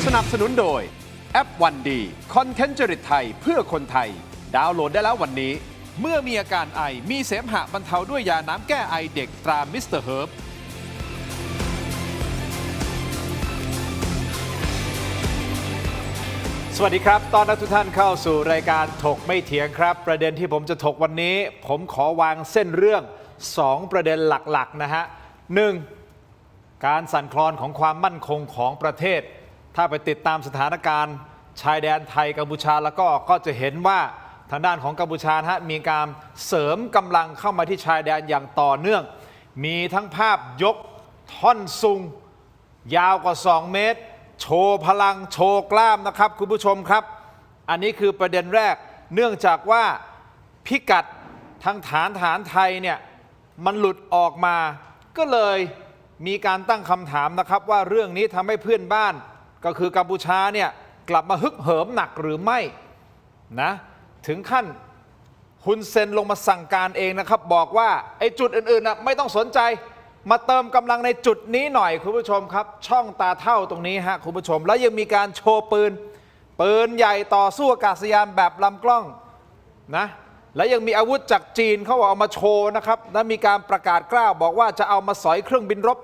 สนับสนุนโดยแอปวันดีคอนเทนต์จริตไทยเพื่อคนไทยดาวน์โหลดได้แล้ววันนี้เมื่อมีอาการไอมีเสมหะบรรเทาด้วยยาน้ำแก้ไอเด็กตรามิสเตอร์เฮิร์บสวัสดีครับตอนรับทุกท่านเข้าสู่รายการถกไม่เถียงครับประเด็นที่ผมจะถกวันนี้ผมขอวางเส้นเรื่อง2ประเด็นหลักๆนะฮะ 1. การสั่นคลอนของความมั่นคงของประเทศถ้าไปติดตามสถานการณ์ชายแดนไทยกัมพูชาแล้วก็จะเห็นว่าทางด้านของกัมพูชามีการเสริมกำลังเข้ามาที่ชายแดนอย่างต่อเนื่องมีทั้งภาพยกท่อนซุงยาวกว่า2 เมตรโชว์พลังโชว์กล้ามนะครับคุณผู้ชมครับอันนี้คือประเด็นแรกเนื่องจากว่าพิกัดทางฐานไทยเนี่ยมันหลุดออกมาก็เลยมีการตั้งคำถามนะครับว่าเรื่องนี้ทำให้เพื่อนบ้านก็คือกัมพูชาเนี่ยกลับมาฮึกเหิมหนักหรือไม่นะถึงขั้นฮุนเซนลงมาสั่งการเองนะครับบอกว่าไอ้จุดอื่นๆนะไม่ต้องสนใจมาเติมกำลังในจุดนี้หน่อยคุณผู้ชมครับช่องตาเท่าตรงนี้ฮะคุณผู้ชมแล้วยังมีการโชว์ปืนใหญ่ต่อสู้อากาศยานแบบลำกล้องนะและยังมีอาวุธจากจีนเขาเอามาโชว์นะครับและมีการประกาศกล้าวบอกว่าจะเอามาสอยเครื่องบินรบ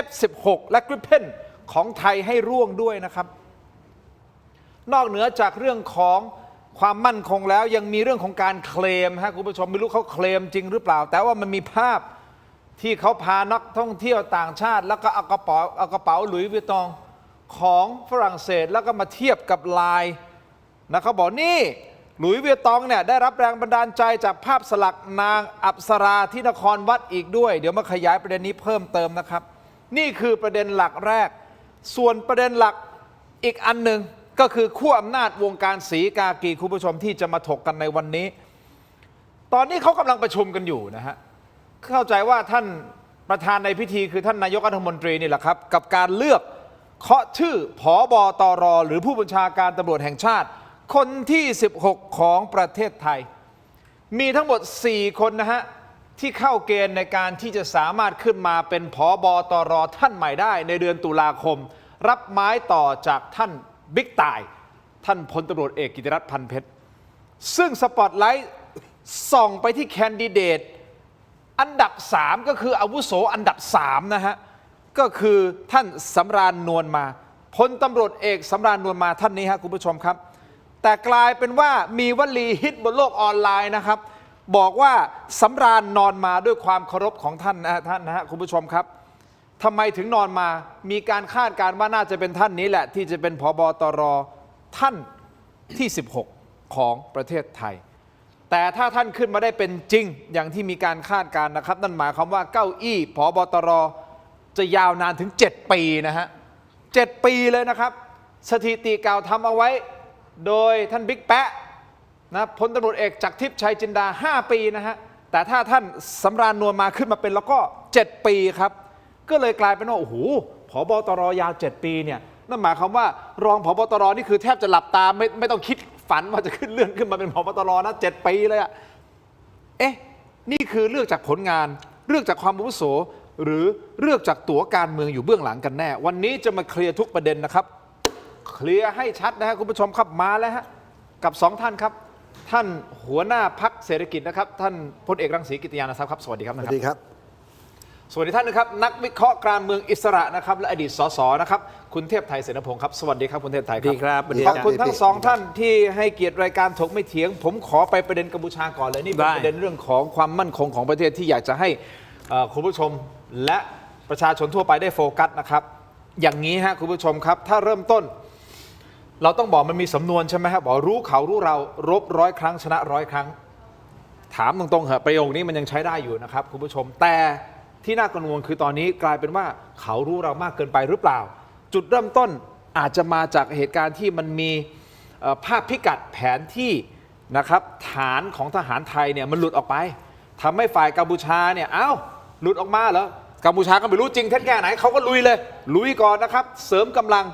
F-16 และ Gripen ของไทยให้ร่วงด้วยนะครับนอกเหนือจากเรื่องของความมั่นคงแล้วยังมีเรื่องของการเคลมฮะคุณผู้ชมไม่รู้เขาเคลมจริงหรือเปล่าแต่ว่ามันมีภาพที่เขาพานักท่องเที่ยวต่างชาติแล้วก็เอากระเป๋าหลุยส์วิตตองของฝรั่งเศสแล้วก็มาเทียบกับลายนะเขาบอกนี่หลุยส์วิตตองเนี่ยได้รับแรงบันดาลใจจากภาพสลักนางอัปสราที่นครวัดอีกด้วยเดี๋ยวมาขยายประเด็นนี้เพิ่มเติมนะครับนี่คือประเด็นหลักแรกส่วนประเด็นหลักอีกอันหนึ่งก็คือขั้วอำนาจวงการศรีกากีคุณผู้ชมที่จะมาถกกันในวันนี้ตอนนี้เขากำลังประชุมกันอยู่นะฮะเข้าใจว่าท่านประธานในพิธีคือท่านนายกรัฐมนตรีนี่แหละครับกับการเลือกเคาะชื่อผบตรหรือผู้บัญชาการตำรวจแห่งชาติคนที่16ของประเทศไทยมีทั้งหมด4คนนะฮะที่เข้าเกณฑ์ในการที่จะสามารถขึ้นมาเป็นผบตรท่านใหม่ได้ในเดือนตุลาคมรับไม้ต่อจากท่านบิ๊กต่ายท่านพลตำรวจเอกกิติรัตน์พันเพชรซึ่งสปอตไลท์ส่องไปที่แคนดิเดตอันดับ3ก็คืออาวุโสอันดับ3นะฮะก็คือท่านสำราญนวลมาพลตำรวจเอกสำราญนวลมาท่านนี้ฮะคุณผู้ชมครับแต่กลายเป็นว่ามีวลีฮิตบนโลกออนไลน์นะครับบอกว่าสำราญนอนมาด้วยความเคารพของท่านนะฮะคุณผู้ชมครับทำไมถึงนอนมามีการคาดการณ์ว่าน่าจะเป็นท่านนี้แหละที่จะเป็นผบตรท่านที่16ของประเทศไทยแต่ถ้าท่านขึ้นมาได้เป็นจริงอย่างที่มีการคาดการณ์นะครับนั่นหมายความว่าเก้าอี้ผบตรจะยาวนานถึง7 ปีนะฮะ7 ปีเลยนะครับสถิติเก่าทำเอาไว้โดยท่านบิ๊กแปะนะพลตำรวจเอกจักรทิพย์ชัยจินดา5 ปีนะฮะแต่ถ้าท่านสำราญนวลมาขึ้นมาเป็นแล้วก็7 ปีครับก็เลยกลายเป็นว่าโอ้โหผบตรยาว7 ปีเนี่ยนั่นหมายความว่ารองผบตรนี่คือแทบจะหลับตาไม่ต้องคิดฝันว่าจะขึ้นเลื่อนขึ้นมาเป็นผบตรนะ7 ปีเลยอะนี่คือเลือกจากผลงานเลือกจากความอาวุโสหรือเลือกจากตั๋วการเมืองอยู่เบื้องหลังกันแน่วันนี้จะมาเคลียร์ทุกประเด็นนะครับเคลียร์ให้ชัดนะฮะคุณผู้ชมครับมาแล้วฮะกับ2 ท่านครับท่านหัวหน้าพรรคเศรษฐกิจนะครับท่านพลเอกรังสีกิติยานทรัพย์ครับสวัสดีครับสวัสดีครับสวัสดีท่านนะครับนักวิเคราะห์การเมืองอิสระนะครับและอดีตสสนะครับคุณเทพไทยเสนาพงศ์ครับสวัสดีครับคุณเทพไทยครับขอบคุณทั้ง2 ท่านที่ให้เกียรติรายการถกไม่เถียงผมขอไปประเด็นกัมพูชาก่อนเลยนี่เป็นประเด็นเรื่องของความมั่นคงของประเทศที่อยากจะให้คุณผู้ชมและประชาชนทั่วไปได้โฟกัสนะครับอย่างนี้ฮะคุณผู้ชมครับถ้าเริ่มต้นเราต้องบอกมันมีสำนวนใช่ไหมครับบอกรู้เขารู้เรารบ100 ครั้งชนะ100 ครั้งถามตรงๆเหอะประโยคนี้มันยังใช้ได้อยู่นะครับคุณผู้ชมแต่ที่น่ากังวลคือตอนนี้กลายเป็นว่าเขารู้เรามากเกินไปหรือเปล่าจุดเริ่มต้นอาจจะมาจากเหตุการณ์ที่มันมีภาพพิกัดแผนที่นะครับฐานของทหารไทยเนี่ยมันหลุดออกไปทำให้ฝ่ายกัมพูชาเนี่ยหลุดออกมาเหรอกัมพูชาก็ไม่รู้จริงเท็จแค่ไหนเขาก็ลุยเลยลุยก่อนนะครับเสริมกำลัง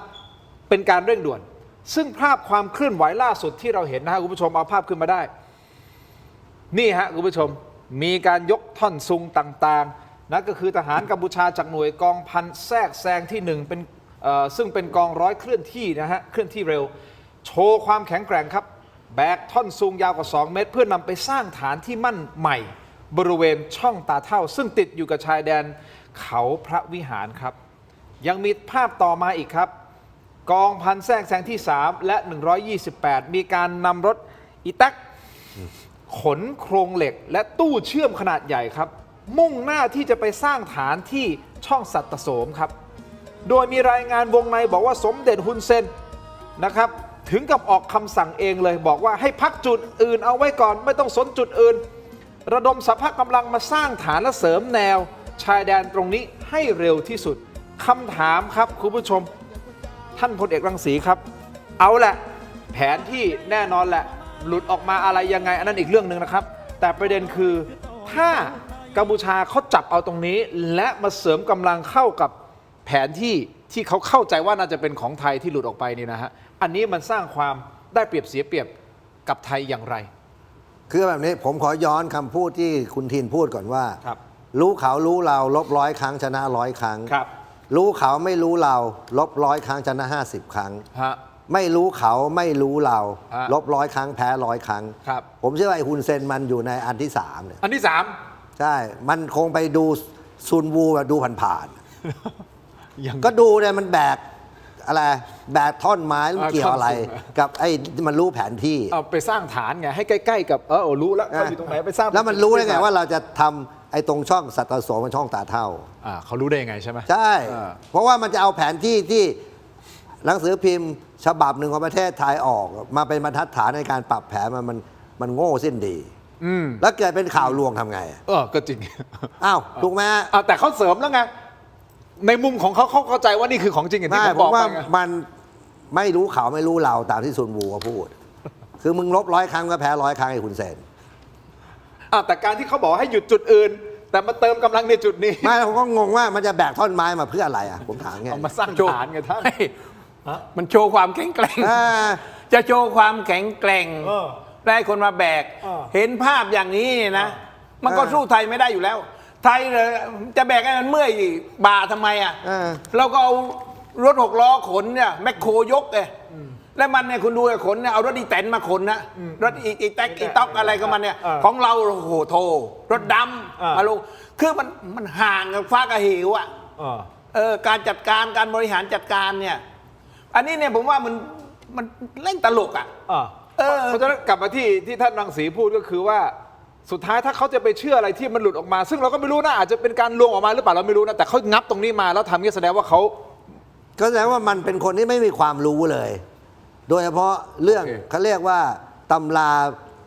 เป็นการเร่งด่วนซึ่งภาพความเคลื่อนไหวล่าสุดที่เราเห็นนะฮะคุณผู้ชมเอาภาพขึ้นมาได้นี่ฮะคุณผู้ชมมีการยกท่อนซุงต่างๆนั่นก็คือทหารกัมพูชาจากหน่วยกองพันแทรกแซงที่1เป็น ซึ่งเป็นกองร้อยเคลื่อนที่นะฮะเคลื่อนที่เร็วโชว์ความแข็งแกร่งครับแบกท่อนสูงยาวกว่า 2 เมตร เพื่อนำไปสร้างฐานที่มั่นใหม่บริเวณช่องตาเท่าซึ่งติดอยู่กับชายแดนเขาพระวิหารครับยังมีภาพต่อมาอีกครับกองพันแทรกแซงที่ 3 และ 128 มีการนำรถอีแท็กขนโครงเหล็กและตู้เชื่อมขนาดใหญ่ครับมุ่งหน้าที่จะไปสร้างฐานที่ช่องสัตตโสมครับโดยมีรายงานวงในบอกว่าสมเด็จฮุนเซนนะครับถึงกับออกคำสั่งเองเลยบอกว่าให้พักจุดอื่นเอาไว้ก่อนไม่ต้องสนจุดอื่นระดมสรรพกำลังมาสร้างฐานและเสริมแนวชายแดนตรงนี้ให้เร็วที่สุดคำถามครับคุณผู้ชมท่านพลเอกรังสีครับเอาแหละแผนที่แน่นอนแหละหลุดออกมาอะไรยังไงอันนั้นอีกเรื่องหนึ่งนะครับแต่ประเด็นคือถ้ากัมพูชาเขาจับเอาตรงนี้และมาเสริมกำลังเข้ากับแผนที่เขาเข้าใจว่าน่าจะเป็นของไทยที่หลุดออกไปนี่นะฮะอันนี้มันสร้างความได้เปรียบเสียเปรียบกับไทยอย่างไรคือแบบนี้ผมขอย้อนคำพูดที่คุณทินพูดก่อนว่ารู้เขารู้เราลบ100 ครั้งชนะ100 ครั้งรู้เขาไม่รู้เราลบ100 ครั้งชนะ50 ครั้งไม่รู้เขาไม่รู้เราลบ100 ครั้งแพ้100 ครั้งผมเชื่อว่าไอ้ฮุนเซนมันอยู่ในอันที่3เนี่ยอันที่3ใช่มันคงไปดูซุนวูแบบดูผ่านๆก็ดูเนี่ยมันแบกอะไรแบกท่อนไม้มันเกี่ยวอะไรกับไอ้มันรู้แผนที่เอาไปสร้างฐานไงให้ใกล้ๆกับรู้แล้วเขาอยู่ตรงไหนไปสร้างแล้วมันรู้ได้ไงว่าเราจะทำไอ้ตรงช่องสัตตโสมมันช่องตาเท่าเขารู้ได้ยังไงใช่ไหมใช่เพราะว่ามันจะเอาแผนที่ที่หนังสือพิมพ์ฉบับหนึ่งของประเทศไทยออกมาเป็นบรรทัดฐานในการปรับแผนมันโง่สิ้นดีแล้วเกิดเป็นข่าวลวงทำไงก็จริงอ้าวถูกไหมแต่เขาเสริมแล้วไงในมุมของเขาเข้าใจว่านี่คือของจริงอย่างที่ผมบอกว่ามันไม่รู้เขาไม่รู้เราตามที่ซุนวูเขาพูดคือมึงลบ100 ครั้งก็แพ้100 ครั้งไอ้คุณเซนแต่การที่เขาบอกให้หยุดจุดอื่นแต่มาเติมกำลังในจุดนี้ไม่ผมก็งงว่ามันจะแบกท่อนไม้มาเพื่ออะไรผมถามไงเอามาสร้างฐานไงท่านมันโชว์ความแข็งแกร่งจะโชว์ความแข็งแกร่งได้คนมาแบกเห็นภาพอย่างนี้นะมันก็สู้ไทยไม่ได้อยู่แล้วไทยเลยจะแบกให้มันเมื่อยบ่าทำไมเราก็เอารถ6 ล้อขนเนี่ยแมคโครยกแล้วมันเนี่ยคุณดูขนเนี่ยเอารถอีแตนมาขนนะรถอีแท็กอีต็อกอะไรก็มันเนี่ยของเราโอ้โหโทรถดำมาลงคือมันห่างกับฟ้ากับเหวการจัดการการบริหารจัดการเนี่ยอันนี้เนี่ยผมว่ามันเล่นตลกเพราะฉะนั้นกลับมาที่ท่านรังสีพูดก็คือว่าสุดท้ายถ้าเขาจะไปเชื่ออะไรที่มันหลุดออกมาซึ่งเราก็ไม่รู้นะอาจจะเป็นการลวงออกมาหรือเปล่าเราไม่รู้นะแต่เขางับตรงนี้มาแล้วทำนี่แสดงว่าเขาก็แสดงว่ามันเป็นคนที่ไม่มีความรู้เลยโดยเฉพาะเรื่องเขาเรียกว่าตำรา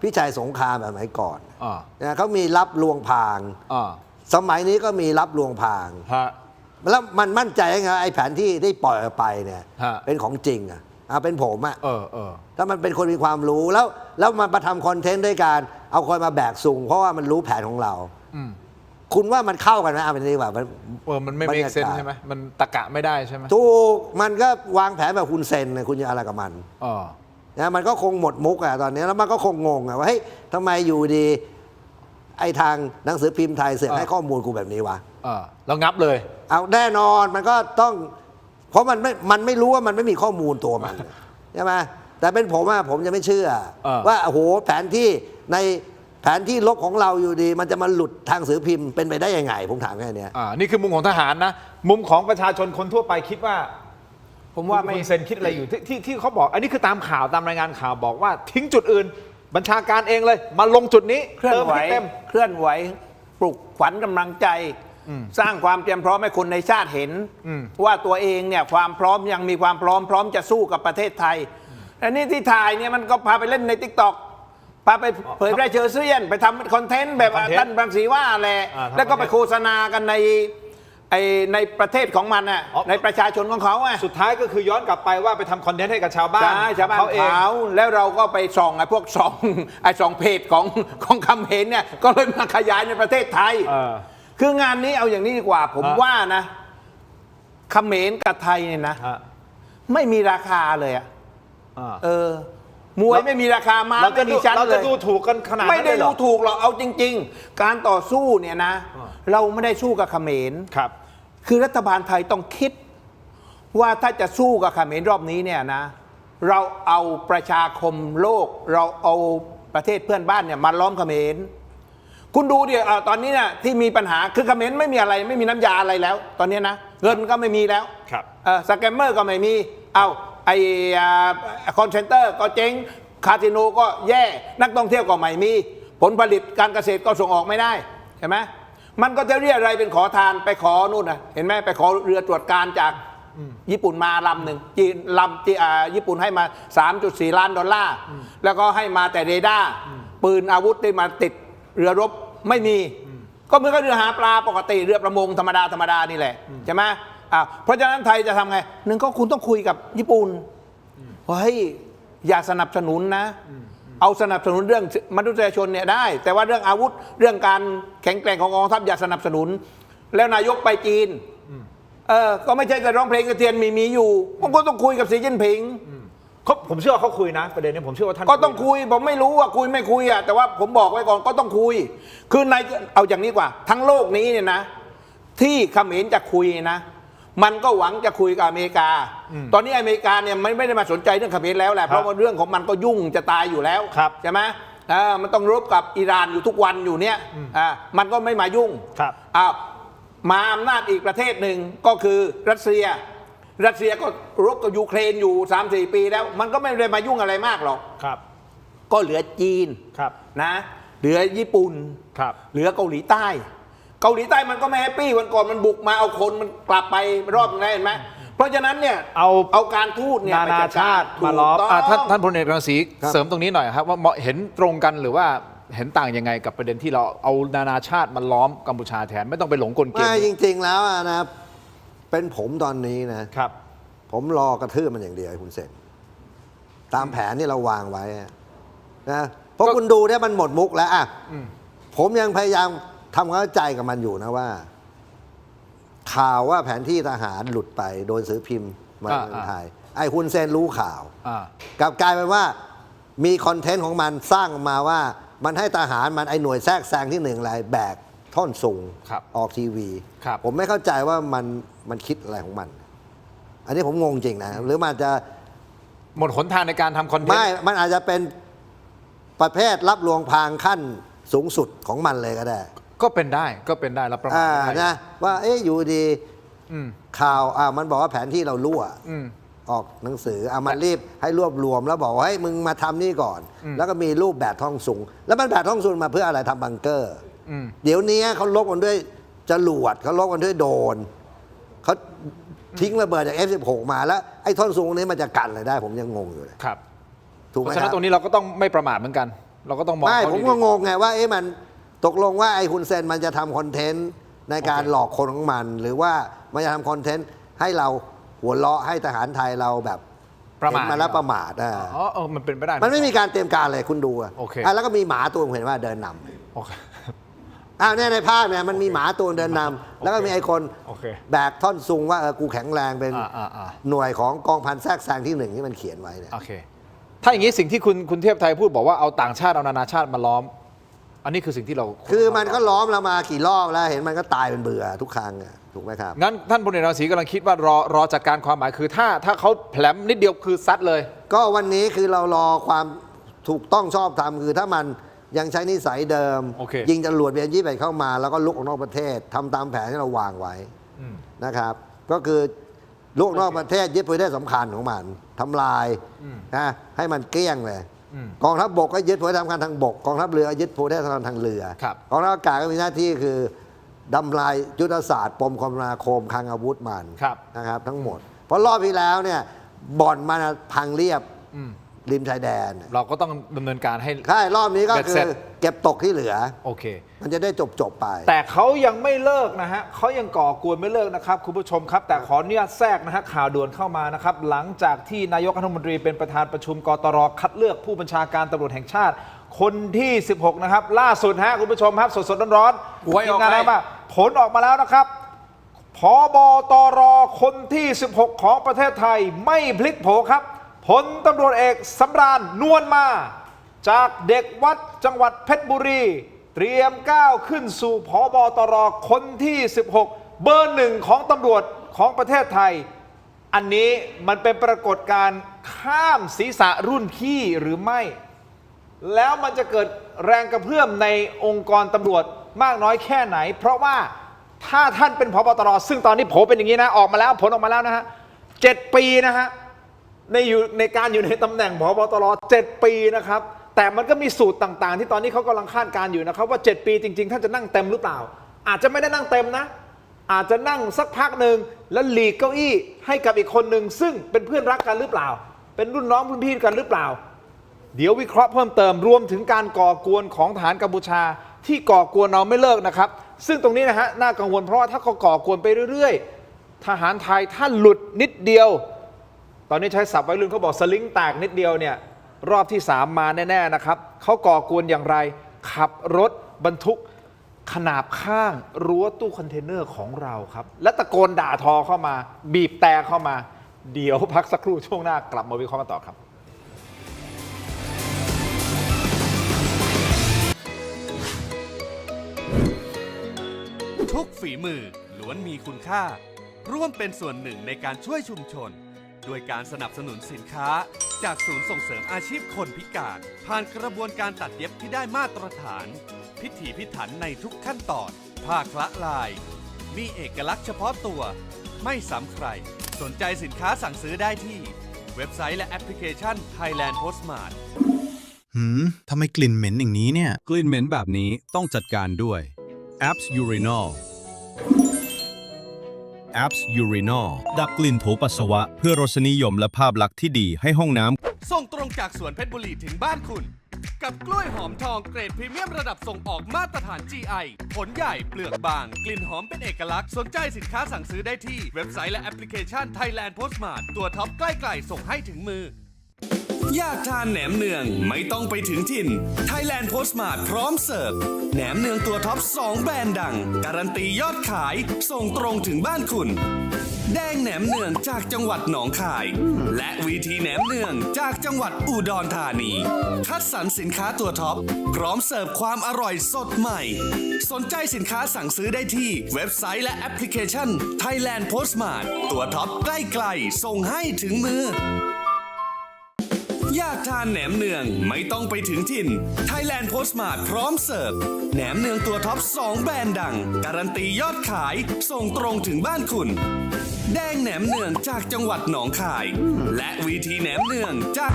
พิชัยสงครามแบบสมัยก่อนเขามีรับลวงพางสมัยนี้ก็มีรับลวงพางแล้วมันมั่นใจไงไอ้แผนที่ได้ปล่อยออกไปเนี่ยเป็นของจริงเป็นผมถ้ามันเป็นคนมีความรู้แล้วมันมาทำคอนเทนต์ด้วยการเอาคนมาแบกสูงเพราะว่ามันรู้แผนของเราคุณว่ามันเข้ากันไหมเป็นดีกว่ามันไม่เมคเซนส์ใช่ไหมมันตะกะไม่ได้ใช่ไหมถูกมันก็วางแผนแบบคุณเซนคุณจะอะไรกับมันนะมันก็คงหมดมุกตอนนี้แล้วมันก็คงงงว่าเฮ้ยทำไมอยู่ดีไอ้ทางหนังสือพิมพ์ไทยเสือกให้ข้อมูลกูแบบนี้วะเรางับเลยเอาแน่นอนมันก็ต้องเพราะมันไม่รู้ว่ามันไม่มีข้อมูลตัวมันใช่ไหมแต่เป็นผมจะไม่เชื่อว่าโอ้โหแผนที่ในแผนที่ลบของเราอยู่ดีมันจะมาหลุดทางสื่อพิมพ์เป็นไปได้ยังไงผมถามแค่นี้นี่คือมุมของทหารนะมุมของประชาชนคนทั่วไปคิดว่าผมว่าไม่เซนคิดอะไรอยู่ที่เขาบอกอันนี้คือตามข่าวตามรายงานข่าวบอกว่าทิ้งจุดอื่นบัญชาการเองเลยมาลงจุดนี้เคลื่อนไหวปลุกขวัญกำลังใจสร้างความเตรียมพร้อมให้คนในชาติเห็นว่าตัวเองเนี่ยความพร้อมยังมีความพร้อมจะสู้กับประเทศไทยอันนี้ที่ถ่ายเนี่ยมันก็พาไปเล่นใน TikTok พาไปเผยแพร่เชอร์เซียนไปทำคอนเทนต์แบบท่านรังสีว่าแหละแล้วก็ไปโฆษณากันในประเทศของมันในประชาชนของเขาสุดท้ายก็คือย้อนกลับไปว่าไปทำคอนเทนต์ให้กับชาวบ้านเขาเองแล้วเราก็ไปส่องพวกส่องเพจของคำเห็นเนี่ยก็เลยมาขยายในประเทศไทยคืองานนี้เอาอย่างนี้ดีกว่าผมว่านะเขมรกับไทยเนี่ยนะไม่มีราคาเลยมวยไม่มีราคามาไม่มีชั้นเลยเราจะดูถูกกันขนาดนั้นไม่ได้ดูถูกหรอกเอาจริงๆการต่อสู้เนี่ยนะเราไม่ได้สู้กับเขมรครับคือรัฐบาลไทยต้องคิด ว่าถ้าจะสู้กับเขมรรอบนี้เนี่ยนะเราเอาประชาคมโลกเราเอาประเทศเพื่อนบ้านเนี่ยมาล้อมเขมรคุณดูดิตอนนี้เนี่ยที่มีปัญหาคือเขมรไม่มีอะไรไม่มีน้ำยาอะไรแล้ว ตอนนี้นะเงินก็ไม่มีแล้ว ครับ สแกมเมอร์ก็ไม่มีเอาไอคอนเซนเตอร์ก็เจ๊งคาสิโนก็แย่นักท่องเที่ยวก็ไม่มีผลผลิตการเกษตรก็ส่งออกไม่ได้ใช่ไหมมันก็จะเรียกอะไรเป็นขอทานไปขอนู่นนะเห็นไหมไปขอเรือตรวจการจากญี่ปุ่นมาลำหนึ่งจีนลำที่ญี่ปุ่นให้มา 3.4 ล้านดอลลาร์แล้วก็ให้มาแต่เรดาร์ปืนอาวุธได้มาติดเรือรบไม่มีก็เหมือนกับเรือหาปลาปกติเรือประมงธรรมดานี่แหละใช่ไหมเพราะฉะนั้นไทยจะทำไงหนึ่งก็คุณต้องคุยกับญี่ปุ่นว่าเฮ้ยอย่าสนับสนุนนะเอาสนับสนุนเรื่องมนุษยชนเนี่ยได้แต่ว่าเรื่องอาวุธเรื่องการแข็งแกร่งของกองทัพอย่าสนับสนุนแล้วนายกไปจีนก็ไม่ใช่แต่ร้องเพลงกระเทียนมีอยู่ผมก็ต้องคุยกับสีจิ้นผิงผมเชื่อว่าเขาคุยนะประเด็นนี้ผมเชื่อว่าท่านก็ต้องคุยผมไม่รู้ว่าคุยไม่คุยแต่ว่าผมบอกไว้ก่อนก็ต้องคุยคือในเอาอย่างนี้กว่าทั้งโลกนี้เนี่ยนะที่เขมรจะคุยนะมันก็หวังจะคุยกับอเมริกาตอนนี้อเมริกาเนี่ยไม่ได้มาสนใจเรื่องเขมรแล้วแหละเพราะว่าเรื่องของมันก็ยุ่งจะตายอยู่แล้วใช่ไหมมันต้องรบกับอิหร่านอยู่ทุกวันอยู่เนี่ยมันก็ไม่มายุ่งมาอำนาจอีกประเทศหนึ่งก็คือรัสเซียก็รบกับยูเครนอยู่ 3-4 ปีแล้วมันก็ไม่ได้มายุ่งอะไรมากหรอกก็เหลือจีนนะเหลือญี่ปุ่นเหลือเกาหลีใต้มันก็ไม่แฮปปี้วันก่อนมันบุกมาเอาคนมันกลับไปรอบนึงเห็นไหมเพราะฉะนั้นเนี่ยเอาการทูตเนี่ยนานาชาติมาล้อมท่านพลเอกรังสีเสริมตรงนี้หน่อยครับว่าเห็นตรงกันหรือว่าเห็นต่างยังไงกับประเด็นที่เราเอานานาชาติมาล้อมกัมพูชาแทนไม่ต้องไปหลงกลเกมไม่จริงๆแล้วนะเป็นผมตอนนี้นะครับผมรอกระทืบมันอย่างเดียวคุณเซนตามแผนที่เราวางไว้นะเพราะคุณดูเนี่ยมันหมดมุกแล้วผมยังพยายามทำความเข้าใจกับมันอยู่นะว่าข่าวว่าแผนที่ทหารหลุดไปโดนสื่อพิมพ์มาเมืองไทยไอ้คุณเซนรู้ข่าวกลับกลายเป็นว่ามีคอนเทนต์ของมันสร้างมาว่ามันให้ทหารมันไอ้หน่วยแทรกแซงที่หนึ่งอะไรแบกท่อนสูงออกทีวีผมไม่เข้าใจว่ามันคิดอะไรของมันอันนี้ผมงงจริงนะหรือมันจะหมดหนทางในการทำคอนเทนต์ไม่มันอาจจะเป็นประเภทรับลวงพรางขั้นสูงสุดของมันเลยก็ได้ก็เป็นได้รับประมาณนะว่าอยู่ดีข่าวมันบอกว่าแผนที่เรารั่วออกหนังสือมันรีบให้รวบรวมแล้วบอกว่าให้มึงมาทำนี่ก่อนแล้วก็มีรูปแบบท่องสูงแล้วมันแบบท่องสูงมาเพื่ออะไรทำบังเกอร์เดี๋ยวนี้เขาลบกันด้วยจรวดเขาลบกันด้วยโดรนเขาทิ้งระเบิดจาก F16 มาแล้วไอ้ท่อนสูงนี้มันจะกันอะไรได้ผมยังงงอยู่เลยครับถูกไหมครับเพราะฉะนั้นตรงนี้เราก็ต้องไม่ประมาทเหมือนกันเราก็ต้องมองไม่ผมก็งงไงว่ามันตกลงว่าไอ้คุณเซนมันจะทำคอนเทนต์ในการหลอกคนของมันหรือว่ามันจะทำคอนเทนต์ให้เราหัวเราะให้ทหารไทยเราแบบประมาทมาแล้วประมาทมันเป็นไปได้มันไม่มีการเตรียมการเลยคุณดูแล้วก็มีหมาตัวเห็นว่าเดินนำเนี่ยในภาพเนี่ยมันมีหมาตัวเดินนำแล้วก็มีไอ้คนแบกท่อนซุงว่ากูแข็งแรงเป็นหน่วยของกองพันแทรกแซงที่หนึ่งที่มันเขียนไว้เนี่ยถ้าอย่างนี้สิ่งที่คุณเทพไทยพูดบอกว่าเอาต่างชาติเอานานาชาติมาล้อมอันนี้คือสิ่งที่เราคือมันก็ล้อมเรามากี่รอบแล้วเห็นมันก็ตายเป็นเบื่อทุกครั้งถูกไหมครับงั้นท่านพลเอกรังสีกำลังคิดว่ารอจัดการความหมายคือถ้าเขาแผลมนิดเดียวคือซัดเลยก็วันนี้คือเรารอความถูกต้องชอบธรรมคือถ้ามันยังใช้นิสัยเดิมยิงจรวดBM-21เข้ามาแล้วก็ลุกออกนอกประเทศทำตามแผนที่เราวางไว้นะครับก็คือลุกนอกประเทศยึดพื้นที่สำคัญของมันทำลายนะให้มันเกลี้ยงเลยกองทัพบกก็ยึดพื้นที่สำคัญทางบกกองทัพเรือยึดพื้นที่สำคัญทางเรือกองทัพอากาศก็มีหน้าที่คือดำลายยุทธศาสตร์ปมคมนาคมคลังอาวุธมันนะครับทั้งหมดเพราะรอบที่แล้วเนี่ยบ่อนมันพังเรียบริมชายแดนเราก็ต้องดำเนินการให้ใช่รอบนี้ก็คือเก็บตกที่เหลือโอเคมันจะได้จบไปแต่เขายังไม่เลิกนะฮะเขายังก่อกวนไม่เลิกนะครับคุณผู้ชมครับแต่ขออนุญาตแทรกนะฮะข่าวด่วนเข้ามานะครับหลังจากที่นายกรัฐมนตรีเป็นประธานประชุมกตรคัดเลือกผู้บัญชาการตำรวจแห่งชาติคนที่16นะครับล่าสุดฮะคุณผู้ชมครับสดๆร้อนๆทีมงานแล้วว่าผลออกมาแล้วนะครับผบตรคนที่16ของประเทศไทยไม่พลิกโผครับพลตำรวจเอกสำราญนวลมาจากเด็กวัดจังหวัดเพชรบุรีเตรียมก้าวขึ้นสู่ผบตรคนที่16เบอร์1ของตำรวจของประเทศไทย อันนี้มันเป็นปรากฏการณ์ข้ามศีรษะรุ่นพี่หรือไม่ แล้วมันจะเกิดแรงกระเพื่อมในองค์กรตำรวจมากน้อยแค่ไหน เพราะว่าถ้าท่านเป็นผบ.ตร.ซึ่งตอนนี้โผเป็นอย่างนี้นะออกมาแล้วผลออกมาแล้วนะฮะ7 ปีนะฮะในการอยู่ในตำแหน่งผบ.ตร. 7 ปีนะครับแต่มันก็มีสูตรต่างๆที่ตอนนี้เขากำลังคาดการณ์อยู่นะครับว่า7 ปีจริงๆท่านจะนั่งเต็มหรือเปล่าอาจจะไม่ได้นั่งเต็มนะอาจจะนั่งสักพักหนึ่งแล้วหลีกเก้าอี้ให้กับอีกคนหนึ่งซึ่งเป็นเพื่อนรักกันหรือเปล่าเป็นรุ่นน้องรุ่นพี่กันหรือเปล่าเดี๋ยววิเคราะห์เพิ่มเติมรวมถึงการก่อกวนของทหารกัมพูชาที่ก่อกวนเราไม่เลิกนะครับซึ่งตรงนี้นะฮะน่ากังวลเพราะว่าถ้าเขาก่อกวนไปเรื่อยๆทหารไทยถ้าหลุดนิดเดียวตอนนี้ใช้ศัพท์วัยรุ่นเขาบอกสลิงแตกนิดเดียวเนี่ยรอบที่3มาแน่ๆนะครับเขาก่อกวนอย่างไรขับรถบรรทุกขนาบข้างรั้วตู้คอนเทนเนอร์ของเราครับและตะโกนด่าทอเข้ามาบีบแต่เข้ามาเดี๋ยวพักสักครู่ช่วงหน้ากลับมาวิเคราะห์กันต่อครับทุกฝีมือล้วนมีคุณค่าร่วมเป็นส่วนหนึ่งในการช่วยชุมชนด้วยการสนับสนุนสินค้าจากศูนย์ส่งเสริมอาชีพคนพิการผ่านกระบวนการตัดเย็บที่ได้มาตรฐานพิถีพิถันในทุกขั้นตอนผ้าคละลายมีเอกลักษณ์เฉพาะตัวไม่ซ้ำใครสนใจสินค้าสั่งซื้อได้ที่เว็บไซต์และแอปพลิเคชัน Thailand Postmart ทำไมกลิ่นเหม็นอย่างนี้เนี่ย กลิ่นเหม็นแบบนี้ต้องจัดการด้วย Apps Urinol Apps Urinol ดับกลิ่นโถปัสสาวะเพื่อรสนิยมและภาพลักษณ์ที่ดีให้ห้องน้ำส่งตรงจากสวนเพชรบุรีถึงบ้านคุณกับกล้วยหอมทองเกรดพรีเมียมระดับส่งออกมาตรฐาน GI ผลใหญ่เปลือกบางกลิ่นหอมเป็นเอกลักษณ์สนใจสินค้าสั่งซื้อได้ที่เว็บไซต์และแอปพลิเคชัน Thailand Postmart ตัวท็อปใกล้ๆส่งให้ถึงมืออยากทานแหนมเนืองไม่ต้องไปถึงถิ่น Thailand Postmart พร้อมเสิร์ฟแหนมเนืองตัวท็อป2แบรนด์ดังการันตียอดขายส่งตรงถึงบ้านคุณแดงแหนมเนืองจากจังหวัดหนองคายและวีทีแหนมเนืองจากจังหวัดอุดรธานีคัดสรรสินค้าตัวท็อปพร้อมเสิร์ฟความอร่อยสดใหม่สนใจสินค้าสั่งซื้อได้ที่เว็บไซต์และแอปพลิเคชัน Thailand Postmart ตัวท็อปใกล้ๆส่งให้ถึงมืออยากทานแหนมเนืองไม่ต้องไปถึงถิ่น Thailand Postmart พร้อมเสิร์ฟแหนมเนืองตัวท็อป2แบรนด์ดังการันตียอดขายส่งตรงถึงบ้านคุณแดงแหนมเนืองจากจังหวัดหนองคายและวีทีแหนมเนืองจาก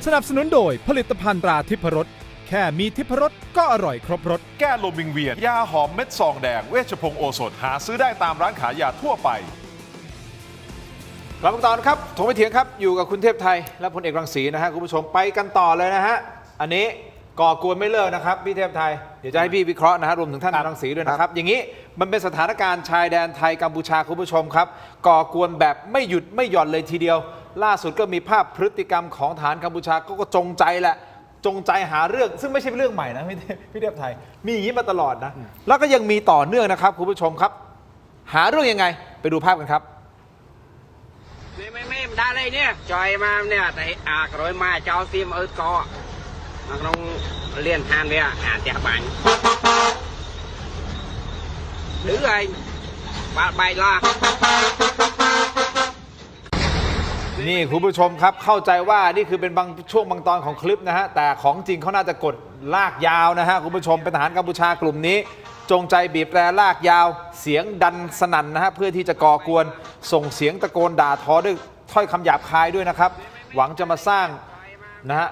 สนับสนุนโดยผลิตภัณฑ์ตราทิพรสแค่มีทิพรสก็อร่อยครบรสแก้ลมวิงเวียนยาหอมเม็ดซองแดงเวชพงศ์โอสถหาซื้อได้ตามร้านขายยาทั่วไปกลับมาต่อครับถงไปเถียงครับอยู่กับคุณเทพไทยและพลเอกรังสีนะฮะคุณผู้ชมไปกันต่อเลยนะฮะอันนี้ก่อกวนไม่เลิกนะครับพี่เทพไทยเดี๋ยวจะให้พี่วิเคราะห์นะฮะรวมถึงท่านรังสีด้วยนะครับอย่างนี้มันเป็นสถานการณ์ชายแดนไทยกัมพูชาคุณผู้ชมครับก่อกวนแบบไม่หยุดไม่หย่อนเลยทีเดียวล่าสุดก็มีภาพพฤติกรรมของทหารกัมพูชาก็จงใจแหละจงใจหาเรื่องซึ่งไม่ใช่เรื่องใหม่นะพี่เทพไทยมีอย่างนี้มาตลอดนะแล้วก็ยังมีต่อเนื่องนะครับคุณผู้ชมครับหาเรื่องยังไงไปดูภาพกันครับไม่ได้เลยเนี่ยจอยมาเนี่ยแต่กระโดดมาเจ้าซีมกอมันต้องเลี้ยนทานเนี่ยเจ้าบังหรือไงบาดใบลานี่คุณผู้ชมครับเข้าใจว่านี่คือเป็นบางช่วงบางตอนของคลิปนะฮะแต่ของจริงเขาน่าจะกดลากยาวนะฮะคุณผู้ชมเป็นทหารกัมพูชากลุ่มนี้จงใจบีบแตรลากยาวเสียงดันสนั่นนะฮะเพื่อที่จะก่อกวนส่งเสียงตะโกนด่าทอด้วยถ้อยคำหยาบคายด้วยนะครับหวังจะมาสร้างนะฮะ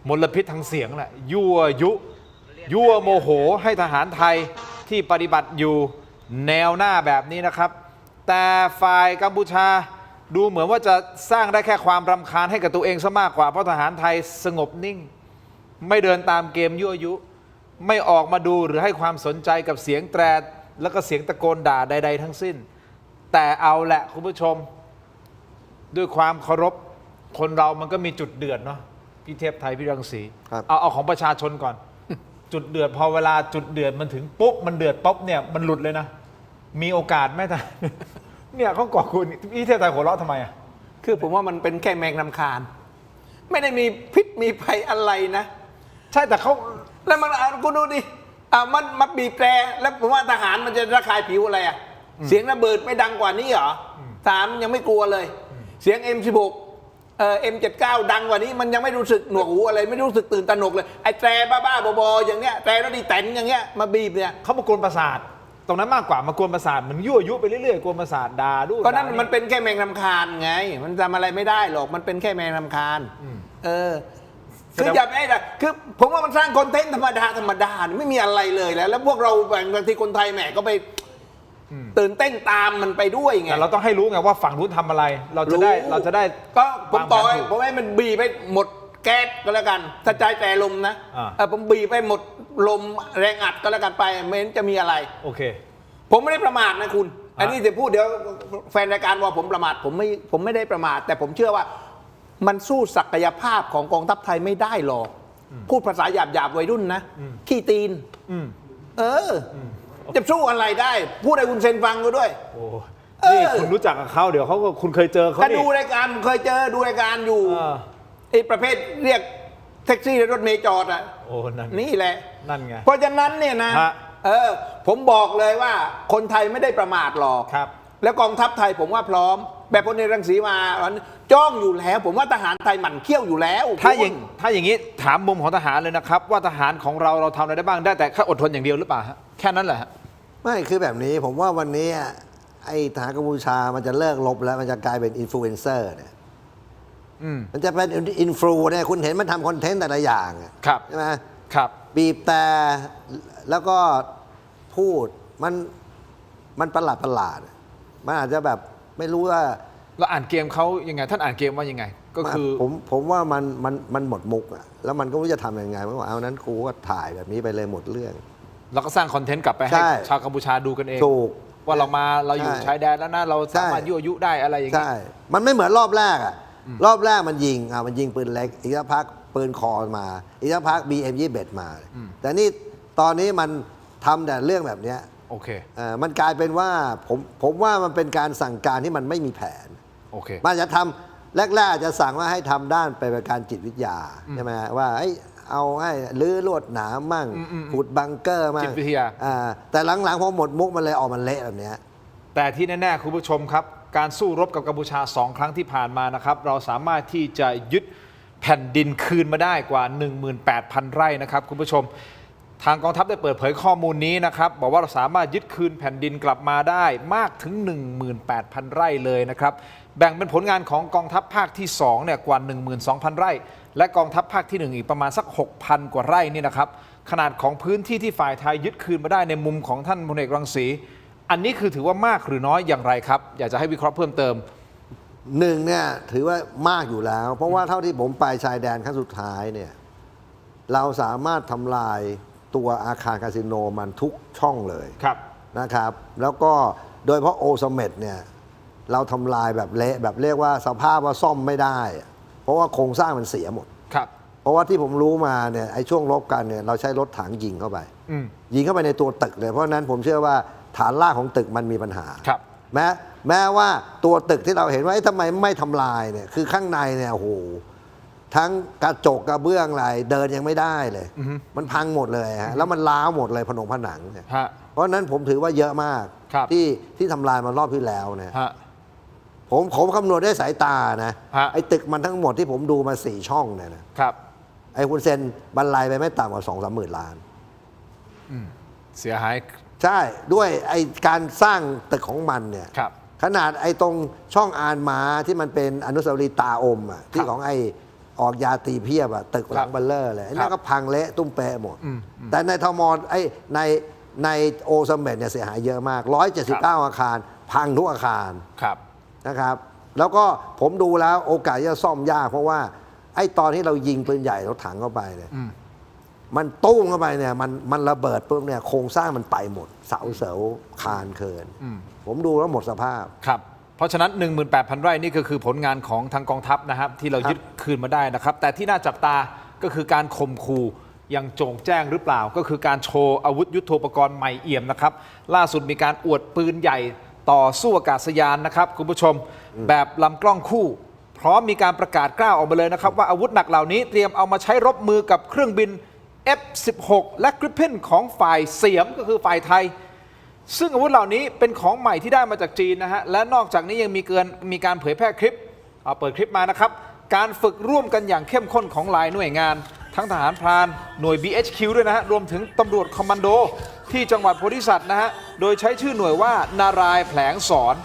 มลพิษทางเสียงแหละยั่วโมโหให้ทหารไทยที่ปฏิบัติอยู่แนวหน้าแบบนี้นะครับแต่ฝ่ายกัมพูชาดูเหมือนว่าจะสร้างได้แค่ความรำคาญให้กับตัวเองซะมากกว่าเพราะทหารไทยสงบนิ่งไม่เดินตามเกมยั่วยุไม่ออกมาดูหรือให้ความสนใจกับเสียงแตรแล้วก็เสียงตะโกนด่าใดๆทั้งสิ้นแต่เอาแหละคุณผู้ชมด้วยความเคารพคนเรามันก็มีจุดเดือดเนาะพี่เทพไทยพี่รังสีเอาของประชาชนก่อน จุดเดือดพอเวลาจุดเดือดมันถึงปุ๊บมันเดือดปุ๊บเนี่ยมันหลุดเลยนะมีโอกาสไหมแต่ เนี่ยเขาก่อคุณพี่เทพไทยหัวเราะทำไมอ่ะคือผมว่ามันเป็นแค่แมงนำคาญไม่ได้มีพิษมีภัยอะไรนะใช่แต่เขาแล้วมันคุณดูดิมันมาบีบแตรแล้วผมว่าทหารมันจะระคายผิวอะไรอ่ะ เสียงระเบิดไม่ดังกว่านี้เหรอถามยังไม่กลัวเลย เสียง M16 M79 ดังกว่านี้มันยังไม่รู้สึกหนวกหูอะไรไม่รู้สึกตื่นตระหนกเลยไอ้แตรบ้าๆบอๆอย่างเนี้ยแตรแล้วดีแตนอย่างเงี้ยมาบีบเนี่ย เขามากวนประสาทตรงนั้นมากกว่ามากวนประสาทมันยั่วยุไปเรื่อยๆกวนประสาทด่าด้วย ก็นั่นมันเป็นแค่แมงรำคาญไง มันทำอะไรไม่ได้หรอกมันเป็นแค่แมงรำคาญคืออย่าไปนะคือผมว่ามันสร้างคอนเทนต์ธรรมดาเนี่ยไม่มีอะไรเลยแล้วพวกเราบางทีคนไทยแหมก็ไปตื่นเต้นตามมันไปด้วยไง แต่เราต้องให้รู้ไงว่าฝั่งนู้นทำอะไรเราจะได้ ก็ผมต่อ วางแผนถูก ผมให้มันบีบไปหมดแก๊สก็แล้วกันถ้าใจแต่ลมนะผมบีบไปหมดลมแรงอัดก็แล้วกันไปไม่เห็นจะมีอะไร โอเค ผมไม่ได้ประมาทนะคุณ อันนี้จะพูดเดี๋ยวแฟนรายการว่าผมประมาทผมไม่ได้ประมาทแต่ผมเชื่อว่ามันสู้ศักยภาพของกองทัพไทยไม่ได้หรอกพูดภาษาหยาบวัยรุ่นนะขี้ตีนจะสู้อะไรได้ พูดให้คุณเซนฟังก็ด้วย โอ้นี่คุณรู้จักกับเขาเดี๋ยวเขาก็คุณเคยเจอเขา ก็ นี่ ดูรายการเคยเจอดูรายการอยู่ไอ้ประเภทเรียกแท็กซี่รถเมล์จอดอ่ะ โอ้นั่น นี่แหละ นั่นไง เพราะฉะนั้นเนี่ยนะผมบอกเลยว่าคนไทยไม่ได้ประมาทหรอก ครับ แล้วกองทัพไทยผมว่าพร้อม แบบพลเอกรังสีมาจ้องอยู่แล้ว ผมว่าทหารไทยหมั่นเขี้ยวอยู่แล้ว ถ้าอย่างนี้ถามมุมของทหารเลยนะครับ ว่าทหารของเราทำอะไรได้บ้างได้แต่แค่อดทนอย่างเดียวหรือเปล่าฮะแค่นั้นแหละฮะ ไม่คือแบบนี้ผมว่าวันนี้ไอ้ทหารกัมพูชามันจะเลิกลบแล้วมันจะกลายเป็นอินฟลูเอนเซอร์เนี่ยมันจะเป็นอินฟลูเนี่ยคุณเห็นมันทำคอนเทนต์แต่ละอย่างครับ ใช่ไหม ครับ บีบแต่แล้วก็พูดมันประหลาดมันอาจจะแบบไม่รู้ว่า เราอ่านเกมเขายังไงท่านอ่านเกมว่ายังไง ก็คือ ผมว่ามันหมดมุกอะแล้วมันก็ไม่รู้จะทำยังไงมันบอกเอานั้นกูก็ถ่ายแบบนี้ไปเลยหมดเรื่อง เราก็สร้างคอนเทนต์กลับไปให้ ใช่ ชาวกัมพูชาดูกันเอง ถูก ว่าเราอยู่ ใช่ ชายแดนแล้วนะเราสามารถยั่วยุได้อะไรอย่างนี้ ใช่ มันไม่เหมือนรอบแรกอะรอบแรกมันยิงมันยิงปืนเล็กอีกสักพักปืนคอมาอีกสักพัก BM21 มา แต่นี่ตอนนี้มันทำแต่เรื่องแบบเนี้ย โอเค มันกลายเป็นว่าผมว่ามันเป็นการสั่งการที่มันไม่มีแผน โอเค มันจะทำแรกๆอาจจะสั่งว่าให้ทำด้านไปเป็นการจิตวิทยาใช่ไหมว่าเอาให้ลื้อลวดหนามมั่งขุดบังเกอร์มั่ง จิตวิทยา แต่หลังๆพอหมดมุกมันเลยออกมันเละแบบเนี้ย แต่ที่แน่ๆคุณผู้ชมครับ การสู้รบกับกัมพูชา2 ครั้งที่ผ่านมานะครับเราสามารถที่จะยึดแผ่นดินคืนมาได้กว่า 18,000 ไร่นะครับคุณผู้ชมทางกองทัพได้เปิดเผยข้อมูลนี้นะครับบอกว่าเราสามารถยึดคืนแผ่นดินกลับมาได้มากถึง 18,000 ไร่เลยนะครับแบ่งเป็นผลงานของกองทัพภาคที่2เนี่ยกว่า 12,000 ไร่และกองทัพภาคที่1อีกประมาณสัก 6,000 กว่าไร่นี่นะครับขนาดของพื้นที่ที่ฝ่ายไทยยึดคืนมาได้ในมุมของท่านพลเอกรังสีอันนี้คือถือว่ามากหรือน้อยอย่างไรครับอยากจะให้วิเคราะห์เพิ่มเติมเนี่ยถือว่ามากอยู่แล้ว เพราะว่าเท่าที่ผมไปชายแดนครั้งสุดท้ายเนี่ยเราสามารถทำลายตัวอาคารคาสิโนมันทุกช่องเลยนะครับแล้วก็โดยเฉพาะโอซาเมดเนี่ยเราทำลายแบบเละแบบเรียกว่าสภาพว่าซ่อมไม่ได้เพราะว่าโครงสร้างมันเสียหมดเพราะว่าที่ผมรู้มาเนี่ยไอ้ช่วงรบกันเนี่ยเราใช้รถถังยิงเข้าไปในตัวตึกเลยเพราะนั้นผมเชื่อว่าฐานรากของตึกมันมีปัญหาแม้ว่าตัวตึกที่เราเห็นว่าทำไมไม่ทำลายเนี่ยคือข้างในเนี่ยโอ้โหทั้งกระจกกระเบื้องอะไรเดินยังไม่ได้เลยมันพังหมดเลยฮะแล้วมันล้าวหมดเลยผนังเนี่ยเพราะนั้นผมถือว่าเยอะมากที่ทำลายมารอบที่แล้วเนี่ยผมคำนวณได้สายตานะไอ้ตึกมันทั้งหมดที่ผมดูมา4 ช่องเนี่ยนะครับไอ้คุณเซนบรรลัยไปไม่ต่ำกว่า 2-3 หมื่นล้านเสียหายใช่ด้วยไอ้การสร้างตึกของมันเนี่ยขนาดไอ้ตรงช่องอานม้าที่มันเป็นอนุสาวรีย์ตาอมที่ของไอ้ออกยาตีเพียบตึกหลังเบลเลอร์เลยอันนี้ก็พังเละตุ้มเปะหมดแต่ในทมในโอซัมเมดเนี่ยเสียหายเยอะมาก179 อาคารพังทุกอาคารนะครับแล้วก็ผมดูแล้วโอกาสจะซ่อมยากเพราะว่าไอ้ตอนที่เรายิงปืนใหญ่รถถังเข้าไปเนี่ยมันตุ้มเข้าไปเนี่ยมันระเบิดปุ๊บเนี่ยโครงสร้างมันไปหมดเสาคานเคินผมดูแล้วหมดสภาพครับเพราะฉะนั้น 18,000 ไร่นี่ก็คือผลงานของทางกองทัพนะครับที่เรายึดคืนมาได้นะครับแต่ที่น่าจับตาก็คือการข่มขู่ยังโจงแจ้งหรือเปล่าก็คือการโชว์อาวุธยุทโธปกรณ์ใหม่เอี่ยมนะครับล่าสุดมีการอวดปืนใหญ่ต่อสู้อากาศยานนะครับคุณผู้ชมแบบลำกล้องคู่พร้อมมีการประกาศกล้าวออกมาเลยนะครับว่าอาวุธหนักเหล่านี้เตรียมเอามาใช้รบมือกับเครื่องบิน F-16 และกริปเพนของฝ่ายเสียมก็คือฝ่ายไทย ซึ่งอาวุธเหล่านี้เป็นของใหม่ที่ได้มาจากจีนนะฮะและนอกจากนี้ยังมีการเผยแพร่คลิปเอาเปิดคลิปมานะครับการฝึกร่วมกันอย่างเข้มข้นของหลายหน่วยงานทั้งทหารพรานหน่วย BHQ ด้วยนะฮะรวมถึงตำรวจคอมมานโดที่จังหวัดโพธิสัตว์นะฮะโดยใช้ชื่อหน่วยว่านารายแผลงสอน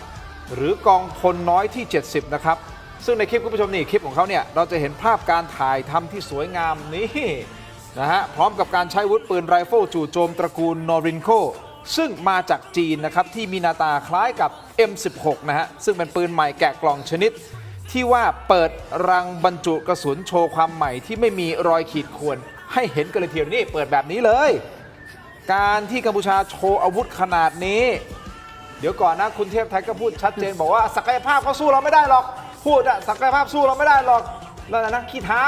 หรือกองพลน้อยที่ 70 นะครับซึ่งในคลิปคุณผู้ชมนี่คลิปของเขาเนี่ยเราจะเห็นภาพการถ่ายทำที่สวยงามนี่นะฮะพร้อมกับการใช้อาวุธปืนไรเฟิลจู่โจมตระกูลนอรินโคซึ่งมาจากจีนนะครับที่มีหน้าตาคล้ายกับ M16 นะฮะซึ่งเป็นปืนใหม่แกะกล่องชนิดที่ว่าเปิดรังบรรจุกระสุนโชว์ความใหม่ที่ไม่มีรอยขีดข่วนให้เห็นกันเลยทีเดียวนี่เปิดแบบนี้เลยการที่กัมพูชาโชว์อาวุธขนาดนี้เดี๋ยวก่อนนะคุณเทพไทยก็พูดชัดเจนบอกว่าศักยภาพเขาสู้เราไม่ได้หรอกพูดอะศักยภาพสู้เราไม่ได้หรอกแล้วนะขี้เท้า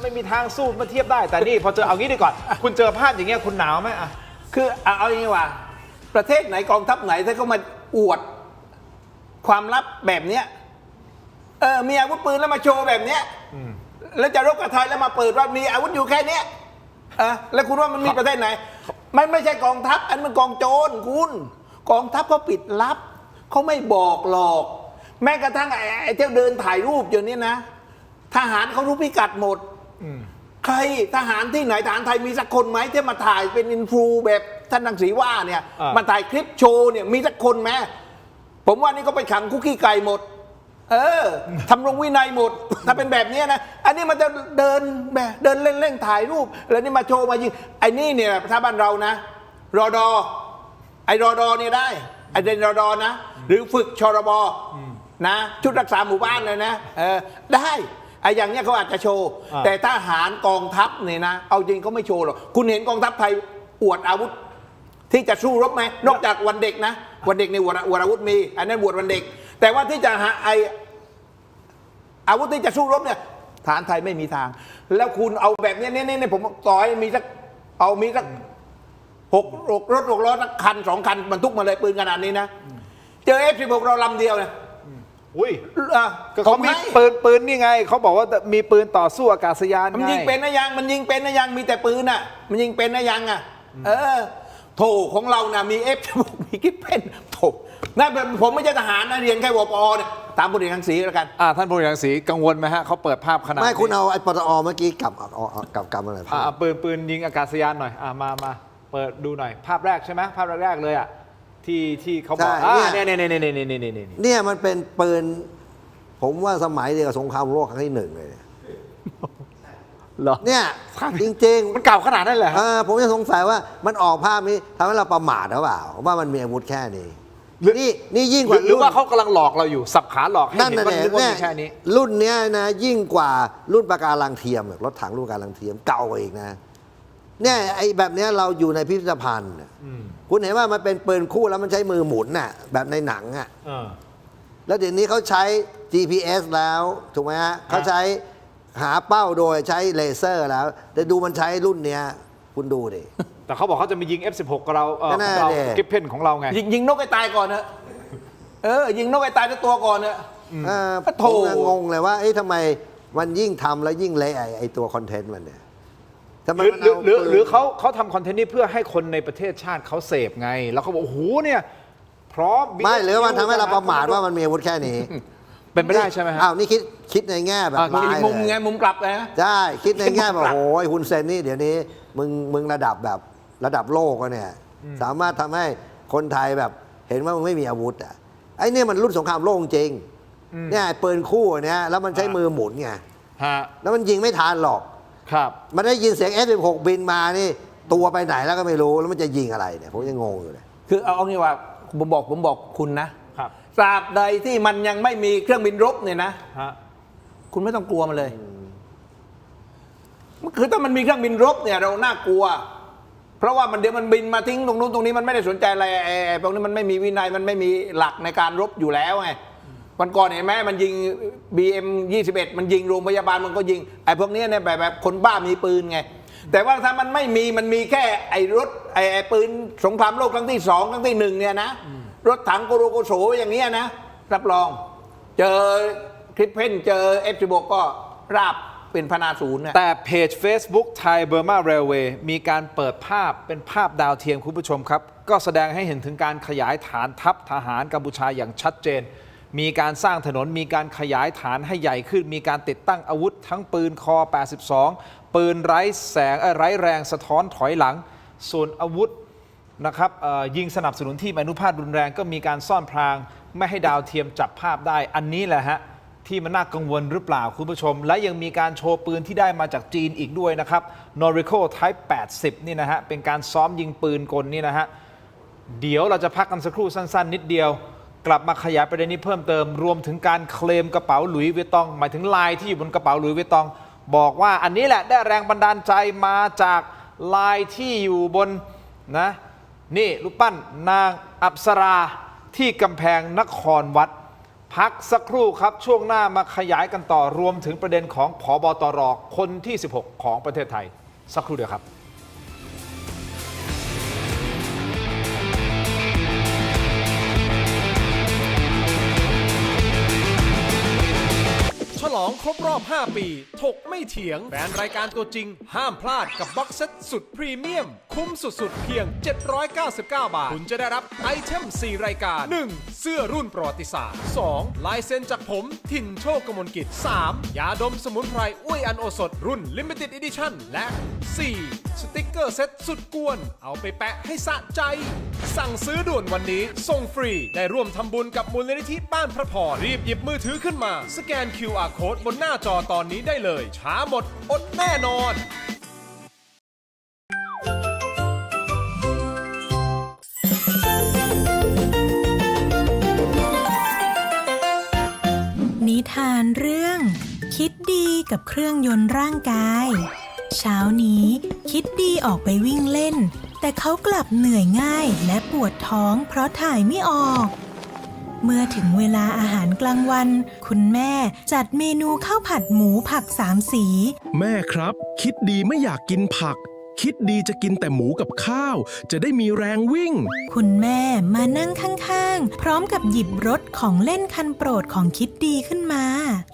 ไม่มีทางสู้มาเทียบได้แต่นี่พอเจอเอางี้ดีก่อนคุณเจอภาพอย่างเงี้ยคุณหนาวไหมอะคือเอาอย่างนี้ว่าประเทศไหนกองทัพไหนถ้าเขามาอวดความลับแบบเนี้ยมีอาวุธปืนแล้วมาโชว์แบบเนี้ยแล้วจะรบกับไทยแล้วมาเปิดว่ามีอาวุธอยู่แค่เนี้ยแล้วคุณว่ามันมีประเทศไหนมันไม่ใช่กองทัพอันมันกองโจรคุณกองทัพเขาปิดลับเขาไม่บอกหรอกแม้กระทั่งไอ้เที่ยวเดินถ่ายรูปอยู่นี่นะทหารเขารู้พิกัดหมดใครทหารที่ไหนทหารไทยมีสักคนไหมที่มาถ่ายเป็นอินฟลูแบบท่านรังสีว่าเนี่ยมาถ่ายคลิปโชว์เนี่ยมีสักคนไหมผมว่านี่ก็ไปขังคุกขี้ไก่หมดทำรงวินัยหมดถ้าเป็นแบบนี้นะอันนี้มันจะเดินเล่นถ่ายรูปแล้วนี่มาโชว์มายิงไอ้นี่เนี่ยถ้าบ้านเรานะรอดอไอ้รอดอเนี่ยได้ไอ้เดนรอดอนะหรือฝึกชรบนะชุดรักษาหมู่บ้านเลยนะได้ไอ้อย่างเนี้ยเขาอาจจะโชว์แต่ทหารกองทัพเนี่ยนะเอาจริงเขาไม่โชว์หรอกคุณเห็นกองทัพไทยอวดอาวุธที่จะสู้รบไหมนอกจากวันเด็กนะวันเด็กในอวดอาวุธมีอันนั้นอวดวันเด็กแต่ว่าที่จะหาอาวุธที่จะสู้รบเนี่ยทหารไทยไม่มีทางแล้วคุณเอาแบบนี้นี่ผมต่อยมีสักรถ6 ล้อสักคัน2 คันบรรทุกมาเลยปืนขนาดนี้นะเจอ F16 เราลำเดียวนะอุ้ยเขามีปืนนี่ไงเขาบอกว่ามีปืนต่อสู้อากาศยานมันยิงเป็นนะยังมันยิงเป็นนะยังมีแต่ปืนอ่ะมันยิงเป็นนะยังอ่ะโถของเรานะมี F16 มีกิ๊บเป็นโถนั่นผมไม่ใช่ทหารนะเรียนแค่วป.เนี่ยตามพลเอกรังสีแล้วกันท่านพลเอกรังสีกังวลไหมฮะเขาเปิดภาพขนาดไม่คุณเอาไอ้ปตอเมื่อกี้กลับมาหน่อยปืนยิงอากาศยานหน่อยมาเปิดดูหน่อยภาพแรกใช่ไหมภาพแรกเลยอ่ะที่เขาบอกเนี่ยมันเป็นปืนผมว่าสมัยเดียวกับสงครามโลกครั้งที่ 1เลยเหรอเนี่ยจริงๆมันเก่าขนาดนั้นเลยผมจะสงสัยว่ามันออกภาพนี้ทำให้เราประมาทหรือเปล่าว่ามันมีอาวุธแค่นี้นี่ยิ่งกว่าหรือว่าเขากำลังหลอกเราอยู่สับขาหลอกให้เห็นว่ามีแค่นี้รุ่นเนี้ยนะยิ่งกว่ารุ่นปะการังเทียมรถถังรุ่นปะการังเทียมเก่ากว่าอีกนะเนี่ยไอ้แบบเนี้ยเราอยู่ในพิพิธภัณฑ์คุณเห็นว่ามันเป็นปืนคู่แล้วมันใช้มือหมุนน่ะแบบในหนังอ่ะแล้วเดี๋ยวนี้เขาใช้ GPS แล้วถูกไหมฮะเขาใช้หาเป้าโดยใช้เลเซอร์แล้วแต่ดูมันใช้รุ่นเนี้ยคุณดูดิแต่เขาบอกเขาจะมียิง F16 กับเรากิฟเพนของเราไงยิงนกให้ตายก่อนเนอะยิงนกให้ตายตัวก่อนเนอะผมงงเลยว่าทำไมมันยิ่งทำแล้วยิ่งเละไอ้ตัวคอนเทนต์มันเนี่ยหรือเขาทำคอนเทนต์นี้เพื่อให้คนในประเทศชาติเขาเสพไงแล้วเขาบอกโอ้โหเนี่ยพร้อมไม่หรือมันทำให้เราประมาทว่ามันมีอาวุธแค่นี้เป็นไม่ได้ใช่ไหมฮะนี่คิดในแง่แบบมุมกลับเลยนะใช่คิดในแง่แบบโอ้ยฮุนเซนนี่เดี๋ยวนี้มึงระดับโลกเนี่ยสามารถทำให้คนไทยแบบเห็นว่ามึงไม่มีอาวุธไอ้นี่มันรุ่นสงครามโลกจริงเนี่ยปืนคู่เนี่ยแล้วมันใช้มือหมุนไงแล้วมันยิงไม่ทันหรอกครับมันได้ยินเสียง F16 บินมานี่ตัวไปไหนแล้วก็ไม่รู้แล้วมันจะยิงอะไรเนี่ยผมยังงงอยู่เลยคือเอางี้ว่าผมบอกคุณนะครับตราบใดที่มันยังไม่มีเครื่องบินรบเนี่ยนะคุณไม่ต้องกลัวมันเลยคือถ้ามันมีเครื่องบินรบเนี่ยเราน่ากลัวเพราะว่าเดี๋ยวมันบินมาทิ้งตรงนู้นตรงนี้มันไม่ได้สนใจอะไรพวกนี้มันไม่มีวินัยมันไม่มีหลักในการรบอยู่แล้วไงวันก่อนเห็นไหมมันยิง BM21 มันยิงโรงพยาบาลมันก็ยิงไอ้พวกนี้เนี่ยแบบคนบ้ามีปืนไงแต่ว่าถ้ามันไม่มีมันมีแค่ไอ้รถไอ้ปืนสงครามโลกครั้งที่2ครั้งที่1เนี่ยนะรถถังโกโรโกโสอย่างเงี้ยนะรับรองเจอคลิปเพนเจอ F16 ก็ราบเป็นพนาศูนย์แต่เพจ Facebook Thai Burma Railway มีการเปิดภาพเป็นภาพดาวเทียมคุณผู้ชมครับ ก็แสดงให้เห็นถึงการขยายฐานทัพทหารกัมพูชาอย่างชัดเจนมีการสร้างถนนมีการขยายฐานให้ใหญ่ขึ้นมีการติดตั้งอาวุธทั้งปืนคอ 82 ปืนไร้แรงสะท้อนถอยหลังส่วนอาวุธนะครับยิงสนับสนุนที่อนุภาพรุนแรงก็มีการซ่อนพรางไม่ให้ดาวเทียมจับภาพได้อันนี้แหละฮะที่มันน่ากังวลหรือเปล่าคุณผู้ชมและยังมีการโชว์ปืนที่ได้มาจากจีนอีกด้วยนะครับ Noriko Type 80 นี่นะฮะเป็นการซ้อมยิงปืนกลนี่นะฮะเดี๋ยวเราจะพักกันสักครู่สั้นๆนิดเดียวกลับมาขยายประเด็นนี้เพิ่มเติมรวมถึงการเคลมกระเป๋าหลุยส์วิตตองหมายถึงลายที่อยู่บนกระเป๋าหลุยส์วิตตองบอกว่าอันนี้แหละได้แรงบันดาลใจมาจากลายที่อยู่บนนะนี่รูปปั้นนางอัปสราที่กำแพงนครวัดพักสักครู่ครับช่วงหน้ามาขยายกันต่อรวมถึงประเด็นของผบ.ตร.คนที่ 16 ของประเทศไทยสักครู่เดียวครับฉลองครบรอบ 5 ปีถกไม่เถียงแฟนรายการตัวจริงห้ามพลาดกับบ็อกเซตสุดพรีเมียมคุ้มสุดๆเพียง799 บาทคุณจะได้รับไอเทม 4 รายการ 1. เสื้อรุ่นประวัติศาสตร์ 2. ลายเซ็นจากผมถิ่นโชคกมลกิจ 3. ยาดมสมุนไพรอุ้ยอันโอสถรุ่น Limited Edition และ 4. สติกเกอร์เซ็ตสุดกวนเอาไปแปะให้สะใจสั่งซื้อด่วนวันนี้ส่งฟรีได้ร่วมทำบุญกับมูลนิธิบ้านพระพรรีบหยิบมือถือขึ้นมาสแกน QRโค้ดบนหน้าจอตอนนี้ได้เลยช้าหมดอดแน่นอนนิทานเรื่องคิดดีกับเครื่องยนต์ร่างกายเช้านี้คิดดีออกไปวิ่งเล่นแต่เขากลับเหนื่อยง่ายและปวดท้องเพราะถ่ายไม่ออกเมื่อถึงเวลาอาหารกลางวันคุณแม่จัดเมนูข้าวผัดหมูผัก3 สีแม่ครับคิดดีไม่อยากกินผักคิดดีจะกินแต่หมูกับข้าวจะได้มีแรงวิ่งคุณแม่มานั่งข้างๆพร้อมกับหยิบรถของเล่นคันโปรดของคิดดีขึ้นมา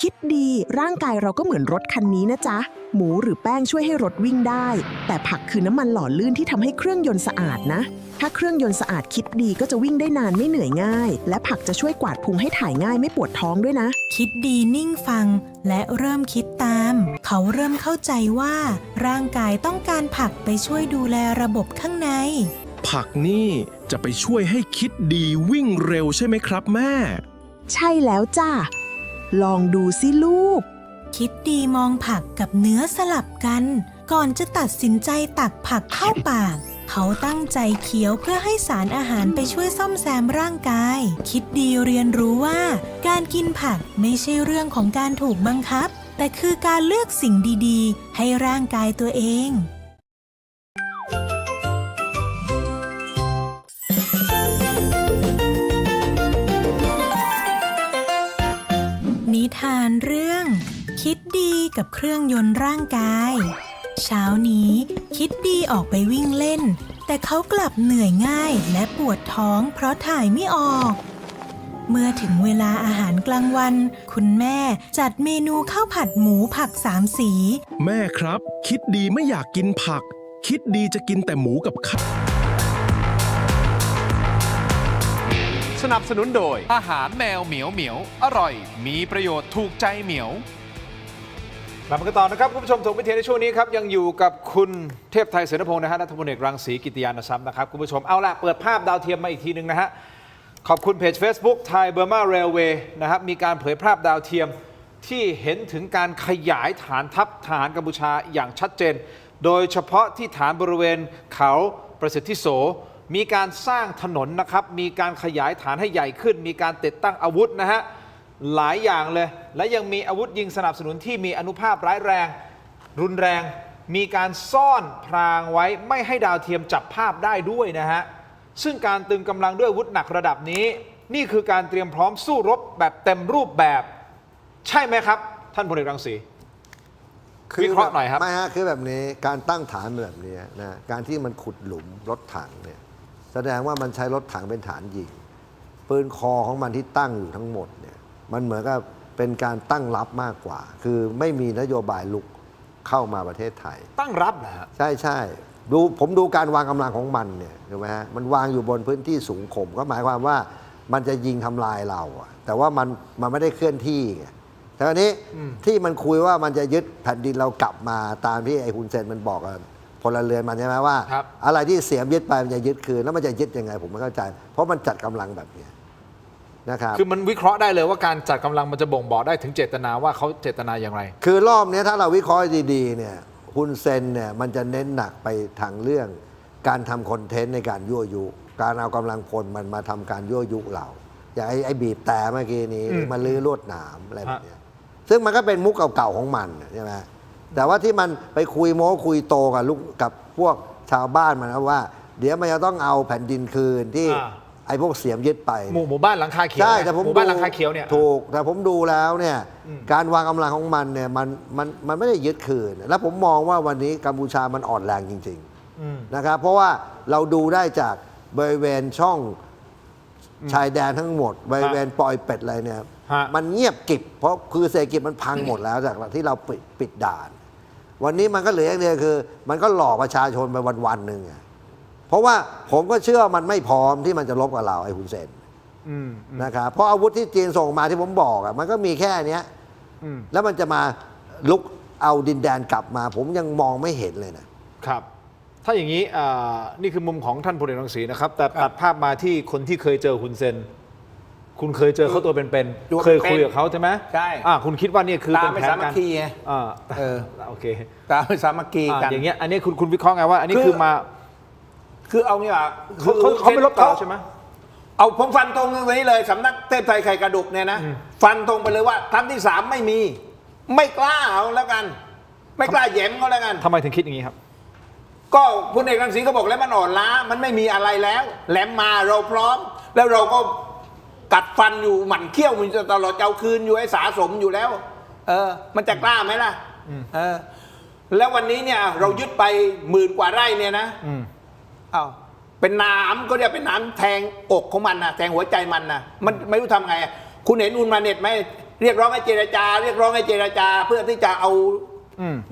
คิดดีร่างกายเราก็เหมือนรถคันนี้นะจ๊ะหมูหรือแป้งช่วยให้รถวิ่งได้แต่ผักคือน้ำมันหล่อลื่นที่ทำให้เครื่องยนต์สะอาดนะถ้าเครื่องยนต์สะอาดคิดดีก็จะวิ่งได้นานไม่เหนื่อยง่ายและผักจะช่วยกวาดพุงให้ถ่ายง่ายไม่ปวดท้องด้วยนะคิดดีนิ่งฟังและเริ่มคิดตามเขาเริ่มเข้าใจว่าร่างกายต้องการผักไปช่วยดูแลระบบข้างในผักนี่จะไปช่วยให้คิดดีวิ่งเร็วใช่ไหมครับแม่ใช่แล้วจ้าลองดูสิลูกคิดดีมองผักกับเนื้อสลับกันก่อนจะตัดสินใจตักผักเข้าปากเขาตั้งใจเคี้ยวเพื่อให้สารอาหารไปช่วยซ่อมแซมร่างกายคิดดีเรียนรู้ว่าการกินผักไม่ใช่เรื่องของการถูกบังคับแต่คือการเลือกสิ่งดีๆให้ร่างกายตัวเองนิทานเรื่องคิดดีกับเครื่องยนต์ร่างกายเช้านี้คิดดีออกไปวิ่งเล่นแต่เขากลับเหนื่อยง่ายและปวดท้องเพราะถ่ายไม่ออกเมื่อถึงเวลาอาหารกลางวันคุณแม่จัดเมนูข้าวผัดหมูผัก3 สีแม่ครับคิดดีไม่อยากกินผักคิดดีจะกินแต่หมูกับข้าวสนับสนุนโดยอาหารแมวเหมียวเหมียวอร่อยมีประโยชน์ถูกใจเหมียวกลับมากันต่อนะครับคุณผู้ชมถกไม่เถียงในช่วงนี้ครับยังอยู่กับคุณเทพไทยเสนพงศ์นะฮะรัฐมนตรีรังสีกิติยานทรัพย์นะครับคุณผู้ชมเอาละเปิดภาพดาวเทียมมาอีกทีหนึ่งนะฮะขอบคุณเพจ Facebook Thai Burma Railway นะครับมีการเผยภาพดาวเทียมที่เห็นถึงการขยายฐานทัพทหารกัมพูชาอย่างชัดเจนโดยเฉพาะที่ฐานบริเวณเขาประสิทธิโสมีการสร้างถนนนะครับมีการขยายฐานให้ใหญ่ขึ้นมีการติดตั้งอาวุธนะฮะหลายอย่างเลยและยังมีอาวุธยิงสนับสนุนที่มีอานุภาพร้ายแรงรุนแรงมีการซ่อนพรางไว้ไม่ให้ดาวเทียมจับภาพได้ด้วยนะฮะซึ่งการตึงกำลังด้วยอาวุธหนักระดับนี้นี่คือการเตรียมพร้อมสู้รบแบบเต็มรูปแบบใช่ไหมครับท่านพลเอกรังสีวิเคราะห์หน่อยครับไม่ฮะคือแบบนี้การตั้งฐานแบบนี้นะการที่มันขุดหลุมรถถังเนี่ยแสดงว่ามันใช้รถถังเป็นฐานยิงปืนคอของมันที่ตั้งอยู่ทั้งหมดเนี่ยมันเหมือนกับเป็นการตั้งรับมากกว่าคือไม่มีนโยบายลุกเข้ามาประเทศไทยตั้งรับนะฮะใช่ ผมดูการวางกำลังของมันเนี่ยถูกไหมฮะมันวางอยู่บนพื้นที่สูงข่มก็หมายความว่ามันจะยิงทำลายเราอะแต่ว่ามันไม่ได้เคลื่อนที่ไงแต่อันนี้ที่มันคุยว่ามันจะยึดแผ่นดินเรากลับมาตามที่ไอ้ฮุนเซนมันบอกกับพลเรือนมันใช่ไหมว่า อะไรที่เสียมยึดไปมันจะยึดคืนแล้วมันจะยึดยังไงผมไม่เข้าใจเพราะมันจัดกำลังแบบนี้นะครับคือมันวิเคราะห์ได้เลยว่าการจัดกำลังมันจะบ่งบอกได้ถึงเจตนาว่าเขาเจตนาอย่างไรคือรอบนี้ถ้าเราวิเคราะห์ดีๆเนี่ยฮุนเซนเนี่ยมันจะเน้นหนักไปทางเรื่องการทำคอนเทนต์ในการยั่วยุการเอากำลังพลมันมาทำการยั่วยุเราอย่างไอ้บีบแต่เมื่อกี้นี้มาลื้อลวดหนามอะไรแบบนี้ซึ่งมันก็เป็นมุกเก่าๆของมันใช่ไหมแต่ว่าที่มันไปคุยโม้คุยโตกับลูกกับพวกชาวบ้านมันนะว่าเดี๋ยวมันจะต้องเอาแผ่นดินคืนที่ไอ้พวกเสียมยึดไปหมู่บ้านหลังคาเขียวใช่แต่ผมหมู่บ้านหลังคาเขียวเนี่ยถูกแต่ผมดูแล้วเนี่ยการวางกำลังของมันเนี่ยมันไม่ได้ยึดคืนแล้วผมมองว่าวันนี้กัมพูชามันอ่อนแรงจริงๆนะครับเพราะว่าเราดูได้จากบริเวณช่องชายแดนทั้งหมดบริเวณปอยเป็ดอะไรเนี่ยมันเงียบกริบเพราะคือเศรษฐกิจมันพังหมดแล้วจากที่เราปิดด่านวันนี้มันก็เหลืออย่างเดียวคือมันก็หลอกประชาชนไปวันๆหนึ่งเพราะว่าผมก็เชื่อมันไม่พร้อมที่มันจะรบกับเราไอ้ฮุนเซนนะครับเพราะอาวุธที่จีนส่งมาที่ผมบอกมันก็มีแค่นี้แล้วมันจะมาลุกเอาดินแดนกลับมาผมยังมองไม่เห็นเลยนะครับถ้าอย่างนี้นี่คือมุมของท่านพลเอกรังสีนะครับแต่ตัดภาพมาที่คนที่เคยเจอฮุนเซนคุณเคยเจอเขาตัวเป็นๆเคยคุยกับเขาใช่ไหมใช่คุณคิดว่านี่คือเป็นแผนการโอเคตามไปสามัคคีกันอย่างเงี้ยอันนี้คุณวิเคราะห์ไงว่าอันนี้คือมาคือเอางี้ว่าเขาไม่ลบเราใช่ไหมเอาผมฟันตรงตรงนี้เลยสำนักเทพไทยไข่กระดูกเนี่ยนะฟันตรงไปเลยว่าครั้งที่3ไม่มีไม่กล้าเอาแล้วกันไม่กล้าแย้มก็แล้วกันทำไมถึงคิดอย่างนี้ครับก็พลเอกรังสีก็บอกแล้วมันอ่อนล้ามันไม่มีอะไรแล้วแหลมมาเราพร้อมแล้วเราก็กัดฟันอยู่หมั่นเขี้ยวมันจะตลอดเจ้าคืนอยู่ให้สะสมอยู่แล้วมันจะกล้าไหมล่ะแล้ววันนี้เนี่ยเรายึดไป10,000 กว่าไร่เนี่ยนะเป็นน้ำก็เรียกเป็นน้ำแทงอกของมันนะแทงหัวใจมันนะมันไม่รู้ทำไงคุณเห็นอุลมาเน็ตไหมเรียกร้องให้เจรจาเรียกร้องให้เจรจาเพื่อที่จะเอา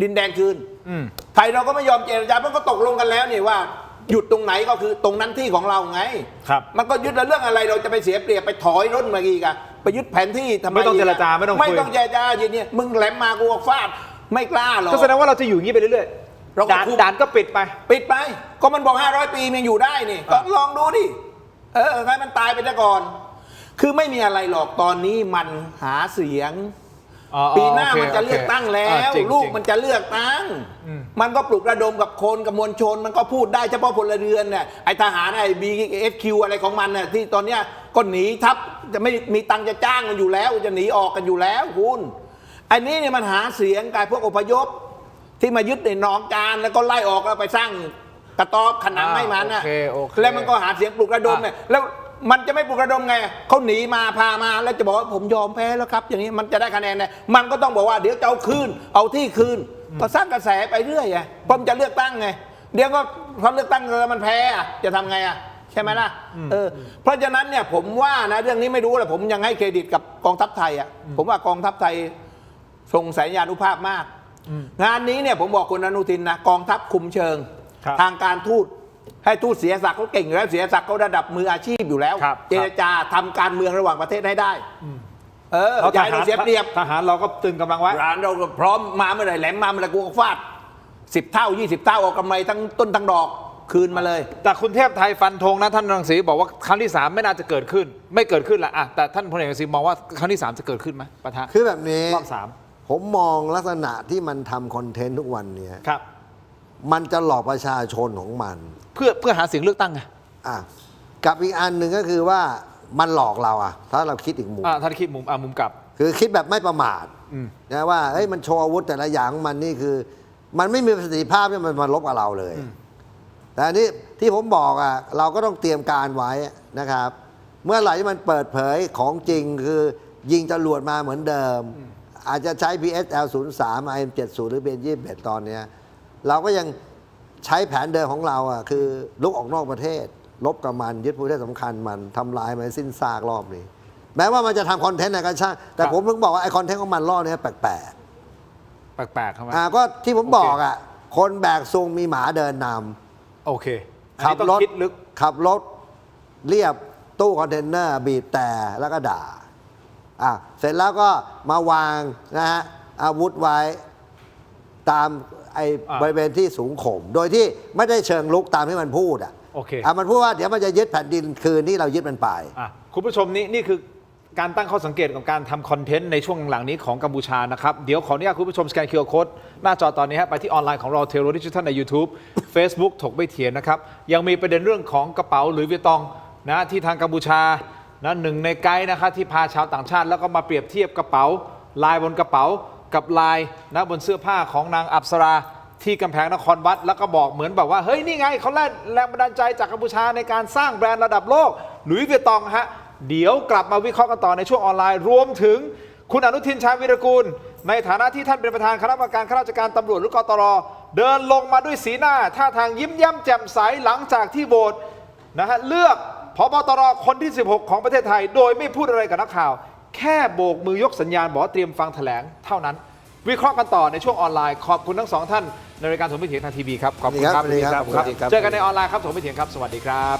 ดินแดนคืนไทยเราก็ไม่ยอมเจรจาเพราะก็ตกลงกันแล้วนี่ว่าหยุดตรงไหนก็คือตรงนั้นที่ของเราไงมันก็ยึดแล้วเรื่องอะไรเราจะไปเสียเปรียบไปถอยร่นมาอีกอะไปยึดแผนที่ทำไมไม่ต้องเจรจาไม่ต้องเจรจาอย่างนี้มึงแหลมมากูฟาดไม่กล้าหรอกก็แสดงว่าเราจะอยู่อย่างนี้ไปเรื่อยๆด่านก็ปิดไปก็มันบอก500 ปีมันอยู่ได้นี่ก็ลองดูดิให้มันตายไปซะก่อนคือไม่มีอะไรหรอกตอนนี้มันหาเสียงปีหน้ามันจะเลือกตั้งแล้วลูกมันจะเลือกตั้งมันก็ปลุกระดมกับคนกับมวลชนมันก็พูดได้เฉพาะพลเรือนเนี่ยไอทหารไอ BSQ อะไรของมันเนี่ยที่ตอนเนี้ยก็หนีทัพจะไม่มีตังจะจ้างมันอยู่แล้วจะหนีออกกันอยู่แล้วคุณไอ้นี้เนี่ยมันหาเสียงกายพวกอพยพที่มายึดในหนองจานแล้วก็ไล่ออกแล้วไปสร้างกระต๊อบขนำให้มันน่ะแล้วมันก็หาเสียงปลุกระดมเนี่ยแล้วมันจะไม่ปลุกระดมไงเขาหนีมาพามาแล้วจะบอกว่าผมยอมแพ้แล้วครับอย่างนี้มันจะได้คะแนนไงมันก็ต้องบอกว่าเดี๋ยวจะเอาคืนเอาที่คืนก็สร้างกระแสไปเรื่อยไงเพราะมันจะเลือกตั้งไงเดี๋ยวก็พอเลือกตั้งแล้วมันแพ้จะทำไงใช่ไหมล่ะเพราะฉะนั้นเนี่ยผมว่านะเรื่องนี้ไม่รู้แหละผมยังให้เครดิตกับกองทัพไทยผมว่ากองทัพไทยส่งสัญญานุภาพมากงานนี้เนี่ยผมบอกคุณอนุทินนะกองทัพคุมเชิงทางการทูตให้ทูตเสียศักดิ์เขาเก่งอยู่แล้วเสียศักดิ์เขาระดับมืออาชีพอยู่แล้วเจรจาทำการเมืองระหว่างประเทศให้ได้อย่าให้เราเสียเปรียบทหารเราก็ตึงกำลังไว้ทหารเราพร้อมมาเมื่อไหร่แหลมมาเมื่อไหร่กูก็ฟาด10 เท่า20 เท่าเอากำไรทั้งต้นทั้งดอกคืนมาเลยแต่คุณเทพไทยฟันธงนะท่านรังสีบอกว่าครั้งที่3ไม่น่าจะเกิดขึ้นไม่เกิดขึ้นละแต่ท่านพลเอกรังสีมองว่าครั้งที่3จะเกิดขึ้นไหมปะทะคือแบบนี้รอบ3ผมมองลักษณะที่มันทำคอนเทนต์ทุกวันนี้ครับมันจะหลอกประชาชนของมันเพื่อหาเสียงเลือกตั้งไงกับอีกอันหนึ่งก็คือว่ามันหลอกเราถ้าเราคิดอีกมุมถ้าคิดมุมกลับคือคิดแบบไม่ประมาทนะว่ามันโชว์อาวุธแต่ละอย่างของมันนี่คือมันไม่มีประสิทธิภาพที่มันมาลบกับเราเลยแต่อันนี้ที่ผมบอกเราก็ต้องเตรียมการไว้นะครับเมื่อไหร่ที่มันเปิดเผยของจริงคือยิงจรวดมาเหมือนเดิมอาจจะใช้ PSL-03 IM-70 หรือ BN-21 ตอนนี้เราก็ยังใช้แผนเดิมของเราคือลุกออกนอกประเทศลบกับมันยึดประเทศสำคัญมันทำลายมันสิ้นซากรอบนี้แม้ว่ามันจะทำคอนเทนต์อะไรก็ช่างแต่ผมเพิ่งบอกว่าไอคอนเทนต์ของมันรอบนี้แปลกๆครับก็ที่ผมบอกคนแบกซุงมีหมาเดินน โอเค ขับรถ อันนี้ต้องคิดลึก ขับรถเรียบตู้คอนเทนเนอร์บีบแต่แล้วก็ด่าเสร็จแล้วก็มาวางนะฮะอาวุธไว้ตามบริเวณที่สูงข่มโดยที่ไม่ได้เชิงลุกตามที่มันพูดโอเค มันพูดว่าเดี๋ยวมันจะยึดแผ่นดินคืนที่เรายึดมันไป คุณผู้ชมนี่คือการตั้งข้อสังเกตของการทำคอนเทนต์ในช่วงหลังนี้ของกัมพูชานะครับเดี๋ยวขออนุญาตคุณผู้ชมสแกน QR Code หน้าจอตอนนี้ไปที่ออนไลน์ของเราเทโรดิจิทัลใน YouTube Facebook ถกไม่เถียงนะครับยังมีประเด็นเรื่องของกระเป๋าหลุยส์วิตตองนะที่ทางกัมพูชานะหนึ่งในไกด์นะครับที่พาชาวต่างชาติแล้วก็มาเปรียบเทียบกระเป๋าลายบนกระเป๋ากับลายนะบนเสื้อผ้าของนางอัปสราที่กำแพงนครวัดแล้วก็บอกเหมือนแบบว่าเฮ้ยนี่ไงเขาแรงบันดาลใจจากกัมพูชาในการสร้างแบรนด์ระดับโลกหลุยส์วิตตองฮะเดี๋ยวกลับมาวิเคราะห์กันต่อในช่วงออนไลน์รวมถึงคุณอนุทินชาญวีรกูลในฐานะที่ท่านเป็นประธานคณะกรรมการข้าราชการตำรวจหรือกตรเดินลงมาด้วยสีหน้าท่าทางยิ้มแย้มแจ่มใสหลังจากที่โหวตนะฮะเลือกผบตรคนที่16ของประเทศไทยโดยไม่พูดอะไรกับนักข่าวแค่โบกมือยกสัญญาณบอกเตรียมฟังแถลงเท่านั้นวิเคราะห์กันต่อในช่วงออนไลน์ขอบคุณทั้งสองท่านในรายการถกไม่เถียงทางทีวีครับขอบคุณครับเจอกันในออนไลน์ครับถกไม่เถียงครับสวัสดีครับ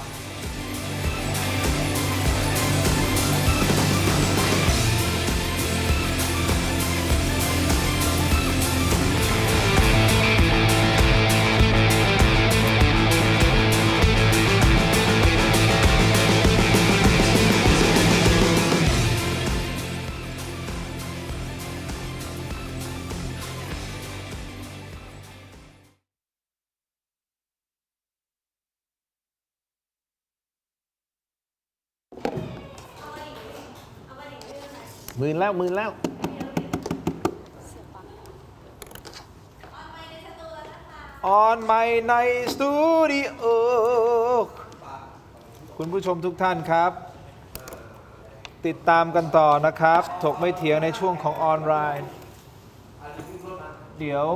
หมื่นแล้ว ออนไมค์ในสตูดิโอคุณผู้ชมทุกท่านครับ ติดตามกันต่อนะครับถกไม่เถียงในช่วงของออนไลน์เดี๋ยว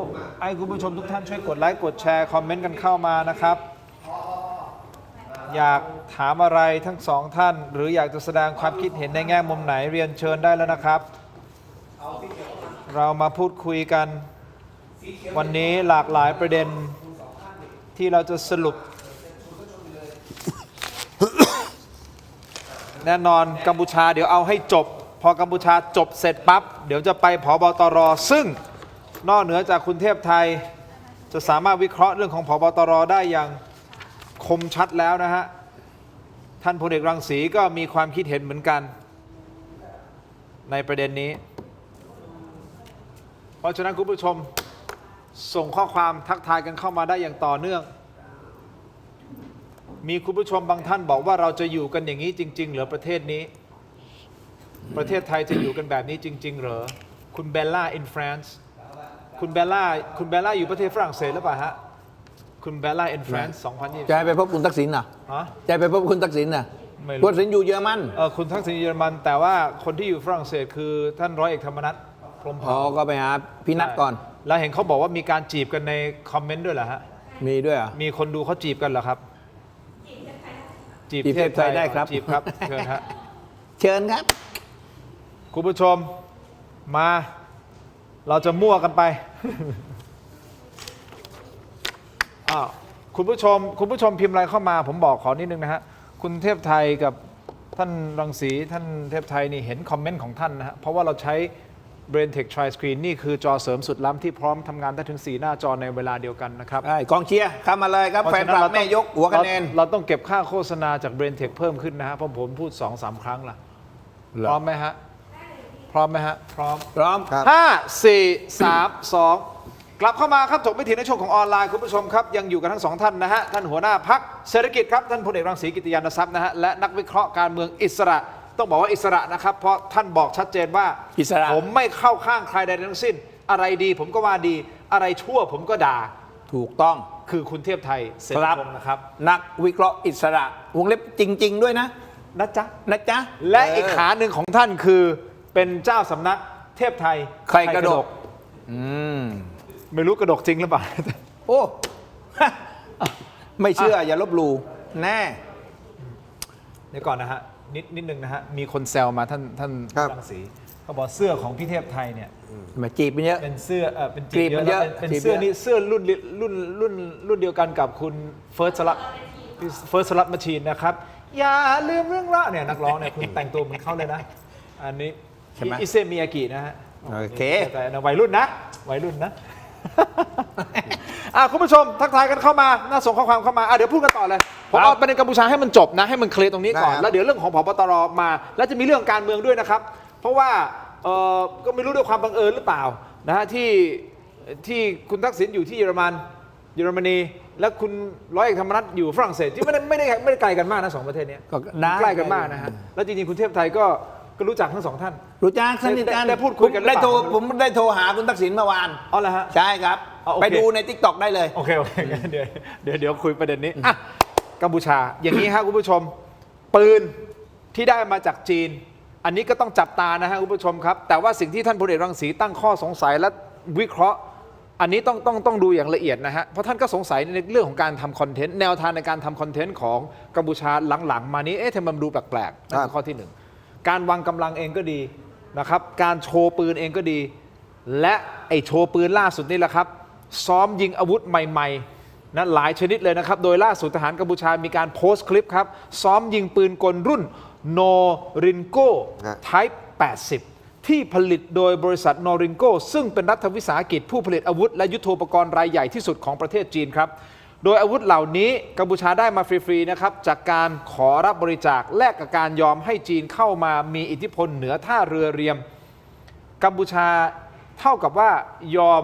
ให้คุณผู้ชมทุกท่านช่วยกดไลค์กดแชร์คอมเมนต์กันเข้ามานะครับอยากถามอะไรทั้งสองท่านหรืออยากจะแสดงความคิดเห็นในแง่มุมไหนเรียนเชิญได้แล้วนะครับเรามาพูดคุยกันวันนี้หลากหลายประเด็นที่เราจะสรุป แน่นอนกัมพูชาเดี๋ยวเอาให้จบพอกัมพูชาจบเสร็จปั๊บเดี๋ยวจะไปผบตรซึ่งนอกเหนือจากคุณเทพไทยจะสามารถวิเคราะห์เรื่องของผบตรได้อย่างคมชัดแล้วนะฮะท่านพลเอกรังสีก็มีความคิดเห็นเหมือนกันในประเด็นนี้เพราะฉะนั้นคุณผู้ชมส่งข้อความทักทายกันเข้ามาได้อย่างต่อเนื่องมีคุณผู้ชมบางท่านบอกว่าเราจะอยู่กันอย่างนี้จริงๆเหรอประเทศนี้ประเทศไทยจะอยู่กันแบบนี้จริงๆเหรอคุณเบลล่าอินฟรานซ์คุณเบลล่าอยู่ประเทศฝรั่งเศสหรือเปล่าฮะคุณเบลล่าอินฟรานซ์2020จะไปพบคุณทักษิณน่ะจะไปพบคุณทักษิณน่ะคุณทักษิณอยู่เยอรมันคุณทักษิณเยอรมันแต่ว่าคนที่อยู่ฝรั่งเศสคือท่านร้อยเอกธรรมนัฐพรหมเผ่าก็ไปหาพี่นัทก่อนแล้วเห็นเขาบอกว่ามีการจีบกันในคอมเมนต์ด้วยเหรอฮะมีด้วยอ่ะมีคนดูเขาจีบกันเหรอครับจีบเทพไทยได้ครับจีบครับเชิญฮะเชิญครับคุณผู้ชมมาเราจะมั่วกันไปคุณผู้ชมพิมพ์อะไรเข้ามาผมบอกขอนิดนึงนะฮะคุณเทพไทยกับท่านรังสีท่านเทพไทยนี่เห็นคอมเมนต์ของท่านนะฮะเพราะว่าเราใช้ BrainTech Tri-Screen นี่คือจอเสริมสุดล้ำที่พร้อมทำงานได้ถึง4หน้าจอในเวลาเดียวกันนะครับกองเชียร์เข้ามาเลยครับแฟนคลับแม่ยกหัวคะแนนเราต้องเก็บค่าโฆษณาจาก BrainTech เพิ่มขึ้นนะฮะเพราะผมพูด 2-3 ครั้งละพร้อมไหมฮะพร้อมครับ5 4 3 2กลับเข้ามาครับถกไม่ถีในช่วงของออนไลน์คุณผู้ชมครับยังอยู่กันทั้งสองท่านนะฮะท่านหัวหน้าพรรคเศรษฐกิจครับท่านพลเอกรังสีกิติยานทรัพย์นะฮะและนักวิเคราะห์การเมืองอิสระต้องบอกว่าอิสระนะครับเพราะท่านบอกชัดเจนว่าอิสระผมไม่เข้าข้างใครใดทั้งสิ้นอะไรดีผมก็ว่าดีอะไรชั่วผมก็ด่าถูกต้องคือคุณเทพไทยเสรีพงศ์นะครับนักวิเคราะห์อิสระวงเล็บจริงๆด้วยนะจ๊ะและอีกขาหนึ่งของท่านคือเป็นเจ้าสำนักเทพไทยใครกระดกไม่รู้กระดกจริงหรือเปล่าโอ้ ไม่เชื่ออย่าลบหลู่แน่เดี๋ยวก่อนนะฮะนิดนึงนะฮะมีคนแซวมาท่านรังสีเขา เขาบอกเสื้อของพี่เทพไทยเนี่ย มาจีบมันเยอะ เป็นเสื้อเป็น กรีบมันเยอะ เป็น กรีบ เสื้อ เยอะ นี้เสื้อรุ่นเดียวกันกับคุณเฟิร์สสลัดมาชีนนะครับอย่าลืมเรื่องละเนี่ยนักร้องเนี่ยคุณแต่งตัวเหมือนเขาเลยนะอันนี้ ใช่ไหม อิเซมิยากินะฮะ โอเค แต่วัยรุ่นนะคุณผู้ชมทักทายกันเข้ามาน่าส่งข้อความเข้ามาเดี๋ยวพูดกันต่อเลยผมเอาประเด็นกัมพูชาให้มันจบนะให้มันเคลียร์ตรงนี้ก่อนแล้วเดี๋ยวเรื่องของผบ.ตร.มาแล้วจะมีเรื่องการเมืองด้วยนะครับเพราะว่าก็ไม่รู้ด้วยความบังเอิญหรือเปล่านะฮะที่คุณทักษิณอยู่ที่เยอรมนีและคุณร้อยเอกธรรมนัฐอยู่ฝรั่งเศสที่ไม่ได้ไกลกันมากนะสองประเทศนี้ใกล้กันมากนะฮะแล้วจริงๆคุณเทพไทยก็รู้จักทั้งสองท่าน รู้จักสนิทกัน ได้พูดคุยกันหรือเปล่า ผมได้โทรหาคุณทักษิณเมื่อวาน อ๋อเหรอฮะ ใช่ครับ โอเค ไปดูใน TikTok ได้เลย โอเคงั้นเดี๋ยวคุยประเด็นนี้กัมพูชาอย่างนี้ฮะคุณผู้ชมปืนที่ได้มาจากจีนอันนี้ก็ต้องจับตานะฮะคุณผู้ชมครับแต่ว่าสิ่งที่ท่านพลเอกรังสีตั้งข้อสงสัยและวิเคราะห์อันนี้ต้องดูอย่างละเอียดนะฮะเพราะท่านก็สงสัยในเรื่องของการทำคอนเทนต์แนวทางในการทำคอนเทนต์ของกัมพูชาหลังๆมานี้ทำไมมันดูแปลกๆนั่นคือข้อที่หนึ่งการวางกำลังเองก็ดีนะครับการโชว์ปืนเองก็ดีและไอโชว์ปืนล่าสุดนี่แหละครับซ้อมยิงอาวุธใหม่ๆนะหลายชนิดเลยนะครับโดยล่าสุดทหารกัมพูชามีการโพสต์คลิปครับซ้อมยิงปืนกลรุ่นโนรินโก้ Type 80 ที่ผลิตโดยบริษัทโนรินโก้ซึ่งเป็นรัฐวิสาหกิจผู้ผลิตอาวุธและยุทโธปกรณ์รายใหญ่ที่สุดของประเทศจีนครับโดยอาวุธเหล่านี้กัมพูชาได้มาฟรีๆนะครับจากการขอรับบริจาคแลกกับการยอมให้จีนเข้ามามีอิทธิพลเหนือท่าเรือเรียมกัมพูชาเท่ากับว่ายอม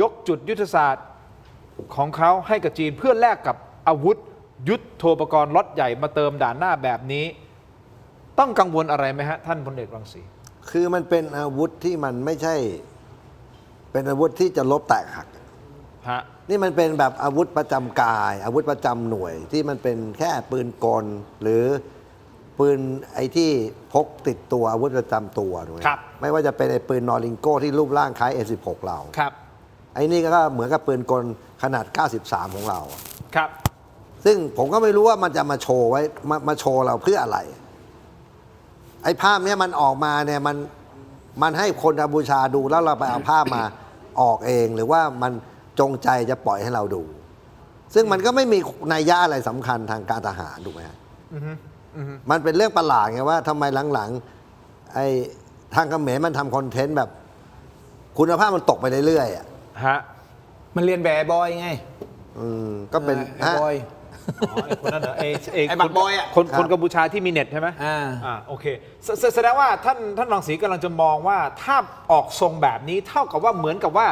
ยกจุดยุทธศาสตร์ของเขาให้กับจีนเพื่อแลกกับอาวุธยุทโธปกรณ์ล็อตใหญ่มาเติมด่านหน้าแบบนี้ต้องกังวลอะไรไหมฮะท่านพลเอกรังสีคือมันเป็นอาวุธที่มันไม่ใช่เป็นอาวุธที่จะลบแตกหักนี่มันเป็นแบบอาวุธประจำกายอาวุธประจำหน่วยที่มันเป็นแค่ปืนกลหรือปืนไอ้ที่พกติดตัวอาวุธประจำตัวด้วยไม่ว่าจะเป็นไอ้ปืนนอริงโก้ที่รูปร่างคล้าย A16 เราไอ้นี่ก็เหมือนกับปืนกลขนาด 93 ของเราครับซึ่งผมก็ไม่รู้ว่ามันจะมาโชว์ไว้มาโชว์เราเพื่ออะไรไอ้ภาพนี้มันออกมาเนี่ยมันให้คนกัมพูชาดูแล้วเราไปเอาภาพมาออกเองหรือว่ามันจงใจจะปล่อยให้เราดูซึ่งมันก็ไม่มีนัยยะอะไรสำคัญทางการทหารถูกไหมมันเป็นเรื่องประหลาดไงว่าทำไมหลังๆไอ้ทางเขมรมันทำคอนเทนต์แบบคุณภาพมันตกไปเรื่อยๆมันเรียนแบบบอยไงก็เป็นบอยคนนั้นเหรอไอ้บักบอยอ่ะคนกัมพูชาที่มีเน็ตใช่ไหมโอเคแสดงว่าท่านรังสีกำลังจะมองว่าถ้าออกทรงแบบนี้เท่ากับว่าเหมือนกับว่า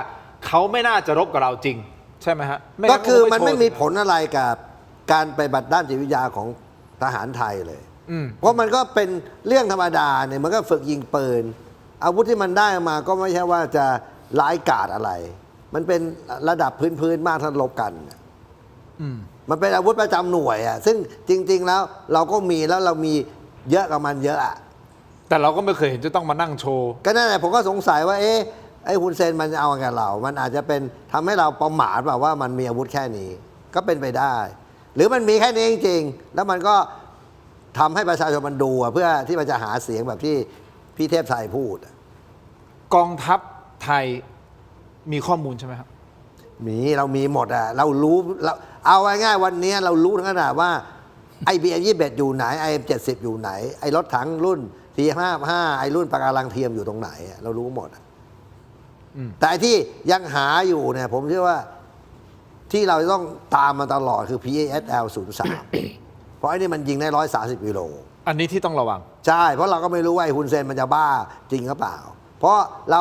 เขาไม่น่าจะรบกับเราจริงใช่ไหมฮะก็คือมันไม่มีผลอะไรกับการไปบัตรด้านจิตวิทยาของทหารไทยเลยเพราะมันก็เป็นเรื่องธรรมดาเนี่ยมันก็ฝึกยิงปืนอาวุธที่มันได้มาก็ไม่ใช่ว่าจะร้ายกาจอะไรมันเป็นระดับพื้นมากถ้าลบกันมันเป็นอาวุธประจำหน่วยอ่ะซึ่งจริงๆแล้วเราก็มีแล้วเรามีเยอะกับมันเยอะอ่ะแต่เราก็ไม่เคยเห็นจะต้องมานั่งโชว์ก็นั่นแหละผมก็สงสัยว่าไอ้ฮุนเซนมันจะเอาไงเรามันอาจจะเป็นทำให้เราประมาทแบบว่ามันมีอาวุธแค่นี้ก็เป็นไปได้หรือมันมีแค่นี้จริงๆแล้วมันก็ทำให้ประชาชนมันดูเพื่อที่มันจะหาเสียงแบบที่พี่เทพไทยพูดกองทัพไทยมีข้อมูลใช่ไหมครับเรามีหมดอ่ะเรารู้เอาง่ายๆวันนี้เรารู้ถึงขนาดว่าIBM-21อยู่ไหน IM-70 อยู่ไหนไอ้รถถังรุ่น T55 ไอ้รุ่นปะการังเทียมอยู่ตรงไหนเรารู้หมดแต่ที่ยังหาอยู่เนี่ยผมเชื่อว่าที่เราต้องตามมาตลอดคือ PASL-03 เพราะไอ้นี่มันยิงได้130 กิโลอันนี้ที่ต้องระวังใช่เพราะเราก็ไม่รู้ว่าไอ้ฮุนเซนมันจะบ้าจริงหรือเปล่าเพราะเ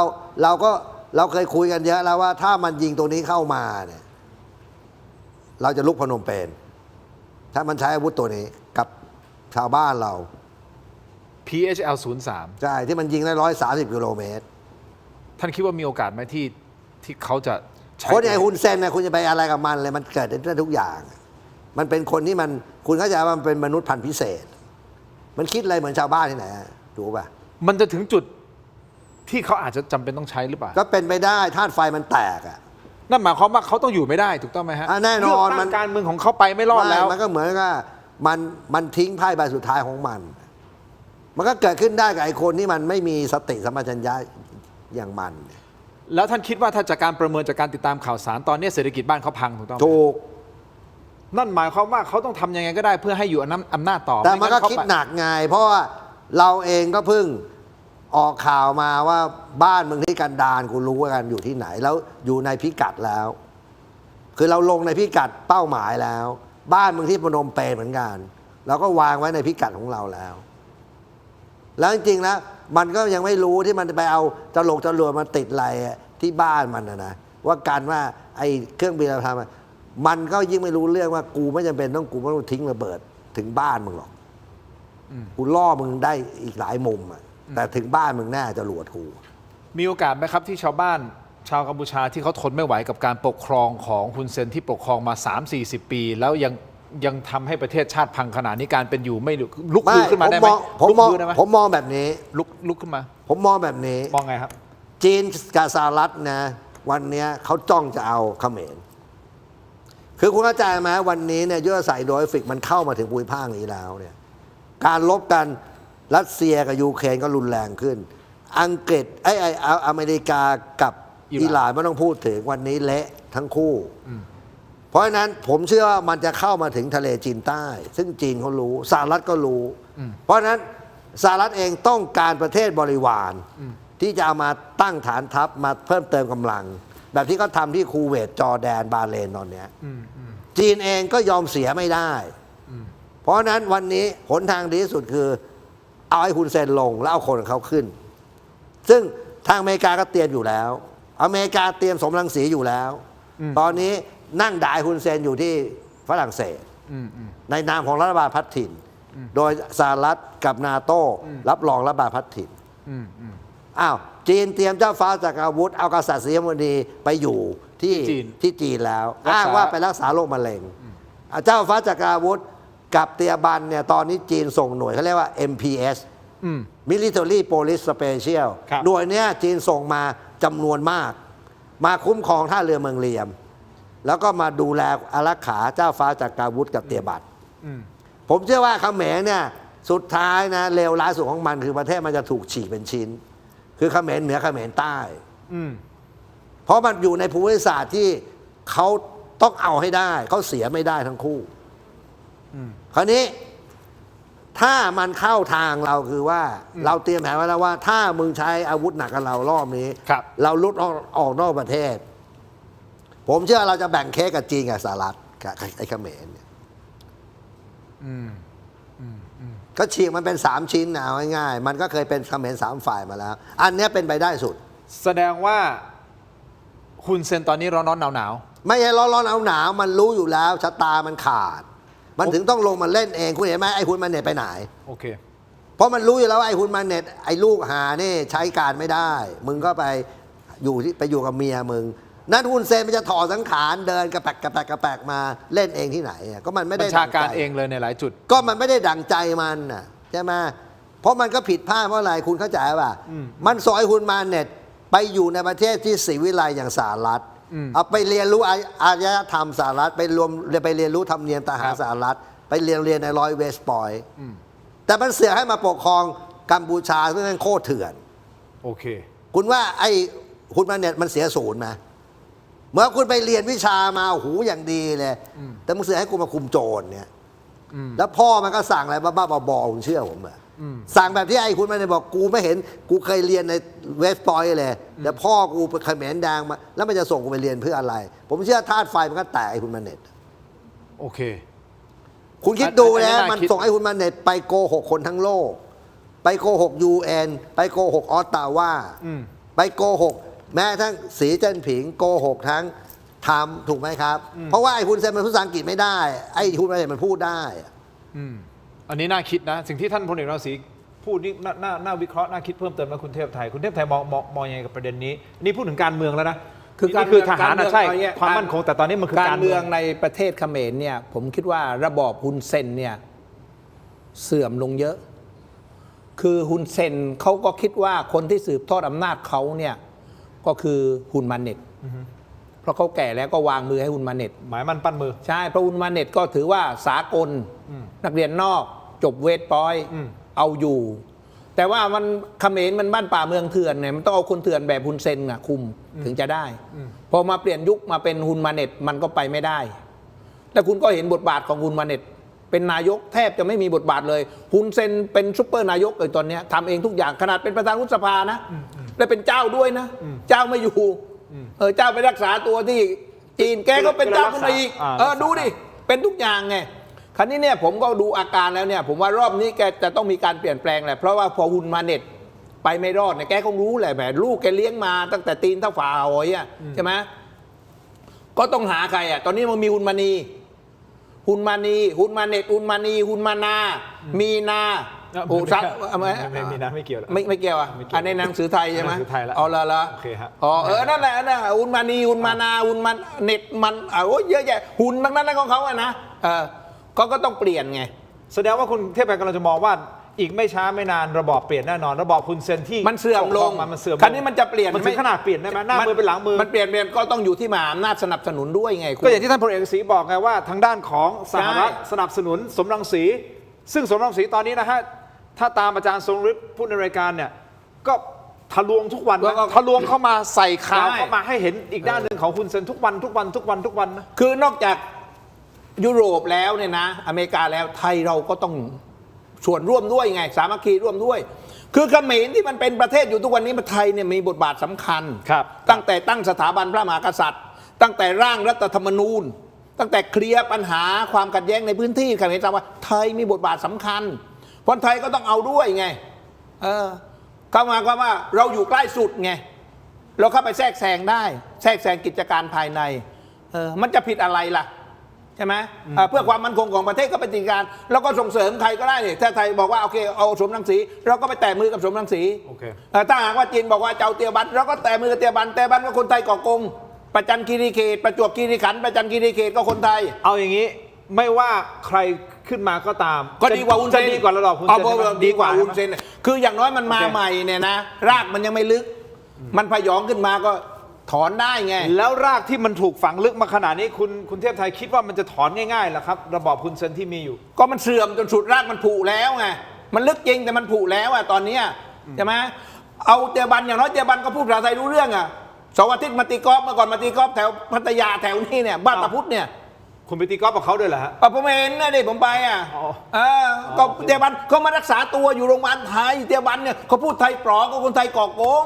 ราเคยคุยกันเยอะแล้วว่าถ้ามันยิงตัวนี้เข้ามาเนี่ยเราจะลุกพนมเปญถ้ามันใช้อาวุธตัวนี้กับชาวบ้านเรา PHL-03 ใช่ที่มันยิงได้130 กิโลเมตรท่านคิดว่ามีโอกาสไหมที่เขาจะคนไอ้ฮุนเซนนะคุณจะไปอะไรกับมันเลยมันเกิดได้ทุกอย่างมันเป็นคนที่คุณเข้าใจว่ามันเป็นมนุษย์พันธุ์พิเศษมันคิดอะไรเหมือนชาวบ้านที่ไหนถูกป่ะมันจะถึงจุดที่เขาอาจจะจำเป็นต้องใช้หรือเปล่าก็เป็นไปได้ธาตุไฟมันแตกนั่นหมายความว่าเขาต้องอยู่ไม่ได้ถูกต้องไหมฮะแน่นอนมันการเมืองของเขาไปไม่รอดแล้วมันก็เหมือนกับมันทิ้งไพ่ใบสุดท้ายของมัน มันก็เกิดขึ้นได้กับไอ้คนที่มันไม่มีสติสัมปชัญญะอย่างมัน แล้วท่านคิดว่าถ้าจากการประเมินจากการติดตามข่าวสารตอนนี้เศรษฐกิจบ้านเขาพังถูกต้องไหม ถูก นั่นหมายความว่าเขาต้องทำยังไงก็ได้เพื่อให้อยู่อำนาจต่อ แต่มันก็ ไงั้ คิดหนักไงเพราะว่าเราเองก็เพิ่งออกข่าวมาว่าบ้านมึงที่กันดารกูรู้ว่ากันอยู่ที่ไหนแล้วอยู่ในพิกัดแล้ว คือเราลงในพิกัดเป้าหมายแล้ว บ้านมึงที่พนมเปญเหมือนกันเราก็วางไว้ในพิกัดของเราแล้ว แล้วจริงๆแล้วมันก็ยังไม่รู้ที่มันจะไปเอาจรวดมาติดอะไรที่บ้านมันนะว่าการว่าไอ้เครื่องบินเราทำมันก็ยิ่งไม่รู้เรื่องว่ากูไม่จำเป็นต้องกูไม่ต้องทิ้งระเบิดถึงบ้านมึงหรอกกูล่อมึงได้อีกหลายมุมอ่ะแต่ถึงบ้านมึงแน่จรวดกูมีโอกาสไหมครับที่ชาวบ้านชาวกัมพูชาที่เขาทนไม่ไหวกับการปกครองของฮุนเซนที่ปกครองมา 3-40 ปี แล้วยังทำให้ประเทศชาติพังขนาดนี้การเป็นอยู่ไม่ลุกขึ้นมาได้ไหมผมมองแบบนี้ลุกขึ้นมาผมมองแบบนี้มองไงครับจีนกับสหรัฐนะวันนี้เขาจ้องจะเอาเขมรคือคุณเข้าใจไหมวันนี้เนี่ยยุทธศาสตร์อินโดแปซิฟิกมันเข้ามาถึงภูมิภาคนี้แล้วเนี่ยการลบกันรัสเซียกับยูเครนก็รุนแรงขึ้นอังกฤษอเมริกากับอิหร่านไม่ต้องพูดถึงวันนี้เละทั้งคู่เพราะฉะนั้นผมเชื่อว่ามันจะเข้ามาถึงทะเลจีนใต้ ซึ่งจีนเขารู้สหรัฐก็รู้เพราะฉะนั้นสหรัฐเองต้องการประเทศบริวารที่จะเอามาตั้งฐานทัพมาเพิ่มเติมกำลังแบบที่เขาทำที่คูเวตจอร์แดนบาเลนตอนนี้จีนเองก็ยอมเสียไม่ได้เพราะฉะนั้นวันนี้หนทางดีที่สุดคือเอาให้ฮุนเซนลงแล้วเอาคนของเขาขึ้นซึ่งทางอเมริกาก็เตรียมอยู่แล้วอเมริกาเตรียมสมรังสีอยู่แล้วตอนนี้นั่งด่าฮุนเซนอยู่ที่ฝรั่งเศสในนามของรัฐบาลพัฒถิ่นโดยสหรัฐกับนาโต้รับรองรัฐบาลพัฒถิ่นอ้าวจีนเตรียมเจ้าฟ้าจากอาวุธเอากษัตริย์ศรีมณีไปอยู่ที่จีนแล้วอ้างว่าไปรักษาโรคมะเร็งเจ้าฟ้าจากอาวุธกับเตียบันเนี่ยตอนนี้จีนส่งหน่วยเขาเรียกว่า MPS Military Police Special หน่วยเนี้ยจีนส่งมาจำนวนมากมาคุ้มครองท่าเรือเมืองเลียมแล้วก็มาดูแลอารักขาเจ้าฟ้าจากอาวุธกับเตียบันผมเชื่อว่าเขมรเนี่ยสุดท้ายนะเลวร้ายสุดของมันคือประเทศมันจะถูกฉีกเป็นชิ้นคือเขมรเหนือเขมรใต้เพราะมันอยู่ในภูมิศาสตร์ที่เขาต้องเอาให้ได้เขาเสียไม่ได้ทั้งคู่คราวนี้ถ้ามันเข้าทางเราคือว่าเราเตรียมแผนไว้แล้วว่าถ้ามึงใช้อาวุธหนักกับเรารอบนี้เราลุดออกนอกประเทศผมเชื่อเราจะแบ่งเค้กกับจีนกับสหรัฐกับไอ้เขมรเนี่ยก็ฉีกมันเป็น3ชิ้นเอาง่ายๆมันก็เคยเป็นเขมร3ฝ่ายมาแล้วอันนี้เป็นไปได้สุดแสดงว่าฮุนเซนตอนนี้ร้อนหนาวไม่ใช่ร้อนหนาวมันรู้อยู่แล้วชะตามันขาดมันถึงต้องลงมาเล่นเองคุณเห็นไหมไอ้ฮุนมันเน็ตไปไหนโอเคเพราะมันรู้อยู่แล้วว่าไอ้ฮุนมันเน็ตไอ้ลูกหานี่ใช้การไม่ได้มึงก็ไปอยู่กับเมียมึงนั่นฮุนเซนมันจะถอดสังขารเดินกระแปกมาเล่นเองที่ไหนก็มันไม่ได้บัญชาการเองเลยในหลายจุดก็มันไม่ได้ดั่งใจมันน่ะใช่ไหมเพราะมันก็ผิดพลาดเพราะอะไรคุณเข้าใจป่ะมันสอยฮุนมันเน็ตไปอยู่ในประเทศที่ศรีวิไลอย่างสหรัฐเอาไปเรียนรู้อารยธรรมสหรัฐไปเรียนรู้ธรรมเนียมทหารสหรัฐไปเรียนในร้อยเวสต์พอยต์แต่มันเสือกให้มาปกครองกัมพูชาซึ่งมันโคตรเถื่อนโอเคคุณว่าไอ้ฮุนมันเน็ตมันเสียศูนย์ไหมเมื่อคุณไปเรียนวิชามาหูอย่างดีเลยแต่มึงเสือให้กูมาคุมโจรเนี่ยแล้วพ่อมันก็สั่งอะไรบ้าๆบอๆคุณเชื่อผมอะสั่งแบบที่ไอ้คุณมันบอกกูไม่เห็นกูเคยเรียนในเวสต์พอยต์เลยแต่พ่อกูไปเขมรแดงมาแล้วมันจะส่งกูไปเรียนเพื่ออะไรผมเชื่อธาตุไฟมันก็แตกไอ้คุณมันเน็ตโอเคคุณคิดดูนะมันส่งไอ้คุณมันเน็ตไปโกหกคนทั้งโลกไปโกหก UN ไปโกหกออตตาว่าไปโกหกแม้ทั้งสีเจิ้นผิงโกหกทั้งทำถูกไหมครับเพราะว่าไอ้ฮุนเซนมันพูดภาษาอังกฤษไม่ได้ไอ้ฮุนมันเน็ตมันพูดได้อันนี้น่าคิดนะสิ่งที่ท่านพลเอกรังสีพูดนี่น่าวิเคราะห์น่าคิดเพิ่มเติมนะคุณเทพไทยมองยังไงกับประเด็นนี้นี่พูดถึงการเมืองแล้วนะคือทหารใช่ความมั่นคงแต่ตอนนี้มันคือการเมืองในประเทศเขมรเนี่ยผมคิดว่าระบอบฮุนเซนเนี่ยเสื่อมลงเยอะคือฮุนเซนเขาก็คิดว่าคนที่สืบทอดอำนาจเขาเนี่ยก็คือฮุนมาเน็ตเพราะเขาแก่แล้วก็วางมือให้ฮุนมาเน็ตหมายมันปั้นมือใช่เพราะฮุนมาเน็ตก็ถือว่าสากลนักเรียนนอกจบเวสต์พอยต์เอาอยู่ แต่ว่ามันเขมรมันบ้านป่าเมืองเถื่อนเนี่ยมันต้องเอาคนเถื่อนแบบฮุนเซนน่ะคุมถึงจะได้พอมาเปลี่ยนยุคมาเป็นฮุนมาเน็ตมันก็ไปไม่ได้แล้วคุณก็เห็นบทบาทของฮุนมาเน็ตเป็นนายกแทบจะไม่มีบทบาทเลยฮุนเซนเป็นซุปเปอร์นายกเลยตอนนี้ทำเองทุกอย่างขนาดเป็นประธานวุฒิสภานะและเป็นเจ้าด้วยนะเจ้าไม่อยู่เจ้าไปรักษาตัวที่จีนแกก็เป็นเจ้าขึ้นมาอีกดูดิเป็นทุกอย่างไงคราวนี้เนี่ยผมก็ดูอาการแล้วเนี่ยผมว่ารอบนี้แกจะต้องมีการเปลี่ยนแปลงแหละเพราะว่าพอฮุนมาเน็ตไปไม่รอดเนี่ยแกคงรู้แหละแบบลูกแกเลี้ยงมาตั้งแต่ตีนเท่าฝ่าหอยอ่ะใช่ไหมก็ต้องหาใครอ่ะตอนนี้มันมีฮุนมานีฮุนมาเน็ตฮุนมานีฮุนมานามีนาโอ้ซักมีนะไม่เกี่ยวไม่เกี่ยวอ่ะอันในหนังสือไทยใช่ไหมหนังสือไทยแล้วเอาละโอเคฮะนั่นแหละนะฮุนมานีฮุนมานาฮุนมาเน็ตมันโอ้เยอะแยะฮุนทั้งนั้นของเขาอ่ะนะเขาก็ต้องเปลี่ยนไงแสดงว่าคุณเทพไทยกำลังจะมองว่าอีกไม่ช้าไม่นานระบอบเปลี่ยนแน่นอนระบอบฮุนเซนที่มันเสื่อมลงมันเสื่อมคราวนี้มันจะเปลี่ยนมันถึงขนาดเปลี่ยนได้ไหมหน้ามือเป็นหลังมือมันเปลี่ยนก็ต้องอยู่ที่มหาอำนาจสนับสนุนด้วยไงก็อย่างที่ท่านพลเอกศรีบอกไงว่าทางด้านของสหรัฐสนับสนุนสมรังสีซึ่งสมรังสีตอนนี้นะฮะถ้าตามอาจารย์ทรงฤทธิ์พูดในรายการเนี่ยก็ทะลวงทุกวันทะลวงเข้ามาใส่ข่าวเข้ามาให้เห็นอีกด้านหนึ่งของฮุนเซนทุกวันนะคือนอกจากยุโรปแล้วเนี่ยนะอเมริกาแล้วไทยเราก็ต้องส่วนร่วมด้วยไงสามัคคีร่วมด้วยคือเขมรที่มันเป็นประเทศอยู่ทุกวันนี้ไทยเนี่ยมีบทบาทสำคัญตั้งแต่ตั้งสถาบันพระมหากษัตริย์ตั้งแต่ร่างรัฐธรรมนูญตั้งแต่เคลียร์ปัญหาความขัดแย้งในพื้นที่เขมรว่าไทยมีบทบาทสำคัญคนไทยก็ต้องเอาด้วยไงเข้ามาก็ว่าเราอยู่ใกล้สุดไงเราเข้าไปแทรกแซงได้แทรกแซงกิจการภายในมันจะผิดอะไรล่ะใช่ไหมเพื่อความมั่นคงของประเทศก็เป็นกิจการแล้วก็ส่งเสริมใครก็ได้นี่ถ้าไทยบอกว่าโอเคเอาสมรังสีเราก็ไปแตะมือกับสมรังสีถ้าหากว่าจีนบอกว่าเจ้าเตียบันเราก็แตะมือกับเตียบันก็คนไทยก่อกงประจันคีรีเขตประจวบคีรีขันธ์ประจันคีรีเขตก็คนไทยเอาอย่างนี้ไม่ว่าใครขึ้นมาก็ตามก็ดีกว่าฮุนเซนดีกว่าระดับฮุนเซนดีกว่าฮุนเซนคืออย่างน้อยมันมาใหม่เนี่ยนะรากมันยังไม่ลึกมันพยองขึ้นมาก็ถอนได้ไงแล้วรากที่มันถูกฝังลึกมาขนาดนี้คุณเทพไทยคิดว่ามันจะถอนง่ายๆหรอครับระบอบฮุนเซนที่มีอยู่ก็มันเสื่อมจนสุดรากมันผุแล้วไงมันลึกจริงแต่มันผุแล้วอะตอนนี้ใช่ไหมเอาเตียบันอย่างน้อยเตียบันก็พูดภาษาไทยรู้เรื่องอะเสาร์อาทิตย์มาตีกอล์ฟเมื่อก่อนมาตีกอล์ฟแถวพัทยาแถวนี้เนี่ยบ้านตะพุธเนี่ยคุณไปตีกอล์ฟกับเขาด้วยเหรอฮะผมเห็นนะดิผมไปก็เตียบันเขามารักษาตัวอยู่โรงพยาบาลไทยเตียบันเนี่ยเขาพูดไทยปลอก็คนไทยก่อกง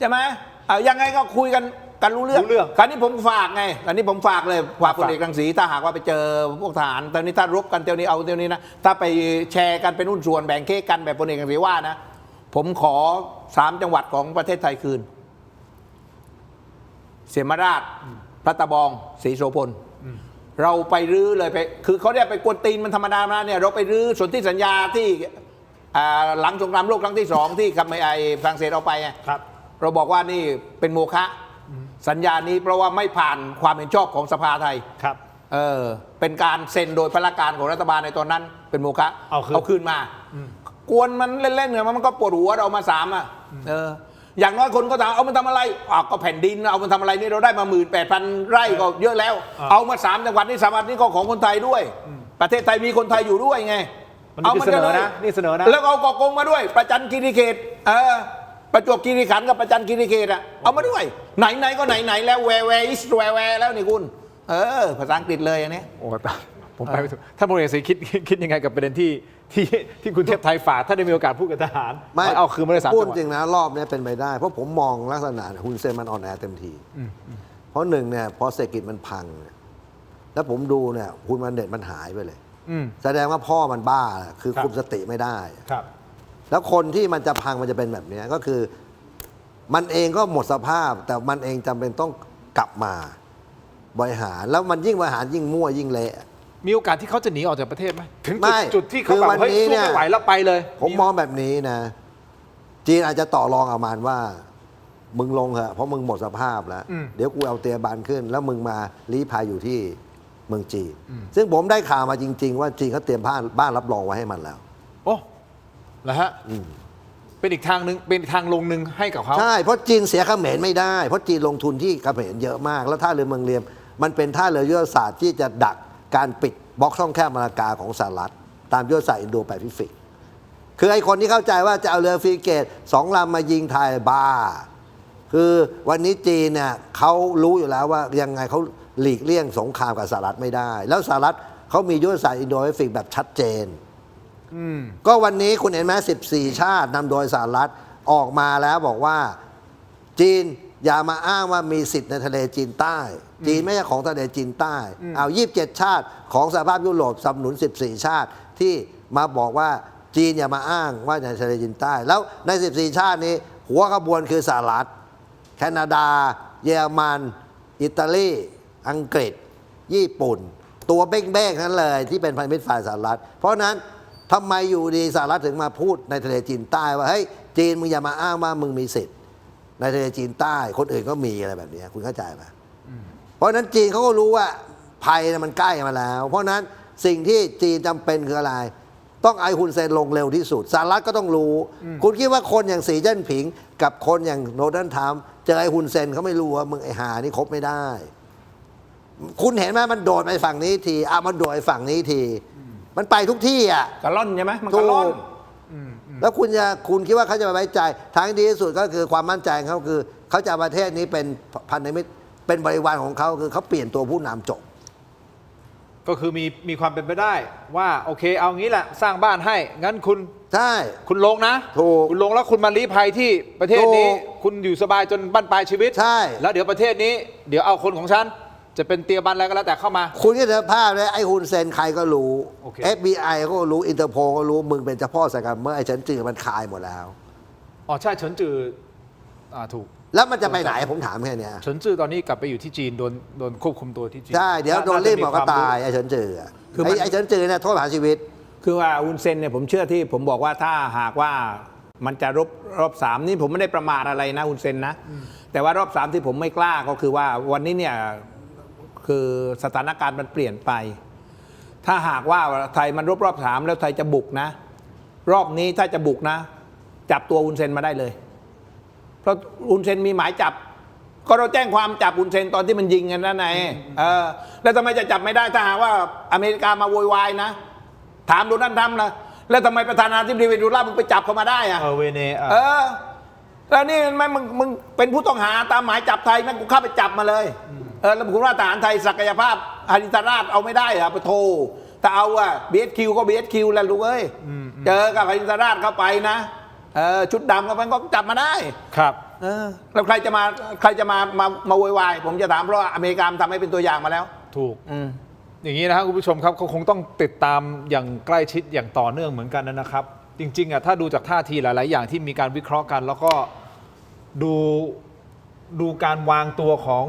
ใช่ไหมยังไงก็คุยกันรู้เรื่องคราวนี้ผมฝากไงคราวนี้ผมฝากเลยฝากพลเอกรังสีถ้าหากว่าไปเจอพวกทหารตอนนี้ถ้ารบกันเที่ยวนี้เอาเที่ยวนี้นะถ้าไปแชร์กันเป็นหุ้นส่วนแบ่งเค้กกันแบบพลเอกรังสีว่านะผมขอ3 จังหวัดของประเทศไทยคืนเสียมราชพระตะบองศรีโสพลเราไปรื้อเลยไปคือเขาเรียกไปกวนตีนมันธรรมดานะเนี่ยเราไปรื้อสนธิสัญญาที่หลังสงครามโลกครั้งที่2ที่กับไอ้ฝรั่งเศสเอาไปเราบอกว่านี่เป็นโมฆะสัญญานี้เพราะว่าไม่ผ่านความเห็นชอบของสภาไทยเป็นการเซ็นโดยพละการของรัฐบาลในตอนนั้นเป็นโมฆะเอาคืนมากวนมันเล่นๆเนี่ยมันก็ปวดหัวเรามา3อย่างน้อยคนก็ถามเอามันทำอะไรก็แผ่นดินเอามันทำอะไรนี่เราได้มา 18,000 ไร่ก็เยอะแล้วเอามา3 จังหวัดนี่3 จังหวัดนี่ก็ของคนไทยด้วยประเทศไทยมีคนไทยอยู่ด้วยไงเอามันเสนอนะนี่เสนอนะแล้วเอาก่อกงมาด้วยประจันคีรีเขตประจวบคีรีขันธ์กับประจันคีรีเขตเอามาด้วยไหนก็ไหนแล้วแวร์อิสแวร์แล้วนี่คุณภาษาอังกฤษเลยอันนี้โอ้ผมไปไม่ถูกท่านพลเอกศรีคิดยังไงกับประเด็นที่คุณเทพไทยฝากถ้าได้มีโอกาสพูดกับทหารไม่เอาคืนมาได้3 พูดจริงนะรอบนี้เป็นไปได้เพราะผมมองลักษณะฮุนเซนมันอ่อนแอเต็มทีเพราะ1เนี่ยพอเศรษฐกิจมันพังแล้วผมดูเนี่ยฮุนมันเด็ดมันหายไปเลยแสดงว่าพ่อมันบ้าคือคุมสติไม่ได้แล้วคนที่มันจะพังมันจะเป็นแบบนี้ก็คือมันเองก็หมดสภาพแต่มันเองจำเป็นต้องกลับมาบริหารแล้วมันยิ่งบริหารยิ่งมั่วยิ่งเละมีโอกาสที่เขาจะหนีออกจากประเทศไหมถึงจุดที่เขาแบบเฮ้ยสู้ไม่ไหวแล้วไปเลยผมมองแบบนี้นะจีนอาจจะต่อรองกับมันว่ามึงลงเถอะเพราะมึงหมดสภาพแล้วเดี๋ยวกูเอาเตียบันขึ้นแล้วมึงมาลี้ภัยอยู่ที่เมืองจีนซึ่งผมได้ข่าวมาจริงๆว่าจีนเขาเตรียมบ้านรับรองไว้ให้มันแล้วโอ้แล้วฮะเป็นอีกทางนึงเป็นทางลงหนึ่งให้กับเขาใช่เพราะจีนเสียเขมรไม่ได้เพราะจีนลงทุนที่เขมรเยอะมากแล้วท่าเรือเมืองเรียมมันเป็นท่าเรือยุทธศาสตร์ที่จะดักการปิดบล็อกช่องแคบมาลากาของสหรัฐตามยุทธศาสตร์อินโดแปซิฟิก คือไอ้คนที่เข้าใจว่าจะเอาเรือฟริเกต2 ลำมายิงไทยบ้าคือวันนี้จีนเนี่ยเขารู้อยู่แล้วว่ายังไงเขาหลีกเลี่ยงสงครามกับสหรัฐไม่ได้ แล้วสหรัฐเขามียุทธศาสตร์อินโดแปซิฟิกแบบชัดเจนก็วันนี้คุณเห็นไหม14 ชาตินำโดยสหรัฐออกมาแล้วบอกว่าจีนอย่ามาอ้างว่ามีสิทธิ์ในทะเลจีนใต้จีนไม่ใช่ของทะเลจีนใต้เอา27 ชาติของสหภาพยุโรปสนับสนุน14 ชาติที่มาบอกว่าจีนอย่ามาอ้างว่าในทะเลจีนใต้ แล้วใน14 ชาตินี้หัวขบวนคือสหรัฐแคนาดาเยอรมันอิตาลีอังกฤษญี่ปุ่นตัวเบ้งๆนั้นเลยที่เป็นพันธมิตรฝ่ายสหรัฐเพราะนั้นทำไมอยู่ดีสหรัฐถึงมาพูดในทะเลจีนใต้ว่าเฮ้ยจีนมึงอย่ามาอ้างว่ามึงมีสิทธิ์ในทะเลจีนใต้คนอื่นก็มีอะไรแบบนี้คุณเข้าใจไหมเพราะนั้นจีนเขาก็รู้ว่าภัยมันใกล้มาแล้ว เพราะนั้นสิ่งที่จีนจำเป็นคืออะไรต้องไอฮุนเซนลงเร็วที่สุดสหรัฐก็ต้องรู้คุณคิดว่าคนอย่างสีเจิ้นผิงกับคนอย่างโดนัลด์ทรัมป์เจอไอฮุนเซนเขาไม่รู้ว่ามึงไอหานี่คบไม่ได้คุณเห็นไหมมันโดดไปฝั่งนี้ทีมันโดดไปฝั่งนี้ทีมันไปทุกที่อ่ะกระล่อนใช่ไหมมันกระล่อนแล้วคุณคิดว่าเขาจะไว้ใจทางดีที่สุดก็คือความมั่นใจของเขาคือเขาจะประเทศนี้เป็นพันธมิตรเป็นบริวารของเขาคือเขาเปลี่ยนตัวผู้นำจบก็คือมีความเป็นไปได้ว่าโอเคเอางี้แหละสร้างบ้านให้งั้นใช่คุณลงนะถูกคุณลงแล้วคุณมาลี้ภัยที่ประเทศนี้คุณอยู่สบายจนบั้นปลายชีวิตใช่แล้วเดี๋ยวประเทศนี้เดี๋ยวเอาคนของฉันจะเป็นเตียบันอะไรก็แล้วแต่เข้ามาคุณก็จะภาพเลยไอ้ฮุนเซนใครก็รู้ FBI ก็รู้อินเตอร์โพลก็รู้มึงเป็นเจ้าพ่อสกัดเมื่อไอ้เฉินจือมันคายหมดแล้วอ๋อใช่เฉินจือถูกแล้วมันจะไปไหนผมถามแค่นี้เฉินจือตอนนี้กลับไปอยู่ที่จีนโดนควบคุมตัวที่จีนใช่เดี๋ยวโดนรีบบอกก็ตายไอ้เฉินจือคือไอ้เฉินจือเนี่ยโทษประหารชีวิตคือว่าฮุนเซนเนี่ยผมเชื่อที่ผมบอกว่าถ้าหากว่ามันจะรอบ3นี่ผมไม่ได้ประมาทอะไรนะฮุนเซนนะแต่ว่ารอบ3ที่ผมไม่กล้าก็คือว่าวันนี้เนี่ยคือสถานการณ์มันเปลี่ยนไปถ้าหากว่าไทยมันรอบ3แล้วไทยจะบุกนะรอบนี้ถ้าจะบุกนะจับตัวฮุนเซนมาได้เลยเพราะฮุนเซนมีหมายจับก็เราแจ้งความจับฮุนเซนตอนที่มันยิงกันนั่นไงแล้วทำไมจะจับไม่ได้ถ้าหากว่าอเมริกามาโวยวายนะถามโดนัลด์ทรัมป์นะแล้วทำไมประธานาธิบดีเวเนซุเอลามึงไปจับเขามาได้อะเวเนแล้วนี่มึงเป็นผู้ต้องหาตามหมายจับไทยแม่งกูเข้าไปจับมาเลยแล้วคุณว่าทหารไทยศักยภาพอรินทราชเอาไม่ได้อะปะโทถ้าเอาอะBSQก็BSQแหละลูกเอ้ยเจอกับอรินทราชเข้าไปนะชุดดำก็จับมาได้ครับแล้วใครจะมาโวยวายผมจะถามเพราะอเมริกาทำให้เป็นตัวอย่างมาแล้วถูกอย่างนี้นะครับคุณผู้ชมครับเขาคงต้องติดตามอย่างใกล้ชิดอย่างต่อเนื่องเหมือนกันนะครับจริงๆถ้าดูจากท่าทีหลายๆอย่างที่มีการวิเคราะห์กันแล้วก็ดูการวางตัวของ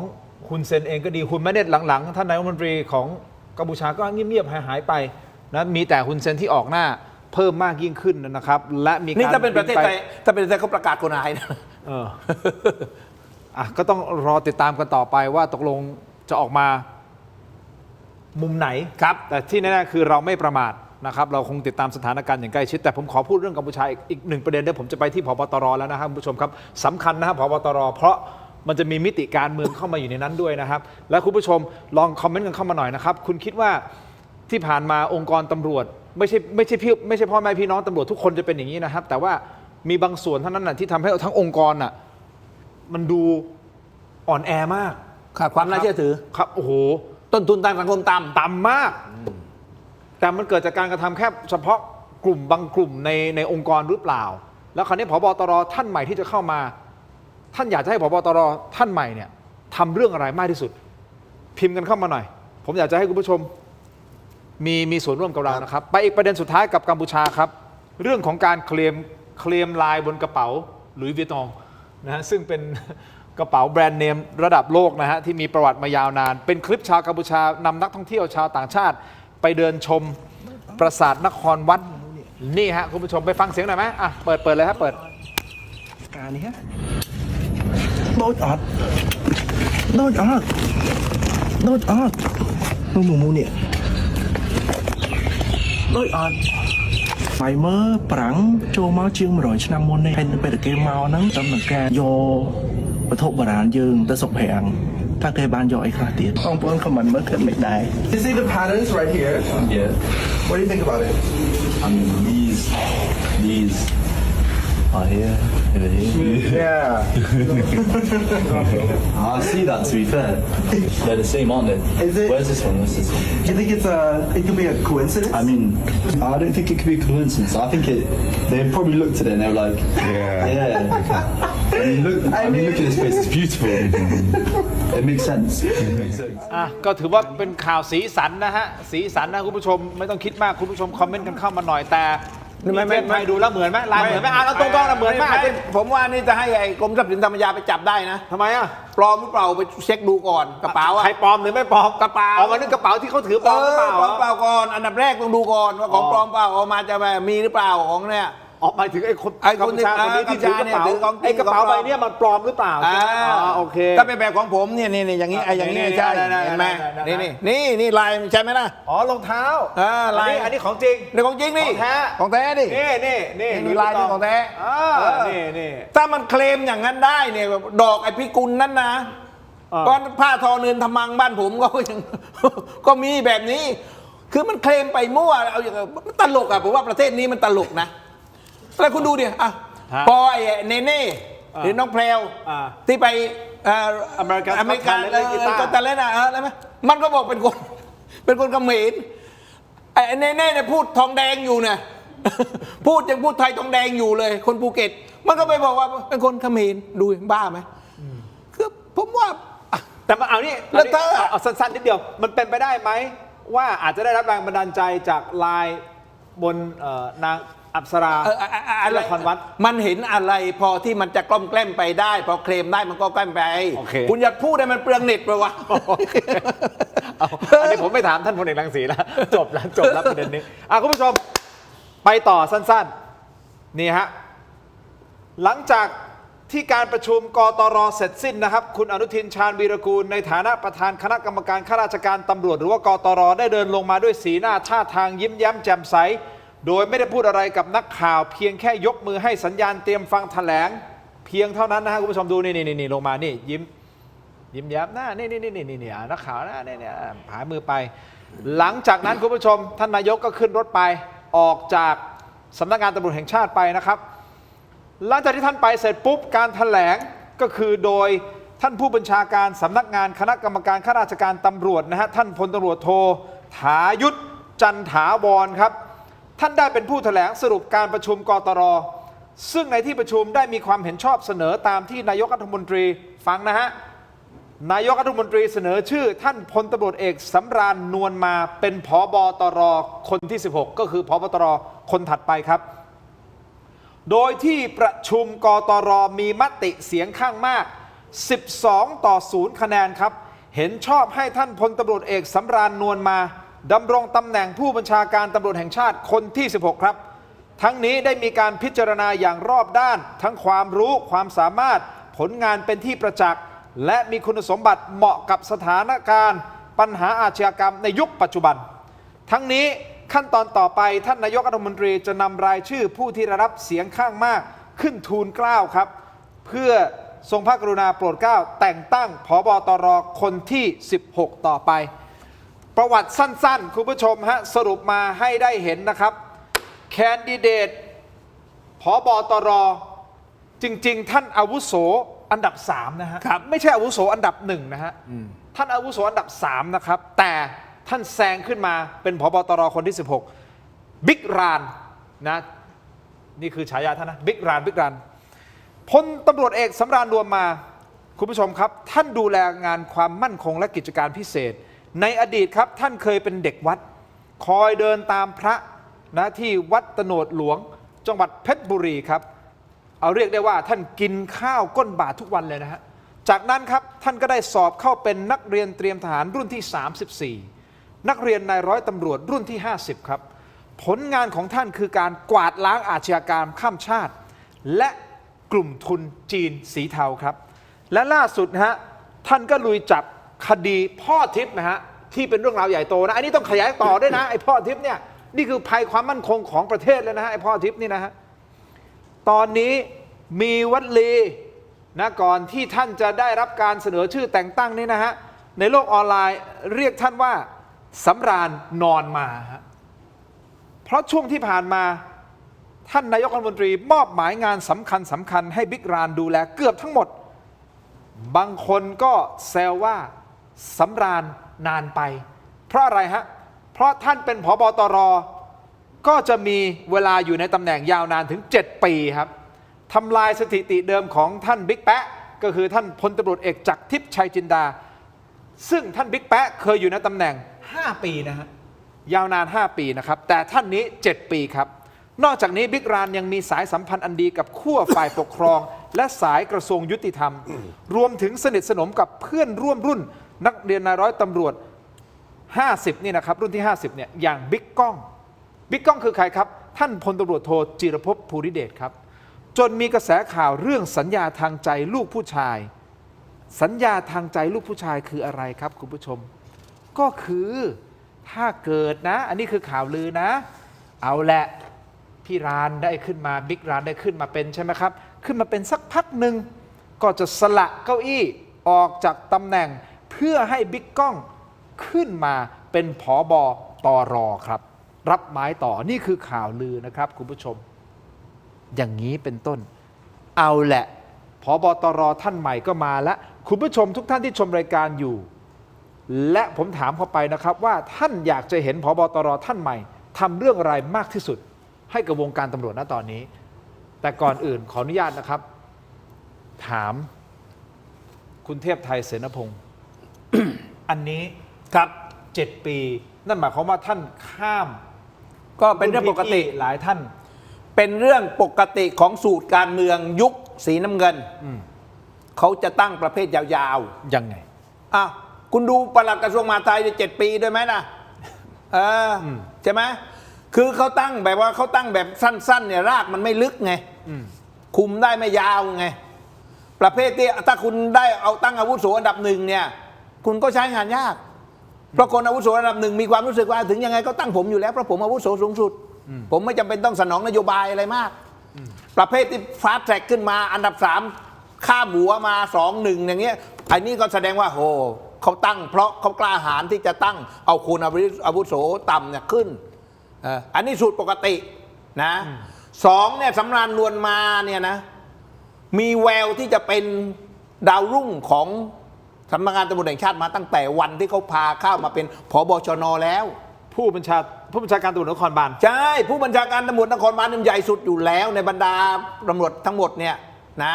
ฮุนเซนเองก็ดีคุณไม่ได้หลังๆท่านนายกรัฐมนตรีของกัมพูชาก็เงียบๆหายไปนะมีแต่ฮุนเซนที่ออกหน้าเพิ่มมากยิ่งขึ้นนะครับและมีการนี่ถ้าเป็นประเทศไทยเขาประกาศกฎหมายนะก็ต้องรอติดตามกันต่อไปว่าตกลงจะออกมามุมไหนครับแต่ที่แน่ๆคือเราไม่ประมาทนะครับเราคงติดตามสถานการณ์อย่างใกล้ชิดแต่ผมขอพูดเรื่องกัมพูชาอีกหนึ่งประเด็นเดี๋ยวผมจะไปที่ผบตรแล้วนะครับคุณผู้ชมครับสำคัญนะครับผบตรเพราะมันจะมีมิติการเมืองเข้ามาอยู่ในนั้นด้วยนะครับและคุณผู้ชมลองคอมเมนต์กันเข้ามาหน่อยนะครับคุณคิดว่าที่ผ่านมาองค์กรตำรวจไม่ใช่พ่อแม่พี่น้องตำรวจทุกคนจะเป็นอย่างนี้นะครับแต่ว่ามีบางส่วนเท่านั้นที่ทำให้ทั้งองค์กรมันดูอ่อนแอมากขาดความน่าเชื่อถือครับโอ้โหต้นทุนทางสังคมต่ำมากแต่มันเกิดจากการกระทำแค่เฉพาะกลุ่มบางกลุ่มในองค์กรหรือเปล่าแล้วคราวนี้ผบตรท่านใหม่ที่จะเข้ามาท่านอยากจะให้ผบตรท่านใหม่เนี่ยทำเรื่องอะไรมากที่สุดพิมพ์กันเข้ามาหน่อยผมอยากจะให้คุณผู้ชมมีส่วนร่วมกับเรานะครับไปอีกประเด็นสุดท้ายกับกัมพูชาครับเรื่องของการเคลมลายบนกระเป๋าหลุยส์วิตตองนะฮะซึ่งเป็นกระเป๋าแบรนด์เนมระดับโลกนะฮะที่มีประวัติมายาวนานเป็นคลิปชาวกัมพูชานำนักท่องเที่ยวชาวต่างชาติไปเดินชมปราสาทนครวัดนี่ฮะคุณผู้ชมไปฟังเสียงหน่อยไหมเปิดเลยครับเปิดการนี้ฮะโดดออดมูเนี่ยโดดออดไฟเมอร์ปรังโจมาเชียง100 ឆ្នាំមុននេះហើយនៅពេលតែគេមកហ្នឹងតាមនឹងការយកវត្ថុបុរាណយើងទៅសុកប្រាំងថាគេបានយកអីខ្លះទៀតបងប្អូនខមមិនមើលគិតមិនដែរ You see the patterns right here? Yeah. What do you think about it? I mean, These are here, over here. Yeah. I see that, to be fair. They're the same, aren't they? Is it? Where's this one? Where's this one? Do you think it could be a coincidence? I mean, I don't think it could be a coincidence. I think they probably looked at it and they were like, yeah. I mean, look at this place. It's beautiful. It makes sense.ๆก็ถือว่าเป็นข่าวสีสันนะฮะสีสันนะคุณผู้ชมไม่ต้องคิดมากคุณผู้ชมคอมเมนต์กันเข้ามาหน่อยแต่ไม่ดูแล้วเหมือนไหมลายเหมือนไหมเอาตรงๆนะเหมือนไหม ผมว่านี่จะให้ไอ้กรมทรัพย์สินธรรมยาไปจับได้นะ ทำไมอ่ะ ปลอมหรือเปล่าไปเช็คดูก่อนกระเป๋าอะ ใครปลอมหรือไม่ปลอม กระเป๋า เอามานึกกระเป๋าที่เขาถือปลอมหรือเปล่า ปลอมเปล่าก่อนอันดับแรกต้องดูก่อนว่าของปลอมเปล่าออกมาจะแบบมีหรือเปล่าของเนี่ย ออกหมายถึงไอ้คนที่ถือกระเป๋าไอ้กระเป๋าใบนี้มันปลอมหรือเปล่าโอเค ถ้าเป็นแบบของผมเนี่ยนี่อย่างนี้อย่างนี้ใช่เห็นไหมนี่ลายใช่ไหมล่ะ อ๋อรองเท้า ลาย อันนี้ของจริง นี่ของจริงนี่ของแท้ดิ นี่ ลายนี่ของแท้ นี่ ถ้ามันเคลมอย่างนั้นได้เนี่ยดอกไอ้พิกุลนั่นนะก้อนผ้าทอเนินทมังบ้านผมก็ยังก็มีแบบนี้ คือมันเคลมไปมั่วเอาอย่างมันตลกอ่ะผมว่าประเทศนี้มันตลกนะแล้วคุณดูดิอ่ะพอไอ้เนเน่หรือน้องแพรวที่ไปอเมริกันก็แต่เล่นอะไรไหมมันก็บอกเป็นคนเขมรไอ้เนเน่เนี่ยพูดทองแดงอยู่เนี่ยยังพูดไทยทองแดงอยู่เลยคนภูเก็ตมันก็ไปบอกว่าเป็นคนเขมรดูบ้าไหมคือผมว่าแต่มาเอานี่เอาสั้นๆนิดเดียวมันเป็นไปได้ไหมว่าอาจจะได้รับแรงบันดาลใจจากลายบนนางอัปสราละครวัดมันเห็นอะไรพอที่มันจะกล้อมแกล้มไปได้พอเคลมได้มันก็แกล้มไปคุณอย่าพูดให้มันเปลืองเน็ตไปวะอันนี้ผมไม่ถามท่านพลเอกรังสีแล้วจบแล้วประเด็นนี้คุณผู้ชมไปต่อสั้นๆนี่ฮะหลังจากที่การประชุมกตร.เสร็จสิ้นนะครับคุณอนุทินชาญวีรกูลในฐานะประธานคณะกรรมการข้าราชการตำรวจหรือว่ากตร.ได้เดินลงมาด้วยสีหน้าท่าทางยิ้มแย้มแจ่มใสโดยไม่ได้พูดอะไรกับนักข่าวเพียงแค่ยกมือให้สัญญาณเตรียมฟังแถลงเพียงเท่านั้นนะฮะคุณผู้ชมดูนี่ลงมานี่ยิ้มแย้มหน้านี่นักข่าวนะนี่ผายมือไปหลังจากนั้นคุณผู้ชมท่านนายกก็ขึ้นรถไปออกจากสำนักงานตำรวจแห่งชาติไปนะครับหลังจากที่ท่านไปเสร็จปุ๊บการแถลงก็คือโดยท่านผู้บัญชาการสำนักงานคณะกรรมการข้าราชการตำรวจนะฮะท่านพลตำรวจโทถายุทธจันถาวรครับท่านได้เป็นผู้แถลงสรุปการประชุมกตร.ซึ่งในที่ประชุมได้มีความเห็นชอบเสนอตามที่นายกรัฐมนตรีฟังนะฮะนายกรัฐมนตรีเสนอชื่อท่านพลตำรวจเอกสำราญนวลมาเป็นผบตร.คนที่16ก็คือผบตร.คนถัดไปครับโดยที่ประชุมกตร.มีมติเสียงข้างมาก12-0 คะแนนครับเห็นชอบให้ท่านพลตำรวจเอกสำราญนวลมาดำรงตำแหน่งผู้บัญชาการตำรวจแห่งชาติคนที่16ครับทั้งนี้ได้มีการพิจารณาอย่างรอบด้านทั้งความรู้ความสามารถผลงานเป็นที่ประจักษ์และมีคุณสมบัติเหมาะกับสถานการณ์ปัญหาอาชญากรรมในยุคปัจจุบันทั้งนี้ขั้นตอนต่อไปท่านนายกรัฐมนตรีจะนำรายชื่อผู้ที่ได้รับเสียงข้างมากขึ้นทูลเกล้าครับเพื่อทรงพระกรุณาโปรดเกล้าแต่งตั้งผบตร.คนที่16ต่อไปประวัติสั้นๆคุณผู้ชมฮะสรุปมาให้ได้เห็นนะครับแคนดิเดตผบตร.จริงๆท่านอาวุโสอันดับ3นะฮะไม่ใช่อาวุโสอันดับ1นะฮะท่านอาวุโสอันดับ3นะครับแต่ท่านแซงขึ้นมาเป็นผบตร.คนที่16บิ๊กรานนะนี่คือฉายาท่านนะบิ๊กรานพลตำรวจเอกสำราญนวลมาคุณผู้ชมครับท่านดูแลงานความมั่นคงและกิจการพิเศษในอดีตครับท่านเคยเป็นเด็กวัดคอยเดินตามพระนะที่วัดตโนดหลวงจังหวัดเพชรบุรีครับเอาเรียกได้ว่าท่านกินข้าวก้นบาตรทุกวันเลยนะฮะจากนั้นครับท่านก็ได้สอบเข้าเป็นนักเรียนเตรียมทหารรุ่นที่34นักเรียนนายร้อยตำรวจรุ่นที่50ครับผลงานของท่านคือการกวาดล้างอาชญากรรมข้ามชาติและกลุ่มทุนจีนสีเทาครับและล่าสุดนะฮะท่านก็ลุยจับคดีพ่อทิพย์นะฮะที่เป็นเรื่องราวใหญ่โตนะอันนี้ต้องขยายต่อด้วยนะไอ้พ่อทิพย์เนี่ยนี่คือภัยความมั่นคงของประเทศเลยนะฮะไอ้พ่อทิพย์นี่นะฮะตอนนี้มีวลีนะก่อนที่ท่านจะได้รับการเสนอชื่อแต่งตั้งนี่นะฮะในโลกออนไลน์เรียกท่านว่าสำราญนอนมาฮะเพราะช่วงที่ผ่านมา ท่านนายกรัฐมนตรีมอบหมายงานสำคัญให้บิ๊กรานดูแลเกือบทั้งหมดบางคนก็แซวว่าสำราญนานไปเพราะอะไรฮะเพราะท่านเป็นผบตรก็จะมีเวลาอยู่ในตำแหน่งยาวนานถึง7 ปีครับทำลายสถิติเดิมของท่านบิ๊กแป๊ะก็คือท่านพลตำรวจเอกจักรทิพย์ชัยจินดาซึ่งท่านบิ๊กแป๊ะเคยอยู่ในตำแหน่ง5 ปีนะฮะยาวนาน5 ปีนะครับแต่ท่านนี้7 ปีครับนอกจากนี้บิ๊กรานยังมีสายสัมพันธ์อันดีกับขั้วฝ่ายปกครองและสายกระทรวงยุติธรรมรวมถึงสนิทสนมกับเพื่อนร่วมรุ่นนักเรียนนายร้อยตำรวจ50นี่นะครับรุ่นที่50เนี่ยอย่างบิ๊กก้องคือใครครับท่านพลตำรวจโทจิรภพภูริเดชครับจนมีกระแสข่าวเรื่องสัญญาทางใจลูกผู้ชายสัญญาทางใจลูกผู้ชายคืออะไรครับคุณผู้ชมก็คือถ้าเกิดนะอันนี้คือข่าวลือนะเอาแหละพี่รานได้ขึ้นมาบิ๊กรานได้ขึ้นมาเป็นใช่ไหมครับขึ้นมาเป็นสักพักหนึ่งก็จะสละเก้าอี้ออกจากตำแหน่งเพื่อให้บิ๊กก้องขึ้นมาเป็นผบตรครับรับไม้ต่อนี่คือข่าวลือนะครับคุณผู้ชมอย่างนี้เป็นต้นเอาแหละผบตรท่านใหม่ก็มาแล้วคุณผู้ชมทุกท่านที่ชมรายการอยู่และผมถามเข้าไปนะครับว่าท่านอยากจะเห็นผบตรท่านใหม่ทำเรื่องอะไรมากที่สุดให้กับวงการตำรวจณตอนนี้แต่ก่อนอื่นขออนุญาตนะครับ ถามคุณเทพไทยเสนพงศ์ อันนี้ครับ7 ปีนั่นหมายความว่าท่านข้ามก็เป็นเรื่องปกติหลายท่านเป็นเรื่องปกติของสูตรการเมืองยุคสีน้ำเงินเขาจะตั้งประเภทยาวๆยังไงคุณดูปลัดกระทรวงมหาดไทย7 ปีด้วยไหมนะใช่ไหมคือเขาตั้งแบบว่าเขาตั้งแบบสั้นๆเนี่ยรากมันไม่ลึกไงคุมได้ไม่ยาวไงประเภทที่ถ้าคุณได้เอาตั้งอาวุโสอันดับหนึ่งเนี่ยคุณก็ใช้งานยากเพราะคนอาวุโสอันดับหนึ่งมีความรู้สึกว่าถึงยังไงก็ตั้งผมอยู่แล้วเพราะผมอาวุโสสูงสุดผมไม่จำเป็นต้องสนองนโยบายอะไรมากประเภทที่ฟาสต์แทร็กขึ้นมาอันดับ3ข้ามหัวมา2-1อย่างเงี้ยอันนี้ก็แสดงว่าโหเขาตั้งเพราะเขากล้าหาญที่จะตั้งเอาคุณอาวุโสต่ำเนี่ยขึ้นอันนี้สูตรปกตินะ2เนี่ยสำราญนวลมาเนี่ยนะมีแววที่จะเป็นดาวรุ่งของสำนักงานตำรวจแห่งชาติมาตั้งแต่วันที่เขาพาเข้ามาเป็นผบชน.แล้วผู้บัญชาการตำรวจนครบาลใช่ผู้บัญชาการตำรวจนครบาลใหญ่สุดอยู่แล้วในบรรดาตำรวจทั้งหมดเนี่ยนะ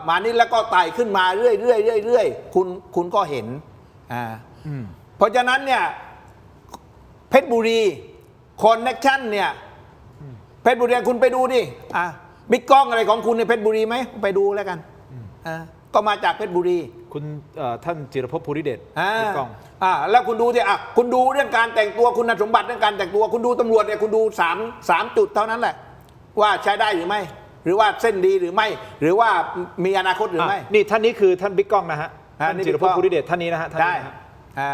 มานี่แล้วก็ไต่ขึ้นมาเรื่อยคุณก็เห็นเพราะฉะนั้นเนี่ยเพชรบุรีคอนเนคชั่นเนี่ยเพชรบุรีคุณไปดูดิบิ๊กก้องอะไรของคุณในเพชรบุรีไหมไปดูแล้วกันก็มาจากเพชรบุรีคุณท่านจิรภพภูริเดชบิ๊กก้องแล้วคุณดูดิคุณดูเรื่องการแต่งตัวคุณสมบัติเรื่องการแต่งตัวคุณดูตำรวจเนี่ยคุณดู3 จุดเท่านั้นแหละว่าใช้ได้หรือไม่หรือว่าเส้นดีหรือไม่หรือว่ามีอนาคตหรือไม่นี่ท่านนี้คือท่านบิ๊กก้องนะฮะท่านจิรภพภูริเดชท่านนี้นะฮะ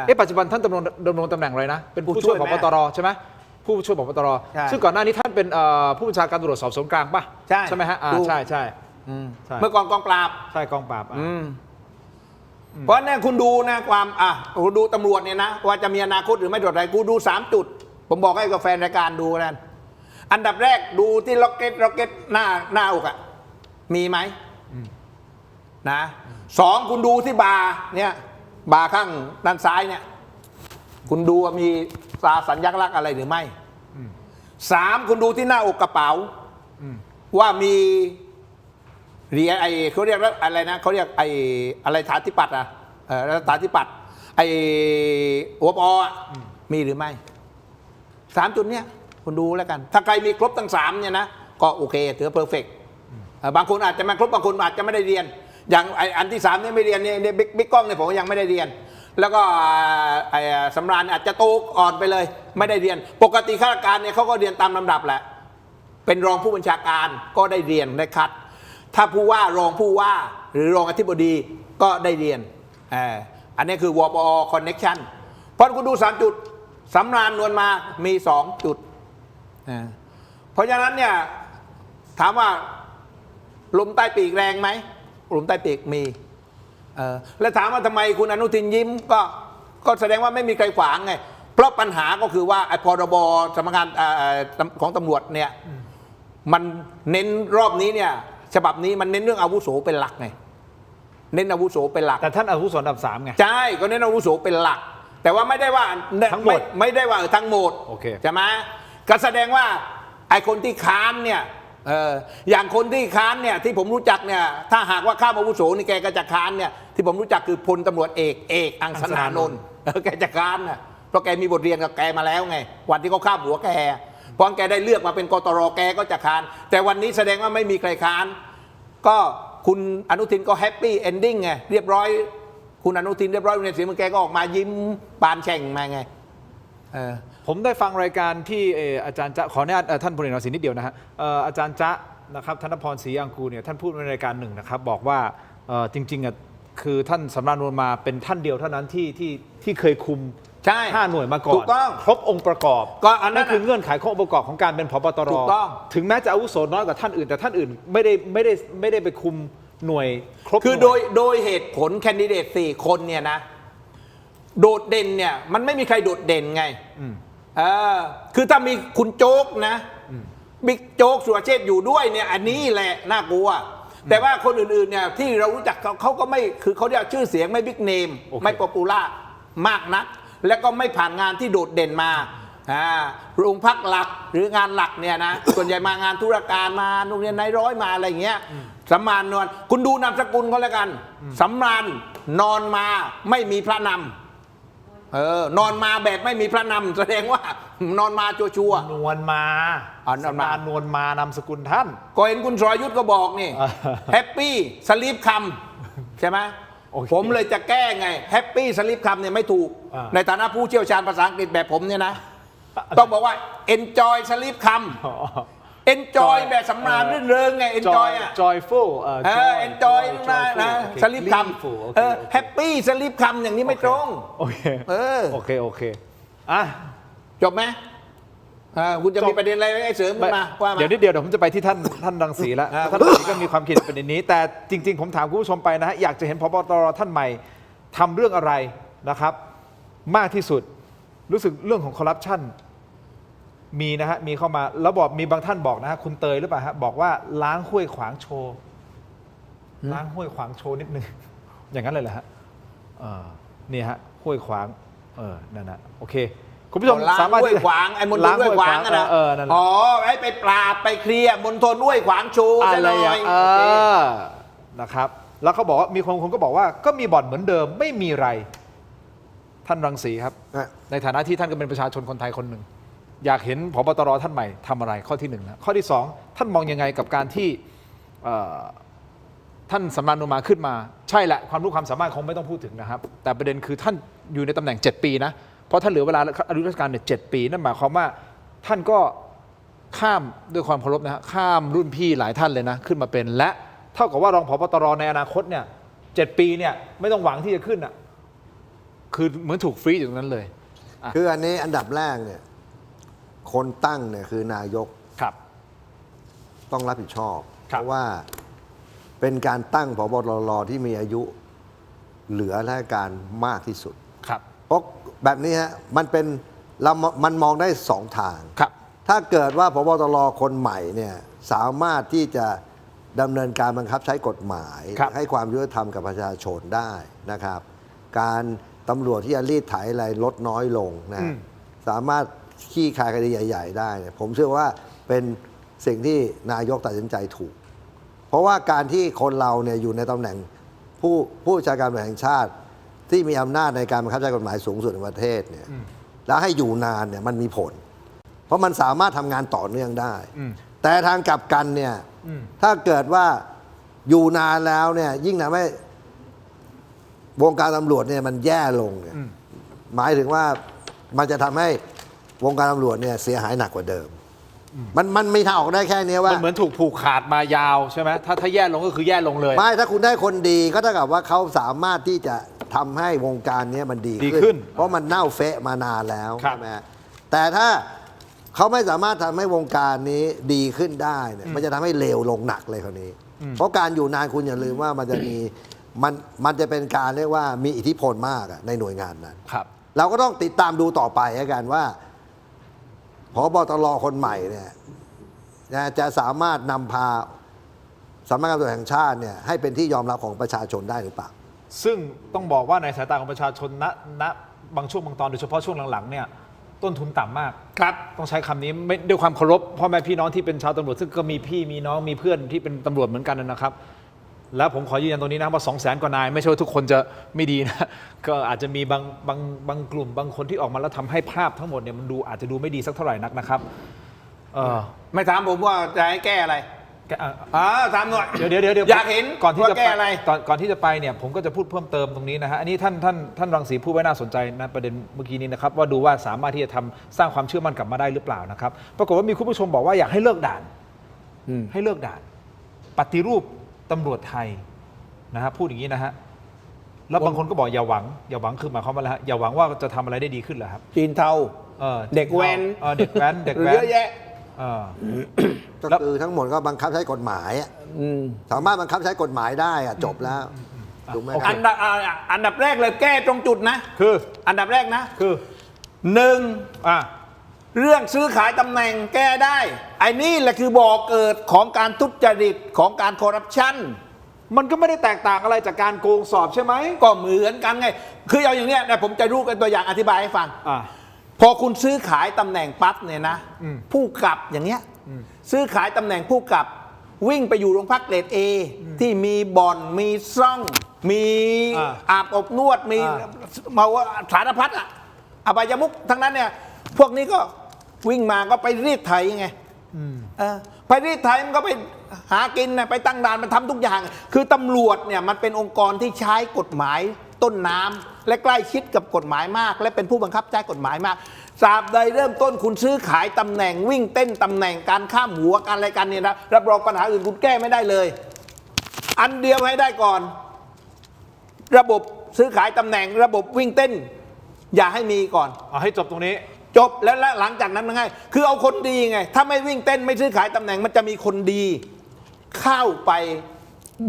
ได้ปัจจุบันท่านดำรงตำแหน่งอะไรนะเป็นผู้ช่วยผบตรใช่ไหมผู้ช่วยผบตรซึ่งก่อนหน้านี้ท่านเป็นผู้บัญชาการตำรวจสอบสวนกลางป่ะใช่ไหมฮะใช่เมื่อก่อนกองปราบใช่กองปราบเพราะเนี่ยคุณดูนะความคุณดูตำรวจเนี่ยนะว่าจะมีอนาคตหรือไม่อะไรกูดู3 จุดผมบอกให้กับแฟนรายการดูนั่นอันดับแรกดูที่ล็อกเก็ตหน้าอกมีไหมนะ2คุณดูที่บาร์เนี่ยบาร์ข้างด้านซ้ายเนี่ยคุณดูว่ามีสัญลักษณ์อะไรหรือไม่3คุณดูที่หน้าอกกระเป๋าว่ามีเหรียญเขาเรียกอะไรนะเขาเรียกอะไรฐานธิปัตย์ฐานธิปัตย์หัวปอมีหรือไม่3 จุดเนี้ยคุณดูแล้วกันถ้าใครมีครบทั้ง3เนี่ยนะก็โอเคถือเพอร์เฟกต์บางคนอาจจะไม่ครบบางคนอาจจะไม่ได้เรียนอย่างอันที่3เนี่ยไม่เรียนเนี่ยบิ๊กก้องเนี่ยผมยังไม่ได้เรียนแล้วก็สำราญอาจจะโตอ่อนไปเลยไม่ได้เรียนปกติข้าราชการเนี่ยเขาก็เรียนตามลำดับแหละเป็นรองผู้บัญชาการก็ได้เรียนได้คัดถ้าผู้ว่ารองผู้ว่าหรือรองอธิบดีก็ได้เรียนอันนี้คือวปอคอนเนคชั่นพอคุณดู3 จุดสำราญนวลมามี2 จุดเพราะฉะนั้นเนี่ยถามว่าลมใต้ปีกแรงไหมลมใต้ปีกมีแล้วถามว่าทำไมคุณอนุทินยิ้มก็แสดงว่าไม่มีใครขวางไงเพราะปัญหาก็คือว่าพรบสำนักงานของตำรวจเนี่ย มันเน้นรอบนี้เนี่ยฉบับนี้มันเน้นเรื่องอาวุโสเป็นหลักไงเน้นอาวุโสเป็นหลักแต่ท่านอาวุโสอันดับ3ไงใช่ก็เน้นอาวุโสเป็นหลัก แต่ว่าไม่ได้ว่าทั้งหมดไม่ได้ว่าทั้งหมด โอเค ใช่ไหมก็แสดงว่าไอ้คนที่ค้านเนี่ยอย่างคนที่ค้านเนี่ยที่ผมรู้จักเนี่ยถ้าหากว่าข้ามอาวุโสนี่แกก็จะค้านเนี่ยที่ผมรู้จักคือพลตำรวจเอกอังสนานนท์แกจะค้านนะเพราะแกมีบทเรียนกับแกมาแล้วไงวันที่เขาฆ่าหัวแกพอแกได้เลือกมาเป็นกตรแกก็จะค้านแต่วันนี้แสดงว่าไม่มีใครค้านก็คุณอนุทินก็แฮปปี้เอนดิ้งไงเรียบร้อยคุณอนุทินเรียบร้อยในเสียงแกก็ออกมายิ้มปานแฉ่งมาไงผมได้ฟังรายการที่อาจารย์จ๊ะขออนุญาตท่านพลเอกนรสิงห์นิดเดียวนะฮะอาจารย์จ๊ะนะครับธนพรศรีอังกูเนี่ยท่านพูดในรายการหนึ่งนะครับบอกว่าจริงๆอ่ะคือท่านสำราญนวลมาเป็นท่านเดียวเท่านั้นที่เคยคุม5 หน่วยมาก่อนถูกต้องครบองค์ประกอบก็อันนั้นคือเงื่อนไขขององค์ประกอบของการเป็นผบตรถูกต้องถึงแม้จะอาวุโสน้อยกว่าท่านอื่นแต่ท่านอื่นไม่ได้ไปคุมหน่วยครบคือโดยเหตุผลแคนดิเดต4 คนเนี่ยนะโดดเด่นเนี่ยมันไม่มีใครโดดเด่นไงคือถ้ามีคุณโจ๊กนะบิ๊กโจ๊กสุรเชษฐ์อยู่ด้วยเนี่ยอันนี้แหละน่ากลัวแต่ว่าคนอื่นๆเนี่ยที่เรารู้จักเขาก็ไม่คือเขาเรียกชื่อเสียงไม่บิ๊กเนมไม่ป๊อปปูล่ามากนักแล้วก็ไม่ผ่านงานที่โดดเด่นมาโรงพักหลักหรืองานหลักเนี่ยนะส่วนใหญ่มางานธุรการมาโรงเรียนนายร้อยมาอะไรเงี้ยสำรานนวลคุณดูนามสกุลเขาแล้วกันสำรานนอนมาไม่มีพระนำนอนมาแบบไม่มีพระนำแสดงว่านอนมาชัวร์นวลมานวลมานามสกุลท่านก็เห็นคุณสรยุทธก็บอกนี่แฮปปี้สลีปคำใช่ไหมผมเลยจะแก้ไงแฮปปี้สลีปคำเนี่ยไม่ถูกในฐานะผู้เชี่ยวชาญภาษาอังกฤษแบบผมเนี่ยนะต้องบอกว่า enjoy สลีปคำ enjoy แบบสำราญรื่นเริงไง enjoy อ่ะ joyful enjoy นะสลีปคำhappy สลีปคำอย่างนี้ไม่ตรงโอเคจบไหมคุณจะมีประเด็นอะไรให้เสริมมาว่าเดี๋ยวผมจะไปที่ท่านรังสีแล้วท่านรังสีก็มีความคิดประเด็นนี้แต่จริงๆผมถามคุณผู้ชมไปนะฮะอยากจะเห็นผบตรท่านใหม่ทำเรื่องอะไรนะครับมากที่สุดรู้สึกเรื่องของคอร์รัปชันมีนะฮะมีเข้ามาแล้วบอกมีบางท่านบอกนะฮะคุณเตยหรือเปล่าฮะบอกว่าล้างห้วยขวางโชว์ล้างห้วยขวางโชว์นิดนึงอย่างนั้นเลยเหรอฮะนี่ฮะห้วยขวางนั่นนะโอเคคุณผู้ชมสามารถห้วยขวางไอ้มณฑลห้วยขวางนะให้ไปปราบไปเคลียร์มณฑลห้วยขวางโชว์อะไรนะครับแล้วเขาบอกว่ามีคนก็บอกว่าก็มีบ่อนเหมือนเดิมไม่มีไรท่านรังสีครับในฐานะที่ท่านก็เป็นประชาชนคนไทยคนหนึ่งอยากเห็นผบตรท่านใหม่ทำอะไรข้อที่1นะข้อที่2ท่านมองยังไงกับการที่ท่านสำราญนวลมาขึ้นมาใช่แหละความรู้ความสามารถคงไม่ต้องพูดถึงนะครับแต่ประเด็นคือท่านอยู่ในตำแหน่ง7 ปีนะเพราะท่านเหลือเวลาอายุราชการเนี่ย7 ปีนั่นหมายความว่าท่านก็ข้ามด้วยความเคารพนะฮะข้ามรุ่นพี่หลายท่านเลยนะขึ้นมาเป็นและเท่ากับว่ารองผบตรในอนาคตเนี่ย7 ปีเนี่ยไม่ต้องหวังที่จะขึ้นอ่ะคือเหมือนถูกฟรีอยู่ตรงนั้นเลยคืออันนี้อันดับแรกเนี่ยคนตั้งเนี่ยคือนายกต้องรับผิดชอบเพราะว่าเป็นการตั้งผบตรที่มีอายุเหลือราชการมากที่สุดเพราะแบบนี้ฮะมันมองได้2 ทางถ้าเกิดว่าผบตรคนใหม่เนี่ยสามารถที่จะดำเนินการบังคับใช้กฎหมายให้ความยุติธรรมกับประชาชนได้นะครับการตำรวจที่จะรีดไถอะไรลดน้อยลงนะสามารถขี้คายคดีใหญ่ๆได้ผมเชื่อว่าเป็นสิ่งที่นายกตัดสินใจถูกเพราะว่าการที่คนเราเนี่ยอยู่ในตำแหน่งผู้บัญชาการตำรวจแห่งชาติที่มีอำนาจในการบังคับใช้กฎหมายสูงสุดในประเทศเนี่ยแล้วให้อยู่นานเนี่ยมันมีผลเพราะมันสามารถทำงานต่อเนื่องได้แต่ทางกลับกันเนี่ยถ้าเกิดว่าอยู่นานแล้วเนี่ยยิ่งทำให้วงการตำรวจเนี่ยมันแย่ลงเนี่ยหมายถึงว่ามันจะทำให้วงการตำรวจเนี่ยเสียหายหนักกว่าเดิมมันไม่ทางออกได้แค่นี้ว่ามันเหมือนถูกผูกขาดมายาวใช่ไหมถ้าแย่ลงก็คือแย่ลงเลยไม่ถ้าคุณได้คนดีก็เท่ากับว่าเขาสามารถที่จะทำให้วงการนี้มันดีขึ้นเพราะมันเน่าเฟะมานานแล้วใช่ไหมแต่ถ้าเขาไม่สามารถทำให้วงการนี้ดีขึ้นได้เนี่ยมันจะทำให้เลวลงหนักเลยคราวนี้เพราะการอยู่นานคุณอย่าลืมว่ามันจะมีมันจะเป็นการเรียกว่ามีอิทธิพลมากในหน่วยงานนั้นเราก็ต้องติดตามดูต่อไปกันว่าผบตรคนใหม่เนี่ย จะสามารถนำพาสำนักงานตำรวจแห่งชาติเนี่ยให้เป็นที่ยอมรับของประชาชนได้หรือเปล่าซึ่งต้องบอกว่าในสายตาของประชาชนณบางช่วงบางตอนโดยเฉพาะช่วงหลังๆเนี่ยต้นทุนต่ำมากครับต้องใช้คำนี้ไม่ด้วยความเคารพพ่อแม่พี่น้องที่เป็นชาวตำรวจซึ่งก็มีพี่มีน้องมีเพื่อนที่เป็นตำรวจเหมือนกันนะครับแล้วผมขอยืนยันตรงนี้นะว่า 200,000 กว่านายไม่ใช่ว่าทุกคนจะไม่ดีนะก็อาจจะมีบางกลุ่มบางคนที่ออกมาแล้วทำให้ภาพทั้งหมดเนี่ยมันดูอาจจะดูไม่ดีสักเท่าไหร่นักนะครับไม่ถามผมว่าจะให้แก้อะไรถามหน่อยเดี๋ยวอยากเห็นก่อนที่จะแก้อะไรก่อนที่จะไปเนี่ยผมก็จะพูดเพิ่มเติมตรงนี้นะฮะอันนี้ท่านรังสีพูดไว้น่าสนใจนะประเด็นเมื่อกี้นี้นะครับว่าดูว่าสามารถที่จะทำสร้างความเชื่อมั่นกลับมาได้หรือเปล่านะครับปรากฏว่ามีคุณผู้ชมบอกว่าอยากให้เลิกด่านให้เลิกด่านปฏิรูปตำรวจไทยนะฮะพูดอย่างนี้นะฮะแล้วบางคนก็บอกอย่าหวังคือหมายความว่าอะไรฮะอย่าหวังว่าจะทำอะไรได้ดีขึ้นเหรอครับจีนเทาเด็กแว้นเด็กแว้นเยอะแยะก็คือทั้งหมดก็บังคับใช้กฎหมายสามารถบังคับใช้กฎหมายได้จบแล้วถูกไหมอันดับแรกเลยแก้ตรงจุดนะคืออันดับแรกนะคือ1เรื่องซื้อขายตำแหน่งแก้ได้ไอ้นี่แหละคือบ่อเกิดของการทุจริตของการคอร์รัปชันมันก็ไม่ได้แตกต่างอะไรจากการโกงสอบใช่ไหมก็เหมือนกันไงคือเอาอย่างเนี้ยนะผมจะรูปเป็นตัวอย่างอธิบายให้ฟังพอคุณซื้อขายตำแหน่งปั๊บเนี่ยนะผู้กลับอย่างเงี้ยซื้อขายตำแหน่งผู้กลับวิ่งไปอยู่โรงพักเกรด A ที่มีบ่อนมีซ่องมีอาบอบนวดมีมาว่าสารพัดอบายมุขทั้งนั้นเนี่ยพวกนี้ก็วิ่งมาก็ไปรีดไถไงไปรีดไถมันก็ไปหากินไปตั้งด่านมันทำทุกอย่างคือตำรวจเนี่ยมันเป็นองค์กรที่ใช้กฎหมายต้นน้ำและใกล้ชิดกับกฎหมายมากและเป็นผู้บังคับใช้กฎหมายมากตราบใดเริ่มต้นคุณซื้อขายตำแหน่งวิ่งเต้นตำแหน่งการข้ามหัวการอะไรกันเนี่ยนะรับรองปัญหาอื่นคุณแก้ไม่ได้เลยอันเดียวให้ได้ก่อนระบบซื้อขายตำแหน่งระบบวิ่งเต้นอย่าให้มีก่อนเอาให้จบตรงนี้จบแล้วหลังจากนั้นมันง่ายคือเอาคนดีไงถ้าไม่วิ่งเต้นไม่ซื้อขายตำแหน่งมันจะมีคนดีเข้าไป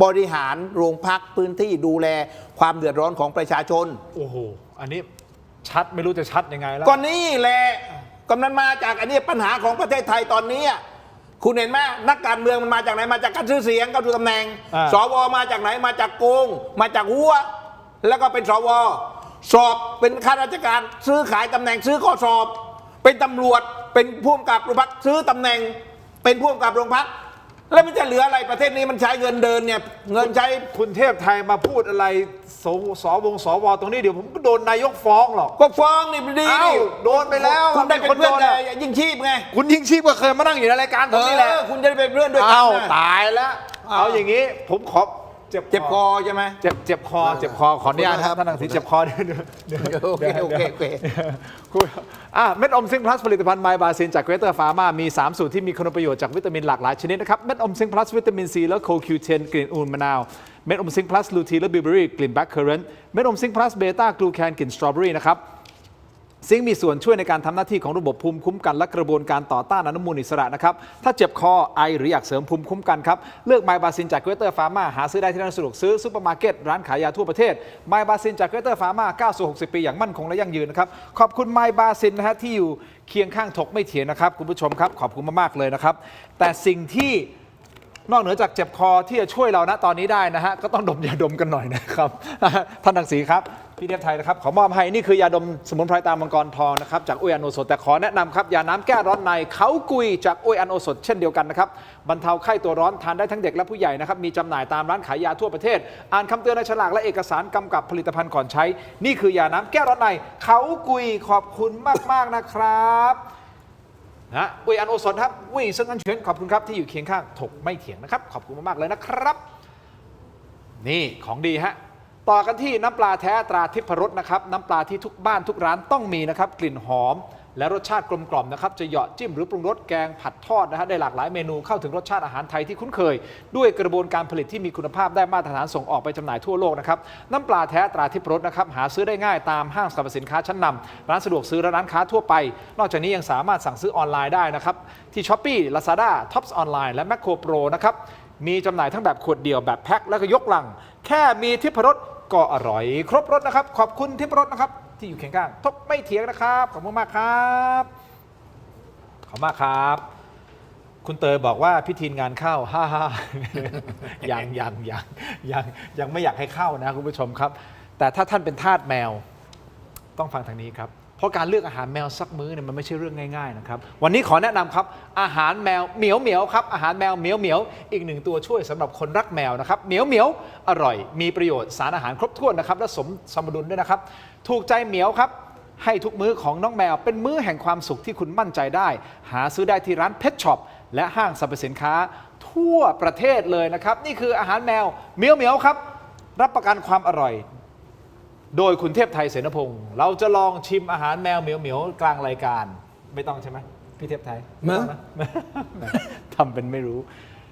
บริหารโรงพักพื้นที่ดูแลความเดือดร้อนของประชาชนโอ้โหอันนี้ชัดไม่รู้จะชัดยังไงแล้วก็นี่แหละกำนันมาจากอันนี้ปัญหาของประเทศไทยตอนนี้คุณเห็นไหมนักการเมืองมันมาจากไหนมาจากการซื้อเสียงเข้าสู่ตำแหน่งสวมาจากไหนมาจากโกงมาจากหัวแล้วก็เป็นสวสอบเป็นข้าราชการซื้อขายตำแหน่งซื้อข้อสอบเป็นตำรวจเป็นผู้กำกับโรงพักซื้อตำแหน่งเป็นผู้กำกับโรงพักแล้วมันจะเหลืออะไรประเทศนี้มันใช้เงินเดินเนี่ยเงินใช้คุณเทพไทยมาพูดอะไรสวตรงนี้เดี๋ยวผมก็โดนนายกฟ้องหรอกก็ฟ้องนี่ดีนี่โดนไปแล้วคุณได้เป็นเพื่อนยิ่งชีพไงคุณยิ่งชีพก็เคยมานั่งอยู่ในรายการตรงนี้แหละคุณจะได้เป็นเพื่อนด้วยกันตายแล้วเอาอย่างนี้ผมขอเจ็บคอใช่ไหมเจ็บคอขออนุญาตครับท่านรังสีเจ็บคอโอเคเม็ดอมซิงค์พลัสผลิตภัณฑ์ไมบาซินจากเกรเตอร์ฟาร์มามี3สูตรที่มีคุณประโยชน์จากวิตามินหลากหลายชนิดนะครับเม็ดอมซิงค์พลัสวิตามินซีและโคคิวเทนกลิ่นอูนมะนาวเม็ดอมซิงค์พลัสลูทีและบิวเบอรี่กลิ่นแบล็คเคอร์เรนต์เม็ดอมซิงค์พลัสเบต้ากลูแคนกลิ่นสตรอเบอรี่นะครับซิงค์มีส่วนช่วยในการทำหน้าที่ของระบบภูมิคุ้มกันและกระบวนการต่อต้านอนุมูลอิสระนะครับถ้าเจ็บคอไอหรืออยากเสริมภูมิคุ้มกันครับเลือกไมบาซินจากเกรเตอร์ฟาร์มาหาซื้อได้ที่ร้านสะดวกซื้อซุปเปอร์มาร์เก็ตร้านขายยาทั่วประเทศไมบาซินจากเกรเตอร์ฟาร์มาก้าวสู่60 ปีอย่างมั่นคงและยั่งยืนนะครับขอบคุณไมบาซินนะฮะที่อยู่เคียงข้างถกไม่เถียงนะครับคุณผู้ชมครับขอบคุณมากๆเลยนะครับแต่สิ่งที่นอกเหนือจากเจ็บคอที่จะช่วยเราณตอนนี้ได้นะฮะก็ต้องดมยาดมกันหน่อยนะครับท่านรังสีครับพี่เทพไทยนะครับขอมอบให้นี่คือยาดมสมุนไพรตามังกรทองนะครับจากอุ้ยอันโอสถแต่ขอแนะนำครับยาน้ำแก้ร้อนในเขากุยจากอุ้ยอันโอสถเช่นเดียวกันนะครับบรรเทาไข้ตัวร้อนทานได้ทั้งเด็กและผู้ใหญ่นะครับมีจำหน่ายตามร้านขายยาทั่วประเทศอ่านคำเตือนในฉลากและเอกสารกำกับผลิตภัณฑ์ก่อนใช้นี่คือยาน้ำแก้ร้อนในเขากุยขอบคุณมากๆนะครับนะอุ้ยอันโอสถครับอุ้ยซึ่งอันเฉินขอบคุณครับที่อยู่เคียงข้างถกไม่เถียงนะครับขอบคุณมากๆเลยนะครับนี่ของดีฮะต่อกันที่น้ำปลาแท้ตราทิพรสนะครับน้ำปลาที่ทุกบ้านทุกร้านต้องมีนะครับกลิ่นหอมและรสชาติกลมกล่อมนะครับจะเหยาะจิ้มหรือปรุงรสแกงผัดทอดนะฮะได้หลากหลายเมนูเข้าถึงรสชาติอาหารไทยที่คุ้นเคยด้วยกระบวนการผลิตที่มีคุณภาพได้มาตรฐานส่งออกไปจำหน่ายทั่วโลกนะครับน้ำปลาแท้ตราทิพรสนะครับหาซื้อได้ง่ายตามห้างสรรพสินค้าชั้นนำร้านสะดวกซื้อและร้านค้าทั่วไปนอกจากนี้ยังสามารถสั่งซื้อออนไลน์ได้นะครับที่ Shopee Lazada Tops Online และ Macro Pro นะครับมีจำหน่ายทั้งแบบขวดเดียวแบบแพ็คและก็ยกลังแค่มีทิพรสก็อร่อยครบรสนะครับขอบคุณทิพรสนะครับที่อยู่เคียงข้างถกไม่เถียงนะครับขอบคุณมากครับขอบคุณมากครับ คุณเตยบอกว่าพิธีงานเข้าฮ่าฮ่า ยังไม่อยากให้เข้านะคุณผู้ชมครับ แต่ถ้าท่านเป็นทาสแมวต้องฟังทางนี้ครับเพราะการเลือกอาหารแมวสักมื้อเนี่ยมันไม่ใช่เรื่องง่ายๆนะครับวันนี้ขอแนะนำครับอาหารแมวเหมียวเหมียวครับอาหารแมวเหมียวเหมียวอีกหนึ่งตัวช่วยสำหรับคนรักแมวนะครับเหมียวเหมียวอร่อยมีประโยชน์สารอาหารครบถ้วนนะครับและสมดุลด้วยนะครับถูกใจเหมียวครับให้ทุกมื้อของน้องแมวเป็นมื้อแห่งความสุขที่คุณมั่นใจได้หาซื้อได้ที่ร้านเพชช็อปและห้างสรรพสินค้าทั่วประเทศเลยนะครับนี่คืออาหารแมวเหมียวเหมียวครับรับประกันความอร่อยโดยคุณเทพไทยเสนพงศ์เราจะลองชิมอาหารแมวเหมียวเหมียวกลางรายการไม่ต้องใช่ไหมพี่เทพไทยไม่ต้องนะ ทำเป็นไม่รู้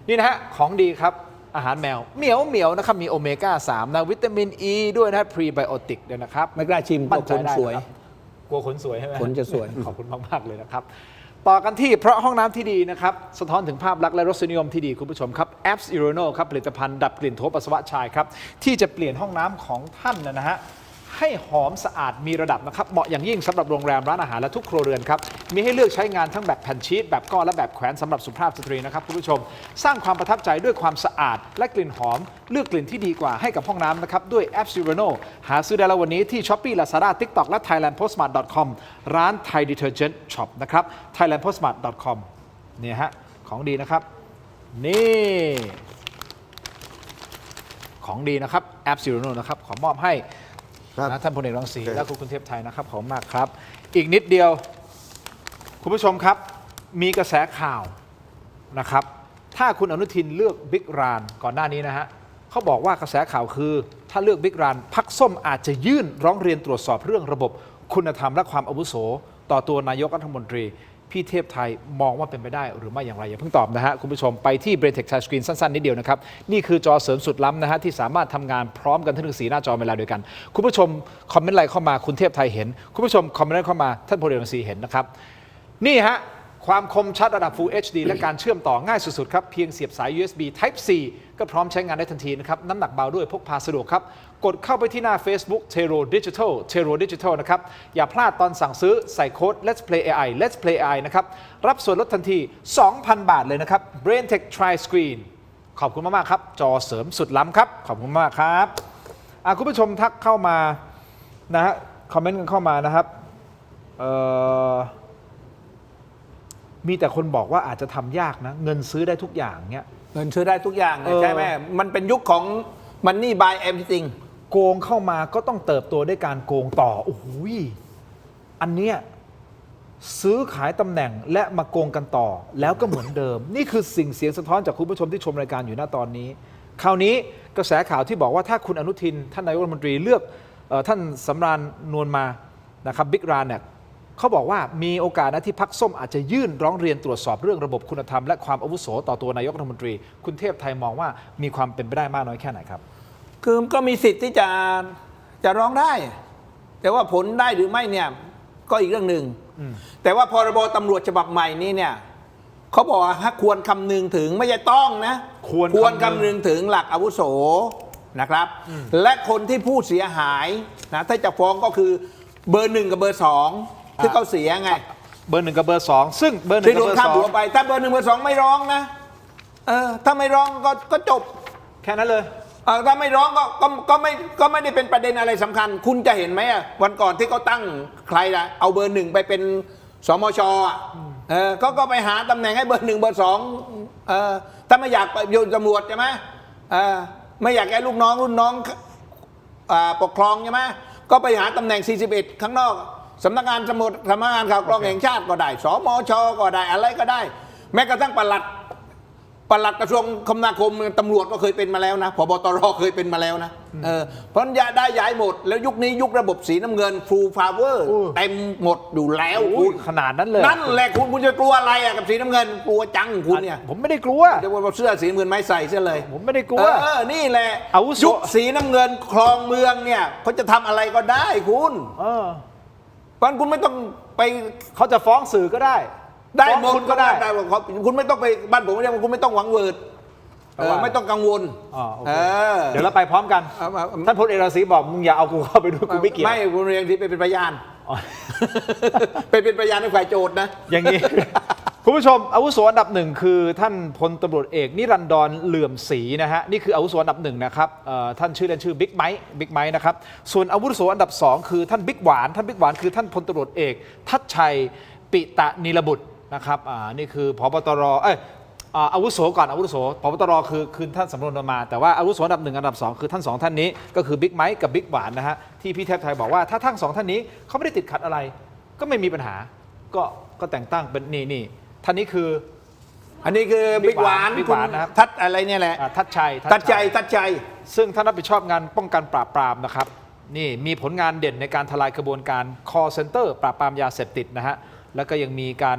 นี่นะฮะของดีครับอาหารแมวเหมียวเหมียวนะครับมีโอเมก้า 3นะวิตามินอ e ีด้วยนะพรีไบโอติกด้วยนะครับ ไม่กล้าชิมกลัวขนสวย กลัวขนสวยใช่ไหม ขนจะสวย ขอบคุณมากๆเลยนะครับต่อกันที่เพราะห้องน้ำที่ดีนะครับสะท้อนถึงภาพลักษณ์และรสนิยมที่ดีคุณผู้ชมครับแอปส์อิโรโนครับผลิตภัณฑ์ดับกลิ่นโถปัสสาวะชายครับที่จะเปลี่ยนห้องน้ำของท่านนะฮะให้หอมสะอาดมีระดับนะครับเหมาะอย่างยิ่งสำหรับโรงแรมร้านอาหารและทุกครัวเรือนครับมีให้เลือกใช้งานทั้งแบบแผ่นชีตแบบก้อนและแบบแขวนสำหรับสุภาพสตรีนะครับคุณผู้ชมสร้างความประทับใจด้วยความสะอาดและกลิ่นหอมเลือกกลิ่นที่ดีกว่าให้กับห้องน้ำนะครับด้วยแอป Zero หาซื้อได้แล้ววันนี้ที่ Shopee Lazada TikTok และ thailandpostmart.com ร้าน Thai Detergent Shop นะครับ thailandpostmart.com เนี่ยฮะของดีนะครับนี่ของดีนะครับแอป Zero นะครับขอมอบให้นะท่านพลเอกรังสีและคุณเทพไทยนะครับขอบคุณมากครับอีกนิดเดียวคุณผู้ชมครับมีกระแสข่าวนะครับถ้าคุณอนุทินเลือกบิ๊กรานก่อนหน้านี้นะฮะเขาบอกว่ากระแสข่าวคือถ้าเลือกบิ๊กรานพรรคส้มอาจจะยื่นร้องเรียนตรวจสอบเรื่องระบบคุณธรรมและความอาวุโสต่อตัวนายกรัฐมนตรีพี่เทพไทยมองว่าเป็นไปได้หรือไม่อย่างไรอย่าเพิ่งตอบนะฮะคุณผู้ชมไปที่ BrainTech Touch Screen สั้นๆนิดเดียวนะครับนี่คือจอเสริมสุดล้ำนะฮะที่สามารถทำงานพร้อมกันทั้ง4หน้าจอเวลาเดียวกันคุณผู้ชมคอมเมนต์อะไรเข้ามาคุณเทพไทยเห็นคุณผู้ชมคอมเมนต์เข้ามาท่านพลเอกรังสีเห็นนะครับนี่ฮะความคมชัดระดับ Full HD และการเชื่อมต่อง่ายสุดๆครับเพียงเสียบสาย USB Type C ก็พร้อมใช้งานได้ทันทีนะครับน้ำหนักเบาด้วยพกพาสะดวกครับกดเข้าไปที่หน้า Facebook Tero Digital นะครับอย่าพลาดตอนสั่งซื้อใส่โค้ด Let's Play AI Let's Play AI นะครับรับส่วนลดทันที 2,000 บาทเลยนะครับ BrainTech Tri Screen ขอบคุณมากๆครับจอเสริมสุดล้ำครับขอบคุณมากครับคุณผู้ชมทักเข้ามานะฮะคอมเมนต์กันเข้ามานะครับมีแต่คนบอกว่าอาจจะทำยากนะเงินซื้อได้ทุกอย่างเงี้ยเงินซื้อได้ทุกอย่างใช่ไหมมันเป็นยุคของ Money Buy Everything โกงเข้ามาก็ต้องเติบโตด้วยการโกงต่อโอ้โหอันเนี้ยซื้อขายตำแหน่งและมาโกงกันต่อแล้วก็เหมือนเดิมนี่คือสิ่งเสียงสะท้อนจากคุณผู้ชมที่ชมรายการอยู่ณตอนนี้คราวนี้กระแสข่าวที่บอกว่าถ้าคุณอนุทินท่านนายกรัฐมนตรีเลือกท่านสำราญนวลมานะครับบิ๊กรานเนี่ยเขาบอกว่ามีโอกาสนะที่พรรคส้มอาจจะยื่นร้องเรียนตรวจสอบเรื่องระบบคุณธรรมและความอาวุโสต่อตัวนายกรัฐมนตรีคุณเทพไทยมองว่ามีความเป็นไปได้มากน้อยแค่ไหนครับคือก็มีสิทธิ์ที่จะร้องได้แต่ว่าผลได้หรือไม่เนี่ยก็อีกเรื่องหนึ่งแต่ว่าพรบตำรวจฉบับใหม่นี้เนี่ยเขาบอกว่าควรคำนึงถึงไม่ใช่ต้องนะควรคำนึงถึงหลักอาวุโสนะครับและคนที่ผู้เสียหายนะถ้าจะฟ้องก็คือเบอร์ 1กับเบอร์ 2ที่เขาเสียไงเบอร์ 1กับเบอร์ 2ซึ่งเบอร์ 1กับเบอร์ 2ที่โดนข้ามหัวไปถ้าเบอร์ 1เบอร์ 2ไม่ร้องนะถ้าไม่ร้องก็จบแค่นั้นเลยถ้าไม่ร้องก็ไม่ได้เป็นประเด็นอะไรสำคัญคุณจะเห็นไหมวันก่อนที่เขาตั้งใครล่ะเอาเบอร์ 1ไปเป็นสมชก็ไปหาตำแหน่งให้เบอร์ 1เบอร์ 2ถ้าไม่อยากโยนตำรวจใช่ไหมไม่อยากให้ลูกน้องรุ่นน้องปกครองใช่ไหมก็ไปหาตำแหน่ง41ข้างนอกสำนักงานสำนักงานข่าวกรองแห่งชาติก็ได้สมชก็ได้อะไรก็ได้แม้กระทั่งปลัดกระทรวงคมนาคมตำรวจก็เคยเป็นมาแล้วนะผบตรเคยเป็นมาแล้วนะเพราะได้ย้ายหมดแล้วยุคนี้ยุคระบบสีน้ำเงินฟูลพาวเวอร์เต็มหมดอยู่แล้วคุณขนาดนั้นเลยนั่นแหละคุณจะกลัวอะไรกับสีน้ำเงินกลัวจังคุณเนี่ยผมไม่ได้กลัวเดี๋ยวว่าเสื้อสีน้ำเงินไม่ใส่เสื้อเลยผมไม่ได้กลัวนี่แหละยุคสีน้ำเงินครองเมืองเนี่ยเขาจะทำอะไรก็ได้คุณเพราะคุณไม่ต้องไปเขาจะฟ้องสื่อก็ได้หมดก็ได้คุณไม่ต้องไปบ้านผมเรียกว่าคุณไม่ต้องหวังเวิร์ดไม่ต้องกังวลเดี๋ยวเราไปพร้อมกันท่านพลเอกรังสีบอกมึงอย่าเอากูเข้าไปด้วยกูไม่เกี่ยวไม่คุณเรียงที่เป็นพยานเป็นพยานในฝ่ายโจทย์นะอย่างนี้ คุณผู้ชมอาวุโสอันดับหนึ่งคือท่านพลตำรวจเอกนิรันดรเหลื่อมศรีนะฮะนี่คืออาวุโสอันดับหนึ่งนะครับท่านชื่อเล่นชื่อบิ๊กไมค์นะครับส่วนอาวุโสอันดับสองคือท่านบิ๊กหวานคือท่านพลตำรวจเอกทัชชัยปิตะนีรบุตรนะครับนี่คือผบตรอาวุโสก่อนอาวุโสผบตรคือท่านสำรวจมา แต่ว่าอาวุโสอันดับหนึ่งอันดับสองคือท่านสองท่านนี้ก็คือบิ๊กไมค์กับบิ๊กหวานนะฮะที่พี่เทพไทยบอกว่าถ้าทั้งสองท่านนี้เขาไม่ได้ติดขัดอะไรก็ไม่มีปัญหาก็แต่งตั้งเป็นนี่ท่านนี้คืออันนี้คือบิ๊กหวานนะครับทัดอะไรเนี่ยแหละทัดชัยซึ่งท่านรับผิดชอบงานป้องกันปราบปรามนะครับนี่มีผลงานเด่นในการทลายกระบวนการ call center ปราบปรามยาเสพติดนะฮะแล้วก็ยังมีการ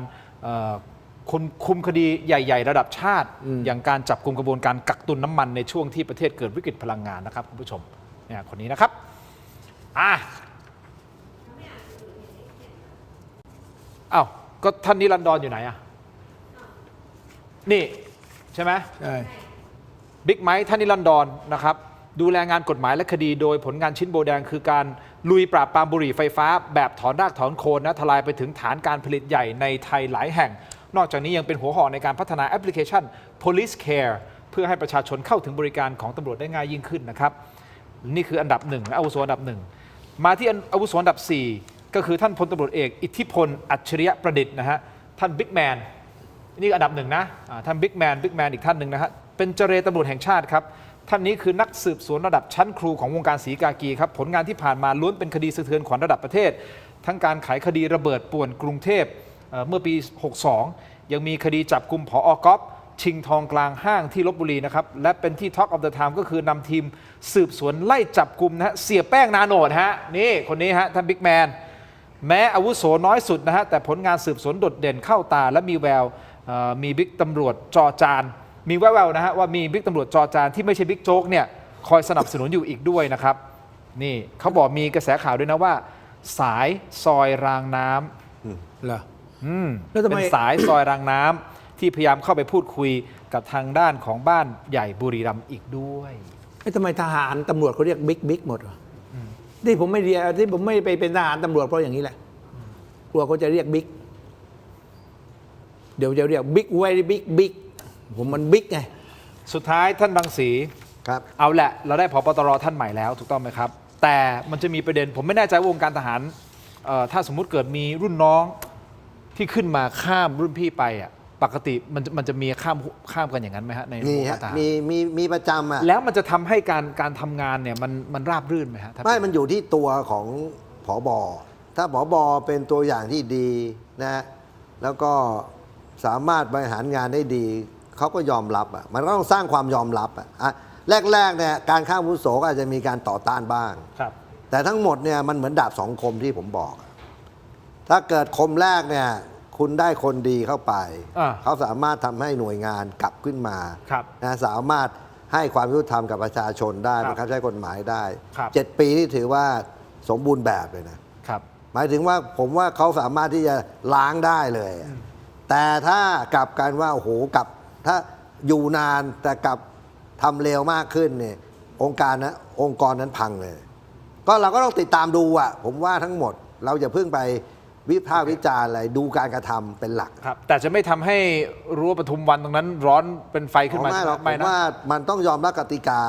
คุมคดีใหญ่ๆระดับชาติอย่างการจับกุมกระบวนการกักตุนน้ำมันในช่วงที่ประเทศเกิดวิกฤตพลังงานนะครับคุณผู้ชมเนี่ยคนนี้นะครับอ้าวก็ท่านนิรันดรอยู่ไหนอ่ะนี่ใช่ไหมใช่บิ๊กไมค์ท่านนิรันดรนะครับดูแลงานกฎหมายและคดีโดยผลงานชิ้นโบแดงคือการลุยปราบปรามบุหรี่ไฟฟ้าแบบถอนรากถอนโคนนะทลายไปถึงฐานการผลิตใหญ่ในไทยหลายแห่งนอกจากนี้ยังเป็นหัวหอกในการพัฒนาแอปพลิเคชัน Police Care เพื่อให้ประชาชนเข้าถึงบริการของตำรวจได้ง่ายยิ่งขึ้นนะครับนี่คืออันดับหนึ่งอาวุโสอันดับหนึ่งมาที่อาวุโสอันดับ4ก็คือท่านพลตำรวจเอกอิทธิพลอัจฉริยะประดิษฐ์นะฮะท่านบิ๊กแมนนี่อันดับหนึ่งนะท่านบิ๊กแมนอีกท่านหนึ่งนะฮะเป็นเจรตำรวจแห่งชาติครับท่านนี้คือนักสืบสวนระดับชั้นครูของวงการศรีกากีครับผลงานที่ผ่านมาล้วนเป็นคดีสะเทือนขวัญระดับประเทศทั้งการไขคดีระเบิดป่วนกรุงเทพเมื่อปี 62 ยังมีคดีจับกุมผอ.ก๊อฟชิงทองกลางห้างที่ลพบุรีนะครับและเป็นที่ Talk of the Town ก็คือนำทีมสืบสวนไล่จับกุมนะฮะเสียแป้งนาโนดฮะนี่คนนี้ฮะท่านบิ๊กแมนแม้อาวุโสน้อยสุดนะฮะแต่ผลงานสืบสวนโดดเด่นเข้าตาและมีแววมีบิ๊กตำรวจจอจานมีแววๆนะฮะว่ามีบิ๊กตำรวจจอจานที่ไม่ใช่บิ๊กโจ๊กเนี่ยคอยสนับสนุนอยู่อีกด้วยนะครับนี่เขาบอกมีกระแสข่าวด้วยนะว่าสายซอยรางน้ำเหรอเป็นสายซอยรางน้ำที่พยายามเข้าไปพูดคุยกับทางด้านของบ้านใหญ่บุรีรัมย์อีกด้วยทำไมทหารตำรวจเขาเรียกบิ๊กหมดวะที่ผมไม่เรียนที่ผมไม่ไปเป็นทหารตำรวจเพราะอย่างนี้แหละกลัวเขาจะเรียกบิ๊กเดี๋ยวจะเรียกบิ๊กไว้บิ๊กผมมันบิ๊กไงสุดท้ายท่านรังสีครับเอาแหละเราได้ผบตรท่านใหม่แล้วถูกต้องไหมครับแต่มันจะมีประเด็นผมไม่แน่ใจวงการทหารถ้าสมมุติเกิดมีรุ่นน้องที่ขึ้นมาข้ามรุ่นพี่ไปอ่ะปกติมันจะมีข้ามกันอย่างนั้นไหมฮะในวงการทหารมีประจำอ่ะแล้วมันจะทำให้การทำงานเนี่ยมันราบรื่นไหมฮะไม่มันอยู่ที่ตัวของผบ.ถ้าผบ.เป็นตัวอย่างที่ดีนะแล้วก็สามารถบริหารงานได้ดีเขาก็ยอมรับอ่ะมันก็ต้องสร้างความยอมรับอ่ะแรกๆเนี่ยการข้ามอาวุโสก็อาจจะมีการต่อต้านบ้างแต่ทั้งหมดเนี่ยมันเหมือนดาบสองคมที่ผมบอกถ้าเกิดคมแรกเนี่ยคุณได้คนดีเข้าไปเขาสามารถทำให้หน่วยงานกลับขึ้นมานะสามารถให้ความยุติธรรมกับประชาชนได้บังคับใช้กฎหมายได้7 ปีนี่ถือว่าสมบูรณ์แบบเลยนะหมายถึงว่าผมว่าเขาสามารถที่จะล้างได้เลยแต่ถ้ากลับกันว่าโอ้โหกลับถ้าอยู่นานแต่กลับทำเร็วมากขึ้นเนี่ยองค์กรนั้นพังเลยก็เราก็ต้องติดตามดูอ่ะผมว่าทั้งหมดเราอย่าเพิ่งไปวิพากษ์วิจารณ์อะไรดูการกระทำเป็นหลักครับแต่จะไม่ทำให้รั้วปทุมวันตรงนั้นร้อนเป็นไฟขึ้นมาไม่หรอกผมว่ามันต้องยอมรับกติกา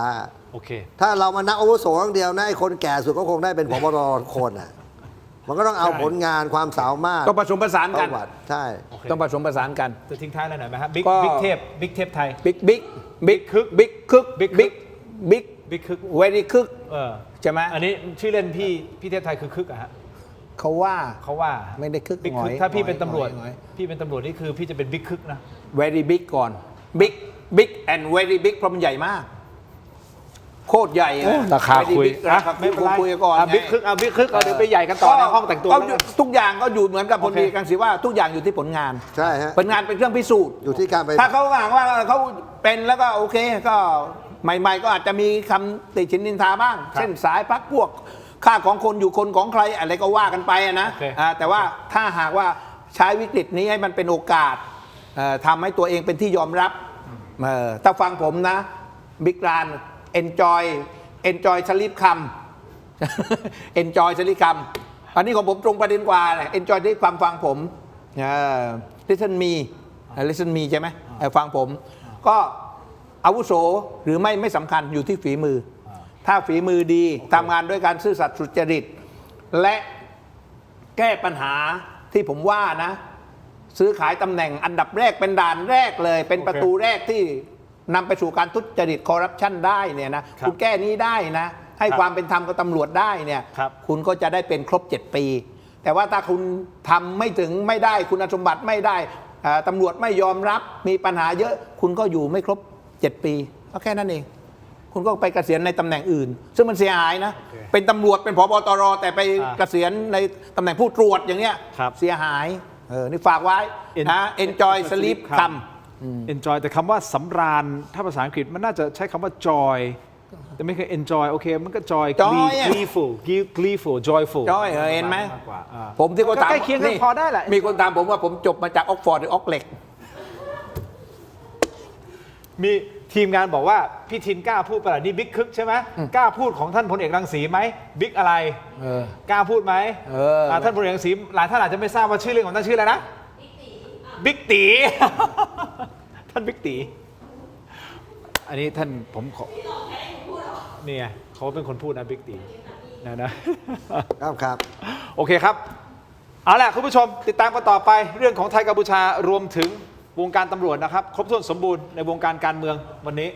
โอเคถ้าเรามานักอาวุโสอย่างเดียวนะไอ้คนแก่สุดก็คงได้เป็นผบ.ทุกคนอ่ะมันก็ต้องเอาผลงานความสามารถต้องผสมผสานกันใช่ต้องผสมผสานกันจะทิ้งท้ายอะไรหน่อยไหมฮะบิ๊กเทพไทยบิ๊กคึกเวรี่คึกใช่ไหมอันนี้ชื่อเล่นพี่เทพไทยคือคึกอะฮะเขาว่าไม่ได้คึกบิ๊กคึกถ้าพี่เป็นตำรวจนี่คือพี่จะเป็นบิ๊กคึกนะ very big ก่อนบิ๊ก and very big เพราะมันใหญ่มากโคตรใหญ่ราคาคุยไม่เป็นไรคุยก่อนบิ๊กคึกเดี๋ยวไปใหญ่กันต่อในห้องแต่งตัวทุกอย่างก็อยู่เหมือนกับพลตรีกังสีว่าทุกอย่างอยู่ที่ผลงานใช่ฮะผลงานเป็นเครื่องพิสูจน์อยู่ที่การไปถ้าเขาหวังว่าเขาเป็นแล้วก็โอเคก็ใหม่ๆก็อาจจะมีคำติฉินนินทาบ้างเช่นสายพักพวกค่าของคนอยู่คนของใครอะไรก็ว่ากันไปนะแต่ว่าถ้าหากว่าใช้วิกฤตนี้ให้มันเป็นโอกาสทำให้ตัวเองเป็นที่ยอมรับถ้าฟังผมนะบิ๊กรานenjoy สลิปคำ enjoy สลิปคำอันนี้ของผมตรงประเด็นกว่าเลย enjoy ที่ความฟังผมlisten me listen me ใช่ไหมฟังผม ก็อาวุโสหรือไม่สำคัญอยู่ที่ฝีมือ ถ้าฝีมือดีทำงานด้วยการซื่อสัตย์สุจริต และแก้ปัญหาที่ผมว่านะ ซื้อขายตำแหน่งอันดับแรกเป็นด่านแรกเลย เป็นประตูแรกที่นำไปสู่การทุจริตคอร์รัปชันได้เนี่ยนะคุณแก้นี้ได้นะ ให้ความเป็นธรรมกับตำรวจได้เนี่ยคุณก็จะได้เป็นครบ 7 ปี แต่ว่าถ้าคุณทำไม่ได้คุณสมบัติไม่ได้ตำรวจไม่ยอมรับมีปัญหาเยอะคุณก็อยู่ไม่ครบ 7 ปีก็แค่นั้นเองคุณก็ไปเกษียณในตำแหน่งอื่น ซึ่งมันเสียหายนะเป็นตำรวจเป็นผบตรแต่ไปเกษียณในตำแหน่งผู้ตรวจอย่างเงี้ยเสียหายนี่ฝากไว้นะ enjoy sleep คำ enjoy แต่คำว่าสำราญถ้าภาษาอังกฤษมันน่าจะใช้คำว่า joy แต่ไม่เคย enjoy โอเคมันก็ joy gleeful joyful เห็นไหม กว่า ผมที่เขาถาม ใกล้เคียงกันพอได้แหละ มีคนถามผมว่าผมจบมาจากออกฟอร์ดหรือออกเหล็ก มีทีมงานบอกว่าพี่ทินกล้าพูดประหลาดนี่บิ๊กคึกใช่ไหมกล้าพูดของท่านพลเอกรังสีไหมบิ๊กอะไรกล้าพูดไหมท่านพลเอกรังสีหลายท่านอาจจะไม่ทราบว่าชื่อเล่นของท่านชื่ออะไรนะบิ๊กตี ท่านบิ๊กตีอันนี้ท่านผมขอเนี่ยเขาเป็นคนพูดนะบิ๊กตีครับ โอเคครับเอาล่ะคุณผู้ชมติดตามกันต่อไปเรื่องของไทยกัมพูชารวมถึงวงการตำรวจนะครับครบถ้วนสมบูรณ์ในวงการการเมืองวันนี้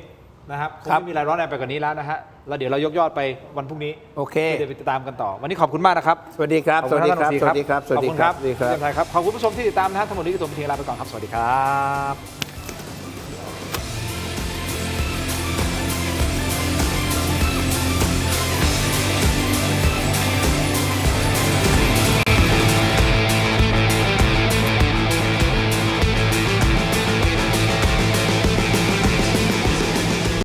นะครับคงไม่มีอะไรร้อนแรงไปกว่านี้แล้วนะฮะแล้วเดี๋ยวเรายกยอดไปวันพรุ่งนี้โอเคเดี๋ยวไปติดตามกันต่อวันนี้ขอบคุณมากนะครับสวัสดีครับสวัสดีครับสวัสดีครับ ขอบคุณครับขอบคุณผู้ชมที่ติดตามนะฮะทั้งหมดนี้ก็ตัวเป็นทีลาไปก่อนครับสวัสดีครับ